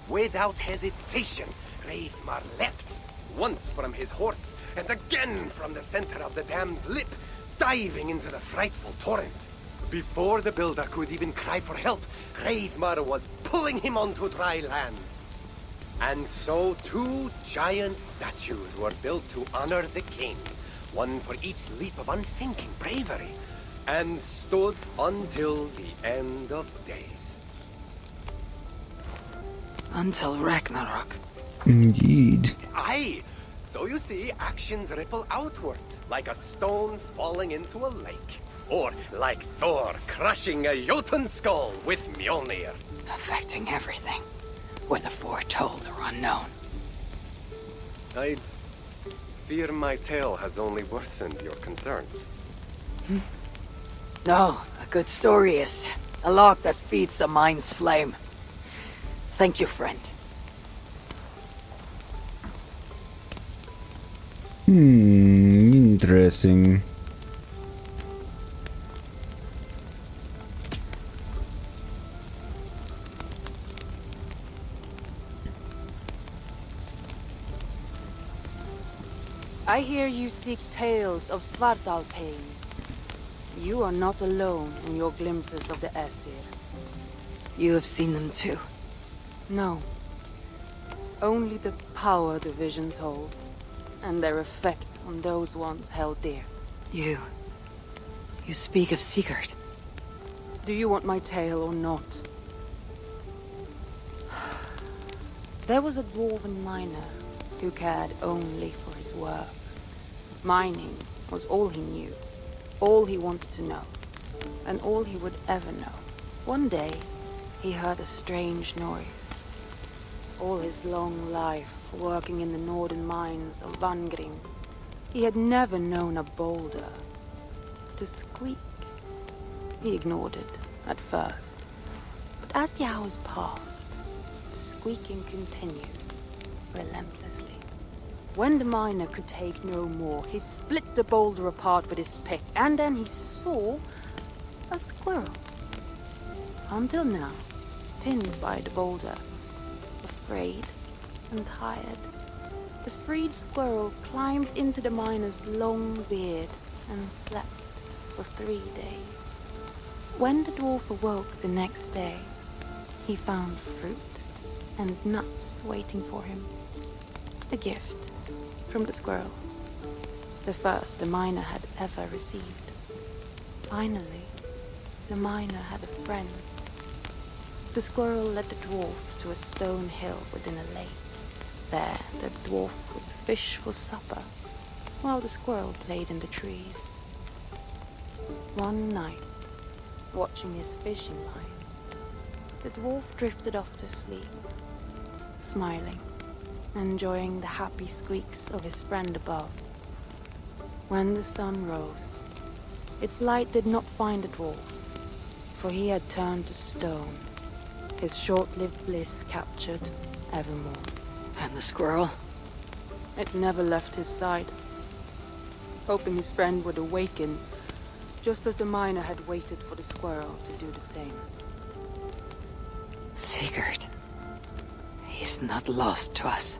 Without hesitation, Hreidmar leapt, once from his horse and again from the center of the dam's lip, diving into the frightful torrent. Before the builder could even cry for help, Hreidmar was pulling him onto dry land. And so 2 giant statues were built to honor the king, one for each leap of unthinking bravery, and stood until the end of days. Until Ragnarok. Indeed. Aye! So you see, actions ripple outward, like a stone falling into a lake. Or like Thor crushing a Jotun skull with Mjolnir. Affecting everything, whether foretold or unknown. I fear my tale has only worsened your concerns. No, a good story is a log that feeds a mind's flame. Thank you, friend. Interesting. I hear you seek tales of Svartalfheim. You are not alone in your glimpses of the Aesir. You have seen them too. No. Only the power the visions hold, and their effect on those once held dear. You speak of Sigurd. Do you want my tale or not? There was a dwarven miner who cared only for his work. Mining was all he knew, all he wanted to know, and all he would ever know. One day, he heard a strange noise. All his long life, working in the northern mines of Vangrim, he had never known a boulder to squeak. He ignored it at first, but as the hours passed, the squeaking continued relentlessly. When the miner could take no more, he split the boulder apart with his pick, and then he saw a squirrel. Until now, pinned by the boulder, afraid and tired, the freed squirrel climbed into the miner's long beard and slept for 3 days. When the dwarf awoke the next day, he found fruit and nuts waiting for him. A gift from the squirrel, the first the miner had ever received. Finally, the miner had a friend. The squirrel led the dwarf to a stone hill within a lake. There, the dwarf would fish for supper, while the squirrel played in the trees. One night, watching his fishing line, the dwarf drifted off to sleep, smiling, enjoying the happy squeaks of his friend above. When the sun rose, its light did not find the dwarf, for he had turned to stone, his short-lived bliss captured evermore. And the squirrel? It never left his side, hoping his friend would awaken, just as the miner had waited for the squirrel to do the same. Sigurd. He is not lost to us.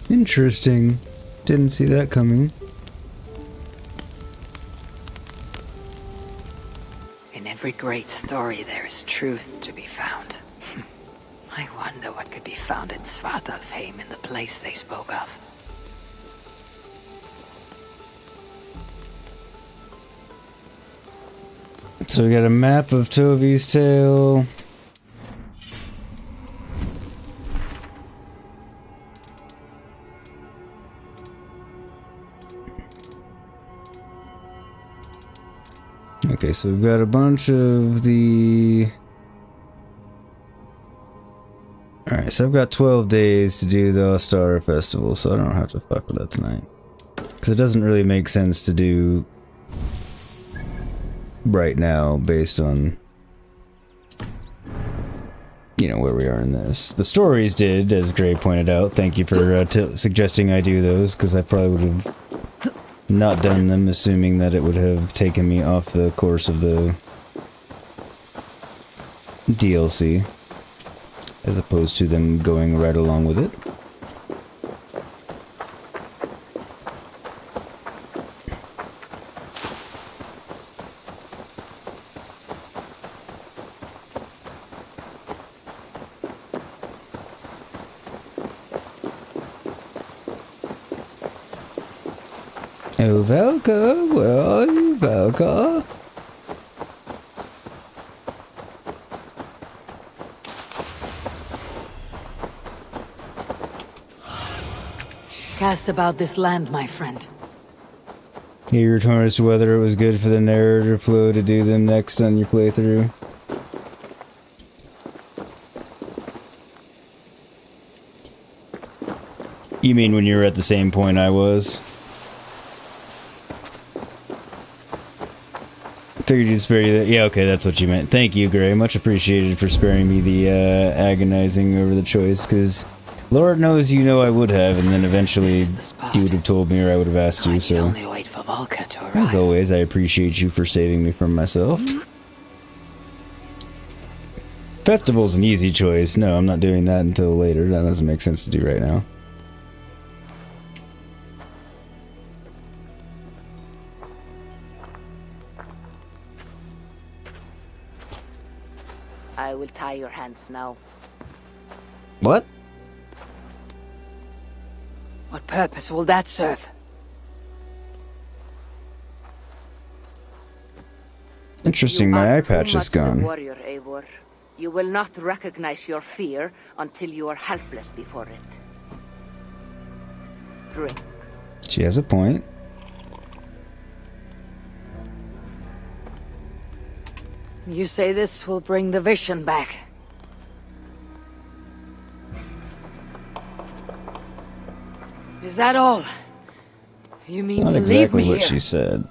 Interesting. Didn't see that coming. In every great story there is truth to be found. I wonder what could be found in Svartalfheim, in the place they spoke of. So we got a map of Toby's Tale. Okay, so we've got a bunch of the... Alright, so I've got 12 days to do the Star Festival, so I don't have to fuck with that tonight. Because it doesn't really make sense to do right now based on, you know, where we are in this. The stories did, as Gray pointed out. Thank you for suggesting I do those, because I probably would have not done them, assuming that it would have taken me off the course of the DLC, as opposed to them going right along with it. Oh, Velka, where are you, Velka? Cast about this land, my friend. Hear your turn as to whether it was good for the narrative flow to do them next on your playthrough. You mean when you were at the same point I was? Figured you'd spare you that. Yeah, okay, that's what you meant. Thank you, Gray. Much appreciated for sparing me the agonizing over the choice, because Lord knows you know I would have, and then eventually you would have told me or I would have asked you, so... Only wait for Volker to arrive. As always, I appreciate you for saving me from myself. Festival's an easy choice. No, I'm not doing that until later. That doesn't make sense to do right now. I will tie your hands now. What? What purpose will that serve? Interesting, my eye patch is The gone. warrior, Eivor. You will not recognize your fear until you are helpless before it. Drink. She has a point. You say this will bring the vision back? Is that all? You mean Not to leave exactly me what here? she said.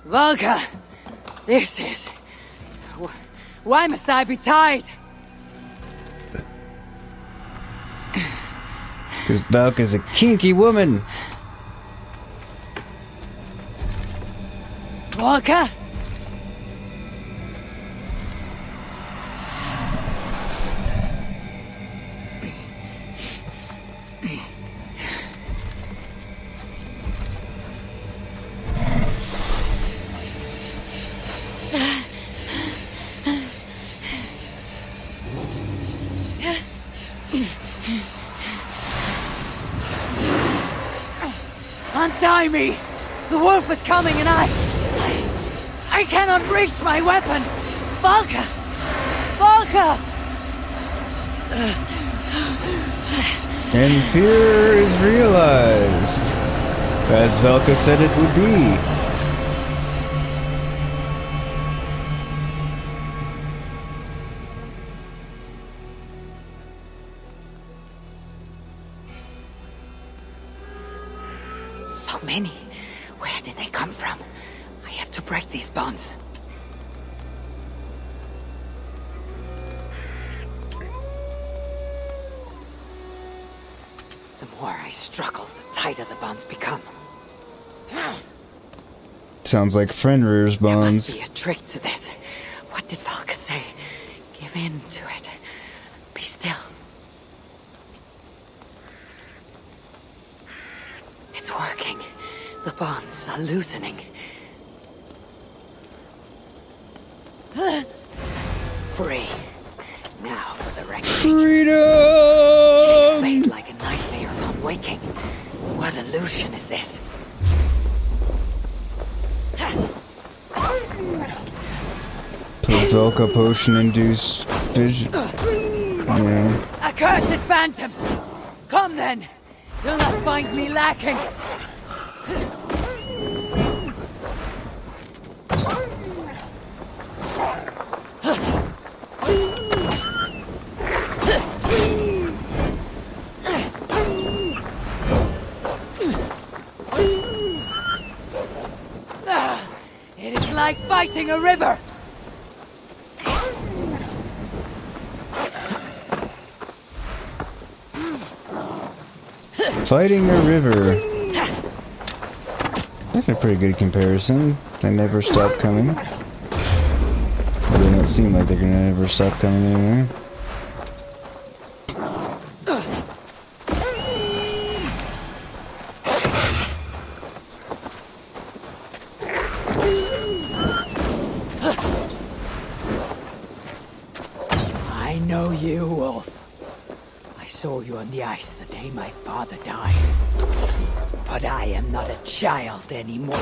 Volka! This is... Why must I be tied? Because Valka's a kinky woman. Volka? Untie me! The wolf is coming and I cannot reach my weapon! Volka! Volka! And fear is realized, as Valka said it would be. So many. Where did they come from? I have to break these bonds. The more I struggle, the tighter the bonds become. Sounds like Fenrir's There bonds. must be a trick to this. What did Valka say? Give in to it. Be still. It's working. The bonds are loosening. Free. Now for the reckoning. Freedom! Fade like a nightmare upon waking. What illusion is this? Valka potion induced vision. Yeah. Accursed phantoms! Come then! You'll not find me lacking! It is like fighting a river! Fighting a river. That's a pretty good comparison. They never stop coming. Well, they don't seem like they're gonna ever stop coming anyway. I know you, Wolf. I saw you on the ice the day my father died. But I am not a child anymore.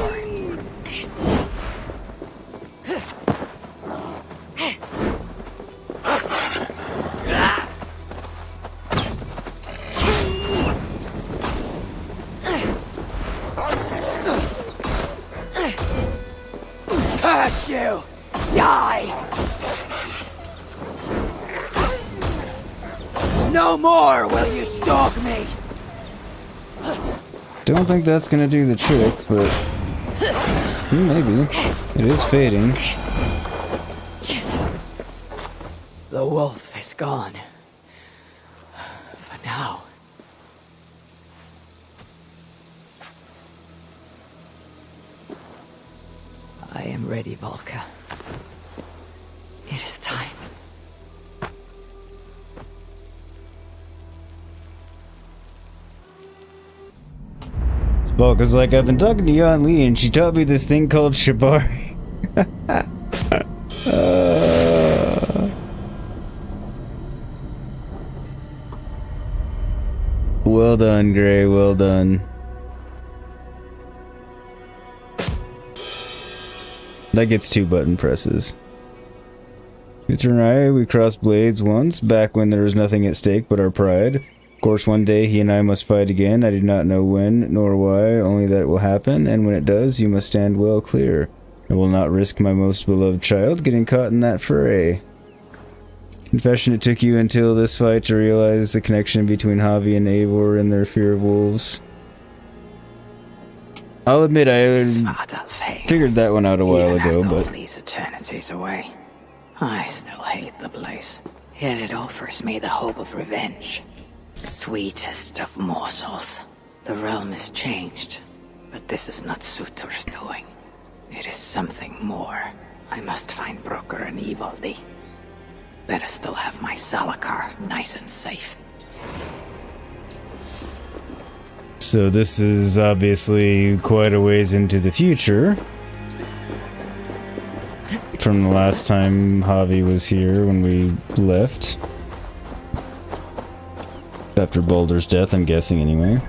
Curse you! Die! No more will you stalk me! Don't think that's gonna do the trick, but maybe. It is fading. The wolf is gone. For now. I am ready, Volka. It is time. Well, cause like I've been talking to Yan Lee and she taught me this thing called Shibari. Well done, Gray, well done. That gets 2 button presses. Victor and I, we crossed blades once, back when there was nothing at stake but our pride. Of course, one day he and I must fight again. I do not know when nor why, only that it will happen, and when it does, you must stand well clear. I will not risk my most beloved child getting caught in that fray. Confession, it took you until this fight to realize the connection between Havi and Eivor and their fear of wolves. I'll admit I figured that one out a while ago, but... all these eternities away, I still hate the place. Yet it offers me the hope of revenge. Sweetest of morsels. The realm is changed, but this is not Surtur's doing. It is something more. I must find Brokkr and Ivaldi. Better still have my Salakar nice and safe. So this is obviously quite a ways into the future. From the last time Havi was here when we left. After Baldur's death, I'm guessing anyway.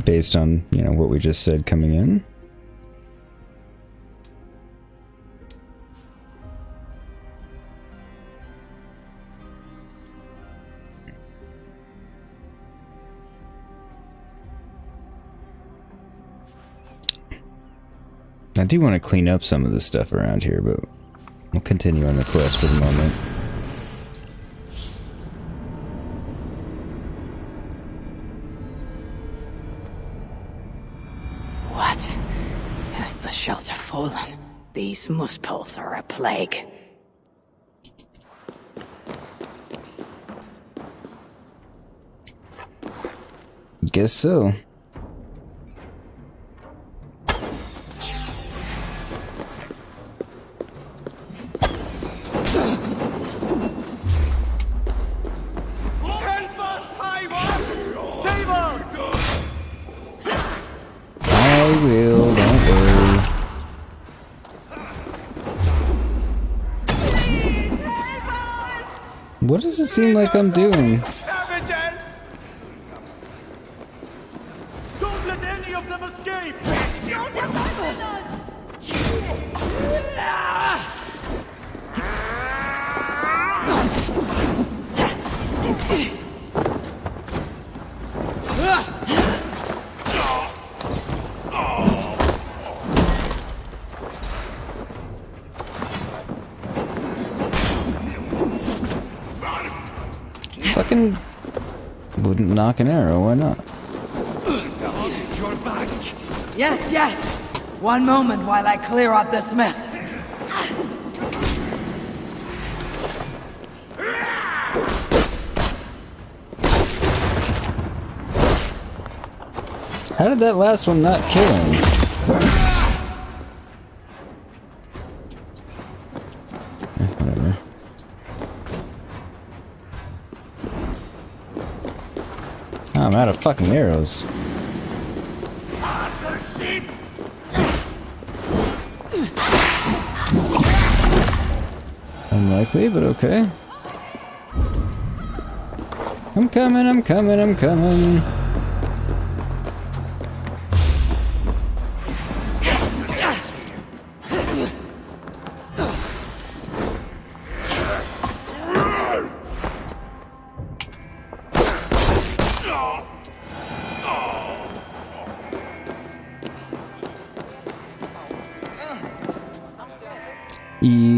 Based on, you know, what we just said coming in. I do want to clean up some of the stuff around here, but we'll continue on the quest for the moment. What? Has the shelter fallen? These muspels are a plague. Guess so. I will, don't worry. What does it seem like I'm doing? Don't let any of them escape! Don't abandon us! Fucking wouldn't knock an arrow, why not? You're back! Yes, yes! One moment while I clear out this mess. How did that last one not kill him? Whatever. Oh, I'm out of fucking arrows. Unlikely, but okay. I'm coming, I'm coming, I'm coming.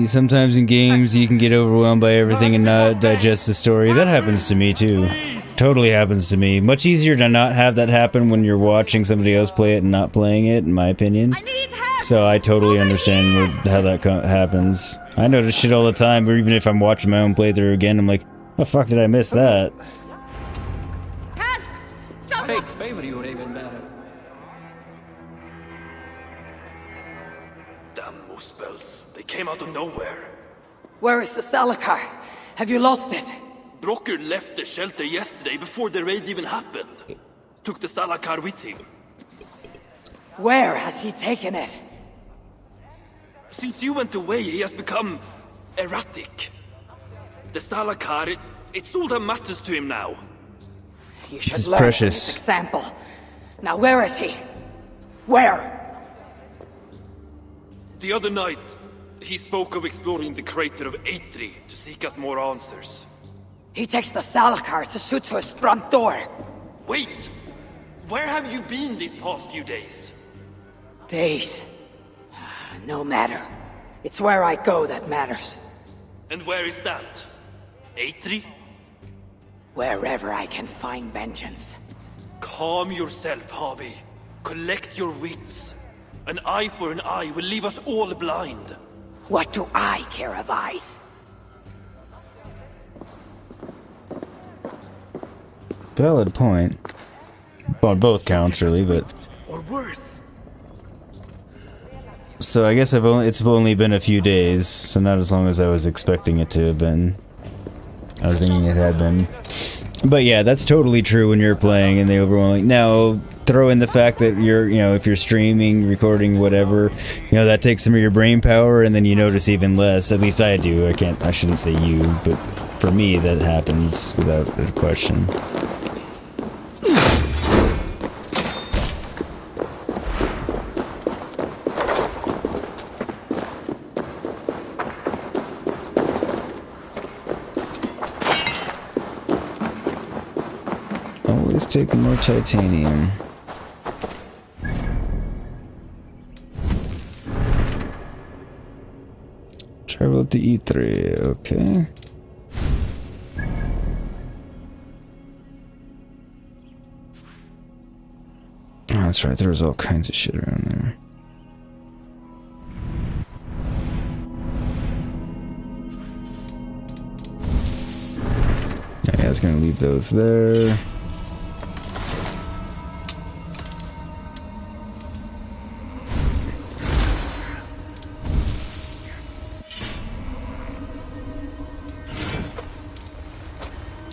Sometimes in games you can get overwhelmed by everything and not digest the story. That happens to me too. Totally happens to me. Much easier to not have that happen when you're watching somebody else play it and not playing it, in my opinion. So I totally understand how that happens. I notice shit all the time, or even if I'm watching my own playthrough again, I'm like, oh fuck, did I miss that? Fate favor you, Raven Bearer. Damn muspels. They came out of nowhere. Where is the Salakar? Have you lost it? Brokkr left the shelter yesterday before the raid even happened. Took the Salakar with him. Where has he taken it? Since you went away, he has become erratic. The Salakar, it's all that matters to him now. You should learn from his example. Now where is he? Where? The other night, He spoke of exploring the crater of Eitri to seek out more answers. He takes the Salakar to shoot to his front door. Wait! Where have you been these past few days? Days. No matter. It's where I go that matters. And where is that? Eitri? Wherever I can find vengeance. Calm yourself, Havi. Collect your wits. An eye for an eye will leave us all blind. What do I care of eyes? Valid point. On both counts, really, but... Or worse. So I guess it's only been a few days, so not as long as I was expecting it to have been. I was thinking it had been. But yeah, that's totally true when you're playing in the overwhelming. Now, throw in the fact that you're, if you're streaming, recording, whatever, that takes some of your brain power, and then you notice even less. At least I do. I shouldn't say you, but for me, that happens without a question. Always take more titanium. Travel to E3, okay. Oh, that's right, there was all kinds of shit around there. Yeah, I was gonna leave those there.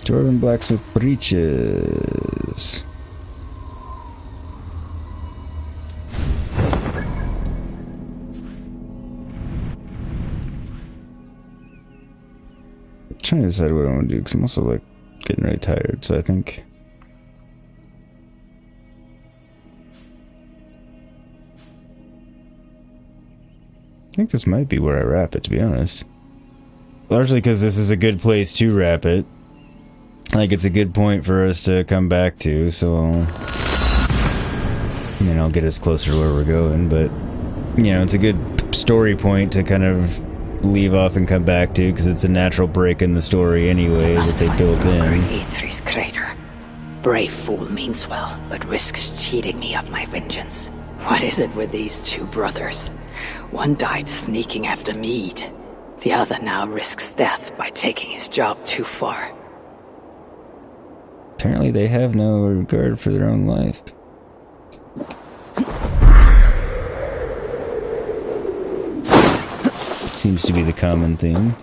Dwarven blacksmith breeches. I'm trying to decide what I want to do because I'm also like getting really tired, so I think this might be where I wrap it, to be honest. Largely because this is a good place to wrap it. Like, it's a good point for us to come back to, so I'll get us closer to where we're going, but it's a good story point to kind of leave off and come back to, because it's a natural break in the story anyway that they built in. Eitri's crater. Brave fool means well, but risks cheating me of my vengeance. What is it with these two brothers? One died sneaking after mead. The other now risks death by taking his job too far. Apparently they have no regard for their own life. Seems to be the common theme.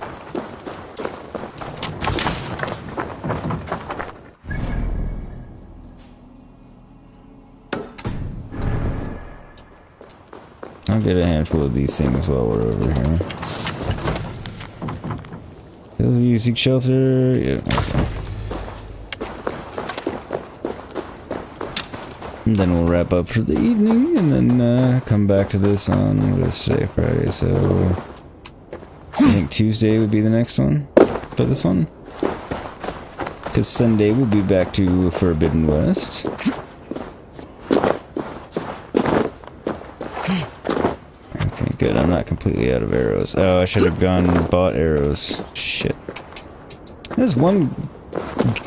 I'll get a handful of these things while we're over here. You seek shelter? Yeah, okay. And then we'll wrap up for the evening, and then come back to this on, what is today, Friday, so I think Tuesday would be the next one for this one. Because Sunday we'll be back to Forbidden West. Okay, good, I'm not completely out of arrows. Oh, I should have gone and bought arrows. Shit. There's one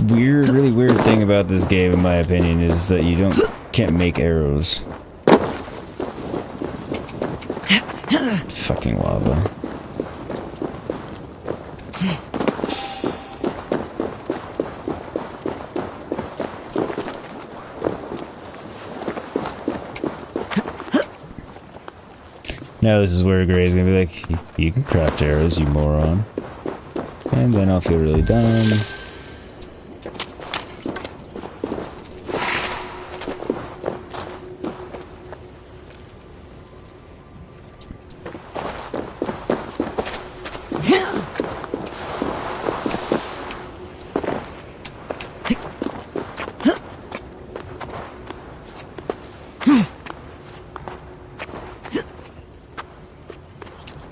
really weird thing about this game, in my opinion, is that you can't make arrows. Fucking lava. Now this is where Gray's gonna be like, you can craft arrows, you moron. And then I'll feel really dumb.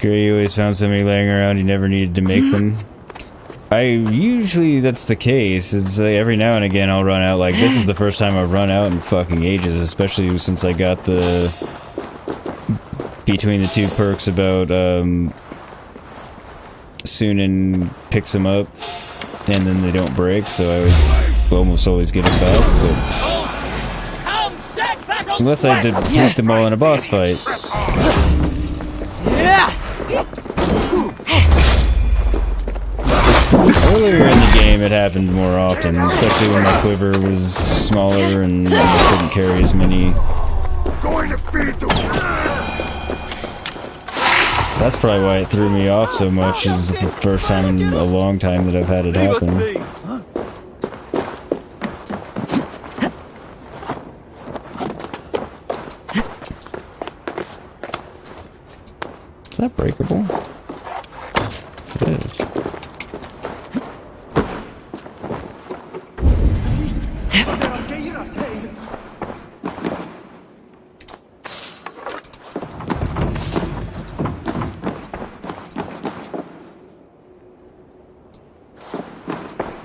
You always found somebody laying around you never needed to make them. Usually that's the case. It's like every now and again I'll run out. Like this is the first time I've run out in fucking ages, especially since I got the between the two perks about Sunan picks them up and then they don't break, so I would almost always get them back. But unless I defeat them all in a boss fight. Earlier in the game it happened more often, especially when my quiver was smaller and I couldn't carry as many. That's probably why it threw me off so much. It's the first time in a long time that I've had it happen. Is that breakable? It is.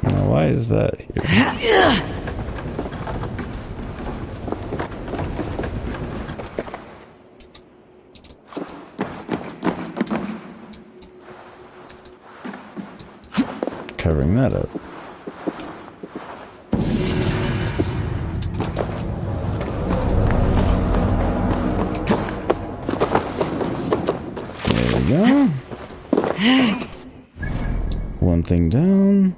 Now, why is that here? Covering that up. There we go. One thing down.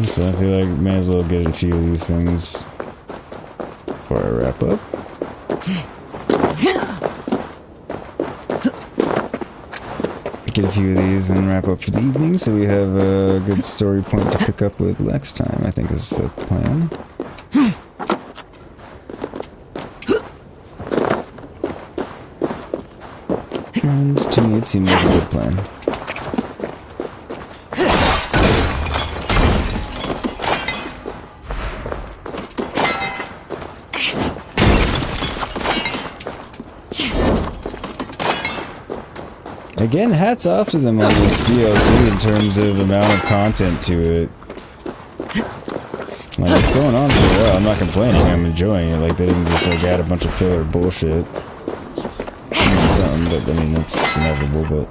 So I feel like may as well get a few of these things before I wrap up. Get a few of these and wrap up for the evening so we have a good story point to pick up with next time, I think is the plan. And to me it seems like a good plan. Again, hats off to them on this DLC in terms of amount of content to it. Like, it's going on for a while. I'm not complaining. I'm enjoying it. Like, they didn't just, like, add a bunch of filler bullshit. I mean, something, but, I mean, that's inevitable, but...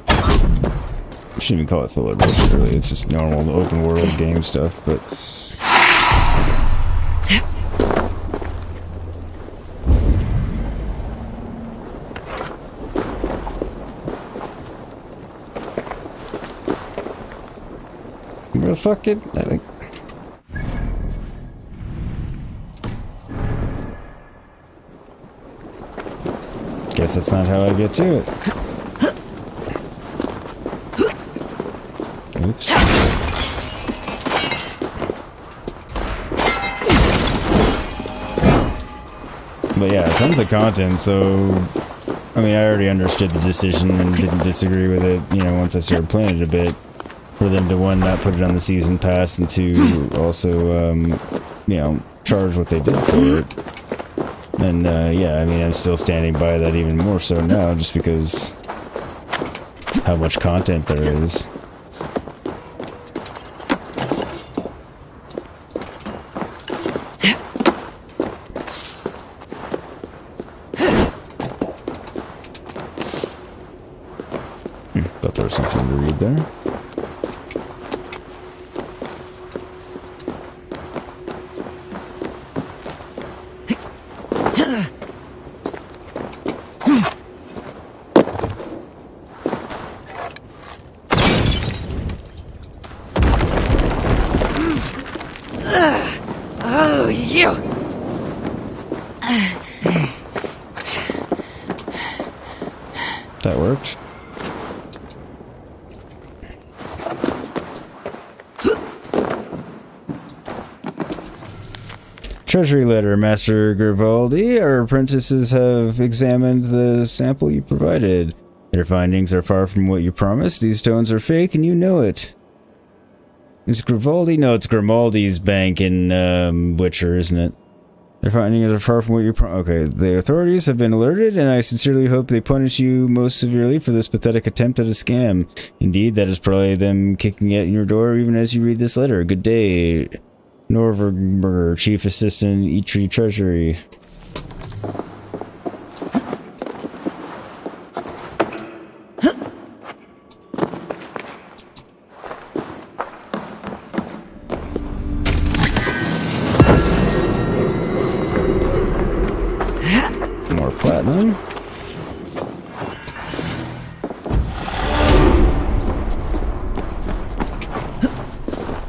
I shouldn't even call it filler bullshit, really. It's just normal open-world game stuff, but... Well, fuck it, I think. Guess that's not how I get to it. Oops. But yeah, tons of content, so... I mean, I already understood the decision and didn't disagree with it, you know, once I started playing it a bit. For them to, one, not put it on the season pass, and two, also, you know, charge what they did for it. And, yeah, I mean, I'm still standing by that even more so now, just because how much content there is. Thought there was something to read there. Oh, you! That worked. Treasury letter, Master Grivaldi. Our apprentices have examined the sample you provided. Their findings are far from what you promised. These stones are fake, and you know it. Is Grimaldi? No, it's Grimaldi's bank in Witcher, isn't it? Their findings are far from what you're okay, the authorities have been alerted, and I sincerely hope they punish you most severely for this pathetic attempt at a scam. Indeed, that is probably them kicking at your door even as you read this letter. Good day, Norverberger, Chief Assistant, Eitri Treasury. Platinum.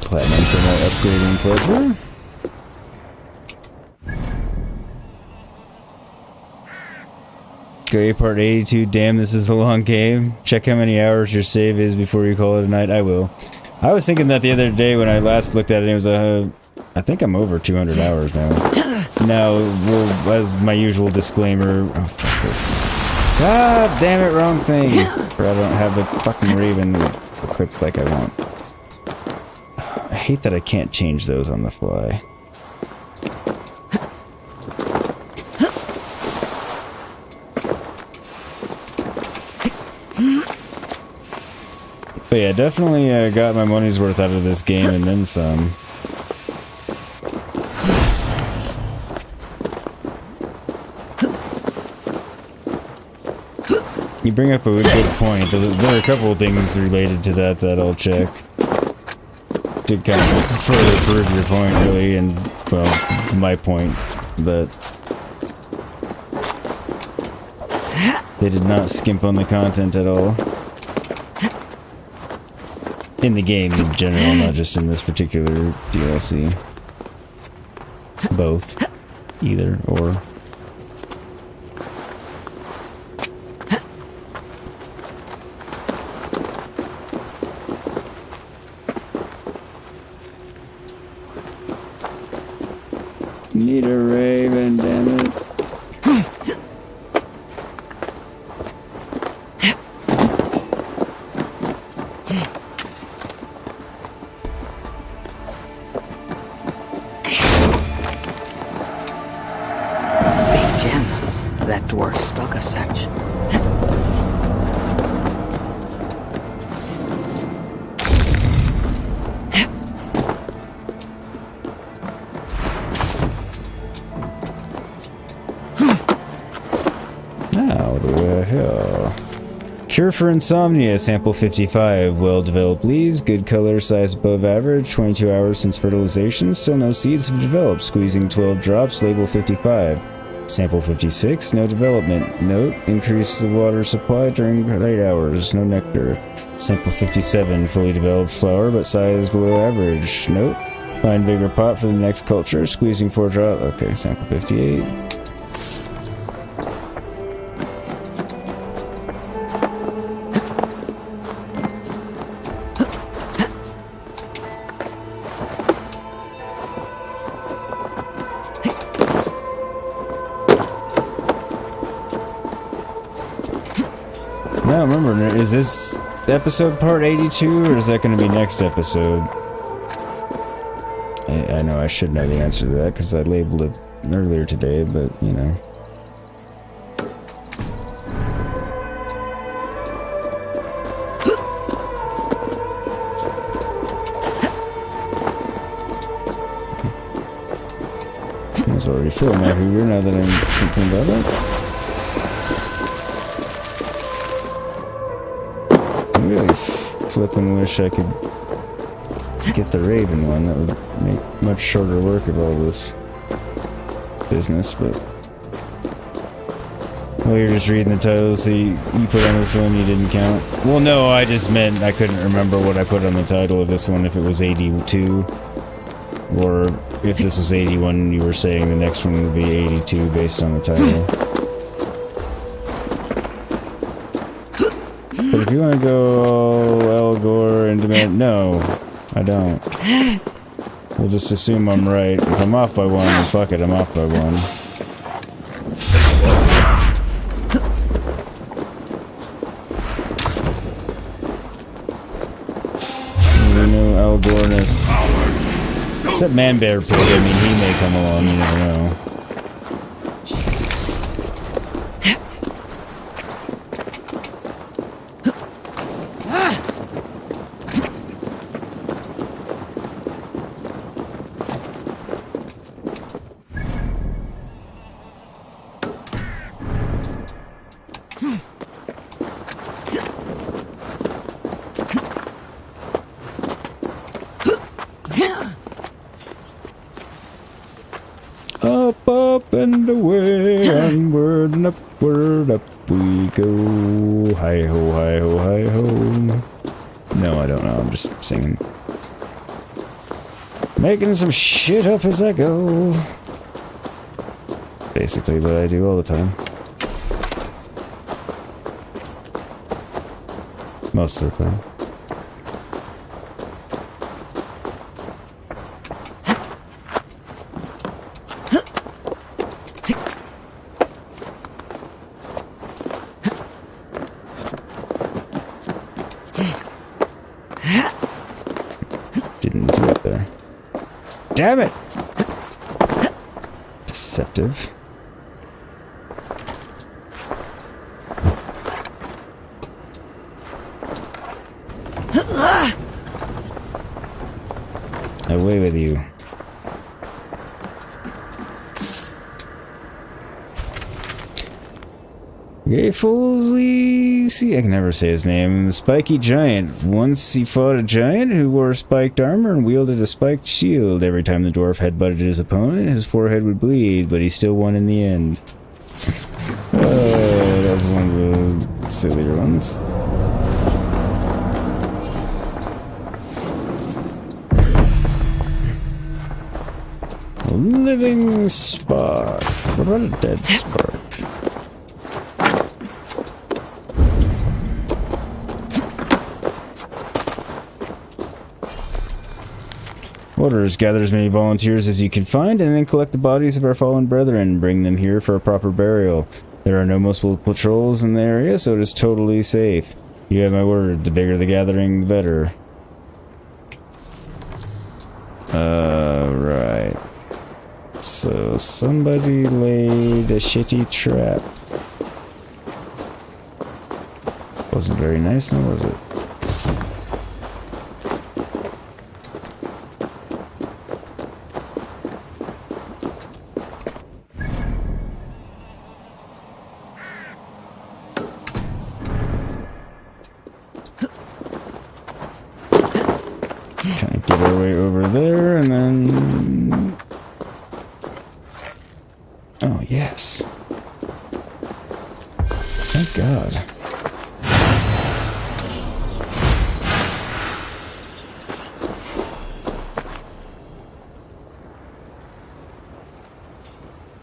Platinum for more upgrading pleasure. Gray part 82. Damn, this is a long game. Check how many hours your save is before you call it a night. I will. I was thinking that the other day when I last looked at it, it was a... I think I'm over 200 hours now. Now, well, as my usual disclaimer... Oh, fuck this. God damn it, wrong thing. Or I don't have the fucking Raven equipped like I want. I hate that I can't change those on the fly. But yeah, definitely got my money's worth out of this game and then some. You bring up a good point. There are a couple of things related to that I'll check. To kind of further prove your point, really, and, well, my point, that they did not skimp on the content at all. In the game in general, not just in this particular DLC. Both. Either, or. Need a Raven, damn it. Cure for insomnia, sample 55. Well-developed leaves, good color, size above average, 22 hours since fertilization, still no seeds have developed. Squeezing 12 drops, label 55. Sample 56, no development. Note, increase the water supply during 8 hours, no nectar. Sample 57, fully developed flower, but size below average. Note, find bigger pot for the next culture, squeezing 4 drops. Okay, sample 58. Now remember, is this episode part 82 or is that going to be next episode? I know I should know the answer to that because I labeled it earlier today, but you know. I was already feeling my Hoover now that I'm thinking about it. I really flippin' wish I could get the Raven one. That would make much shorter work of all this business, but... Well, you're just reading the title, so you put on this one, you didn't count. Well, no, I just meant I couldn't remember what I put on the title of this one, if it was 82. Or if this was 81, you were saying the next one would be 82 based on the title. But if you want to go El Gore and demand... No, I don't. We'll just assume I'm right. If I'm off by one, then fuck it, I'm off by one. no Albornus. Except Man-Bear Pig, I mean, he may come along, you never know. Up and away, onward and upward, up we go. Hi ho, hi ho, hi ho. No, I don't know, I'm just singing. Making some shit up as I go. Basically what I do all the time. Most of the time. Damn it! Deceptive. Away with you. Fully see, I can never say his name. The spiky giant. Once he fought a giant who wore spiked armor and wielded a spiked shield. Every time the dwarf headbutted his opponent, his forehead would bleed, but he still won in the end. That's one of the sillier ones. A living spark. What about a dead spark? Orders, gather as many volunteers as you can find, and then collect the bodies of our fallen brethren. Bring them here for a proper burial. There are no multiple patrols in the area, so it is totally safe. You have my word. The bigger the gathering, the better. Right. So, somebody laid a shitty trap. Wasn't very nice, now was it? Get our way over there, and then... Oh, yes. Thank God.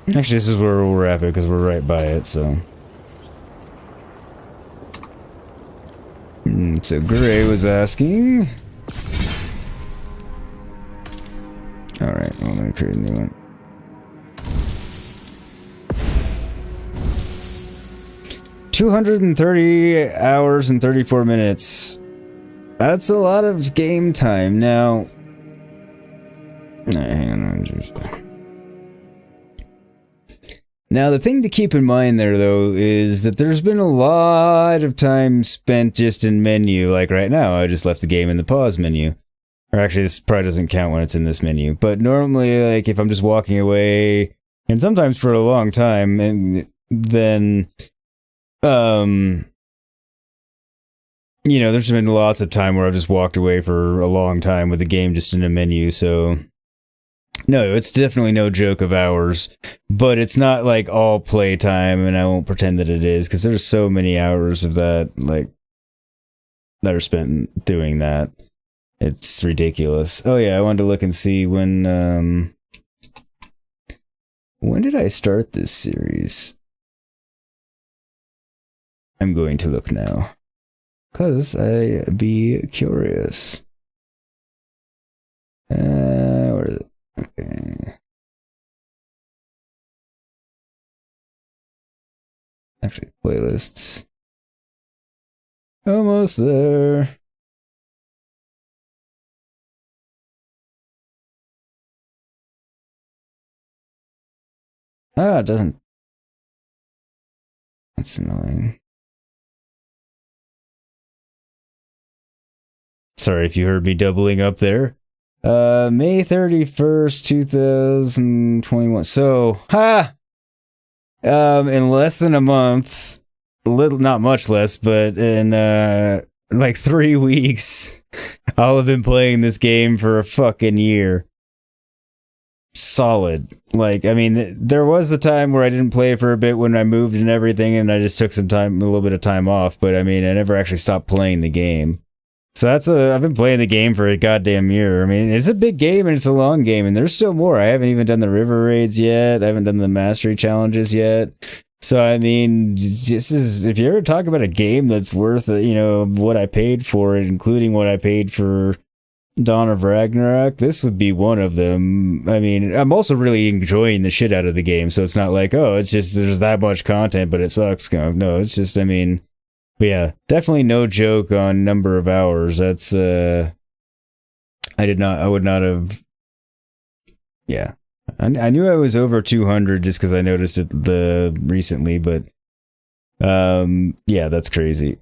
Actually, this is where we'll wrap it, because we're right by it, so... So Gray was asking... Alright, well, let me create a new one. $230 hours and 34 minutes. That's a lot of game time. Now... hang on. Now, the thing to keep in mind there, though, is that there's been a lot of time spent just in menu. Like right now, I just left the game in the pause menu. Or actually, this probably doesn't count when it's in this menu. But normally, like, if I'm just walking away, and sometimes for a long time, and then, you know, there's been lots of time where I've just walked away for a long time with the game just in a menu, so... No, it's definitely no joke of hours, but it's not like all playtime, and I won't pretend that it is, because there's so many hours of that, like, that are spent doing that. It's ridiculous. Oh yeah, I wanted to look and see when did I start this series? I'm going to look now, because I be curious. Where is it? Okay. Actually, playlists. Almost there. Ah, it doesn't. That's annoying. Sorry if you heard me doubling up there. May 31st, 2021. So, in less than a month, not much less, but in, like 3 weeks, I'll have been playing this game for a fucking year. Solid. Like, I mean, there was the time where I didn't play for a bit when I moved and everything, and I just took a little bit of time off, but I mean, I never actually stopped playing the game. So I've been playing the game for a goddamn year. I mean, it's a big game and it's a long game, and there's still more. I haven't even done the river raids yet. I haven't done the mastery challenges yet. So, I mean, if you ever talk about a game that's worth, what I paid for it, including what I paid for Dawn of Ragnarok, this would be one of them. I mean, I'm also really enjoying the shit out of the game, so it's not like, oh, it's just, there's that much content, but it sucks. No, it's just, I mean... But yeah, definitely no joke on number of hours. That's, I would not have, yeah. I knew I was over 200 just because I noticed it recently, but, yeah, that's crazy.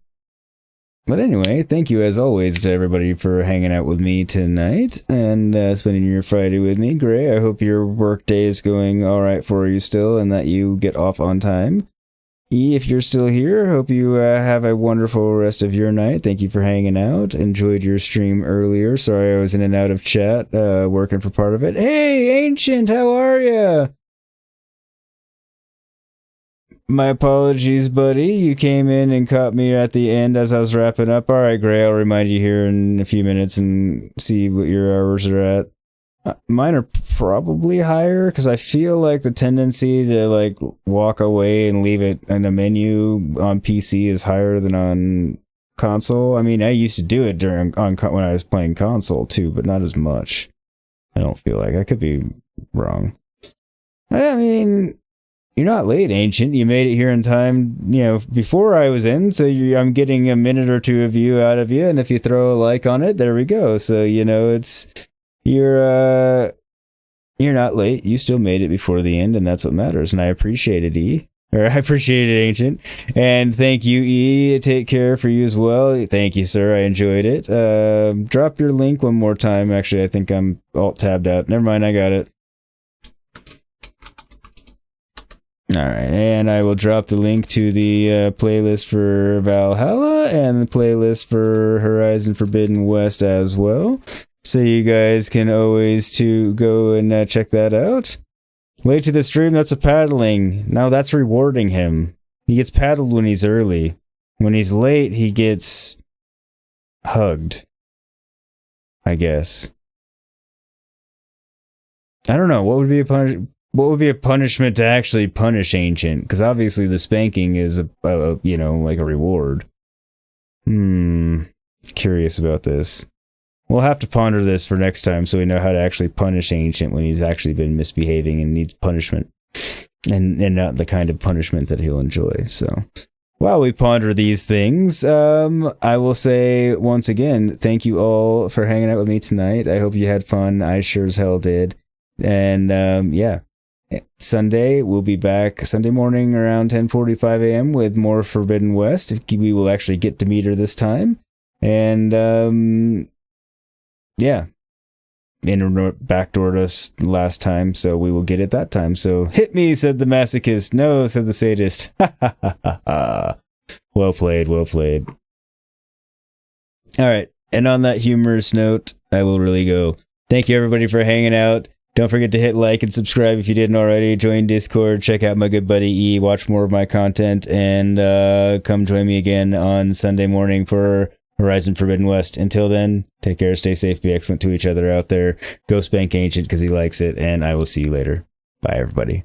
But anyway, thank you as always to everybody for hanging out with me tonight and spending your Friday with me. Gray, I hope your work day is going alright for you still and that you get off on time. If you're still here, hope you have a wonderful rest of your night. Thank you for hanging out. Enjoyed your stream earlier. Sorry I was in and out of chat, working for part of it. Hey, Ancient, how are ya? My apologies, buddy. You came in and caught me at the end as I was wrapping up. Alright, Gray, I'll remind you here in a few minutes and see what your hours are at. Mine are probably higher because I feel like the tendency to like walk away and leave it in a menu on PC is higher than on console. I mean, I used to do it when I was playing console too, but not as much. I don't feel like. I could be wrong. I mean, you're not late, Ancient. You made it here in time, before I was in, so I'm getting a minute or two of you out of you, and if you throw a like on it, there we go. So, it's... You're not late. You still made it before the end, and that's what matters. And I appreciate it, E. Or I appreciate it, Ancient. And thank you, E. Take care for you as well. Thank you, sir. I enjoyed it. Drop your link one more time. Actually, I think I'm alt-tabbed out. Never mind, I got it. Alright, and I will drop the link to the playlist for Valhalla and the playlist for Horizon Forbidden West as well. So you guys can always go and check that out. Late to the stream, that's a paddling. Now that's rewarding him. He gets paddled when he's early. When he's late, he gets hugged. I guess. I don't know. What would be a punishment to actually punish Ancient? Because obviously the spanking is like a reward. Curious about this. We'll have to ponder this for next time so we know how to actually punish Ancient when he's actually been misbehaving and needs punishment. And not the kind of punishment that he'll enjoy. So, while we ponder these things, I will say once again, thank you all for hanging out with me tonight. I hope you had fun. I sure as hell did. And, yeah. Sunday, we'll be back Sunday morning around 10:45 a.m. with more Forbidden West. We will actually get to meet her this time. And, yeah. Backdoored us last time, so we will get it that time. So, hit me, said the masochist. No, said the sadist. Ha ha ha ha ha. Well played, well played. Alright, and on that humorous note, I will really go. Thank you everybody for hanging out. Don't forget to hit like and subscribe if you didn't already. Join Discord, check out my good buddy E, watch more of my content, and come join me again on Sunday morning for Horizon Forbidden West. Until then, take care, stay safe, be excellent to each other out there. Go spank Ancient because he likes it, and I will see you later. Bye, everybody.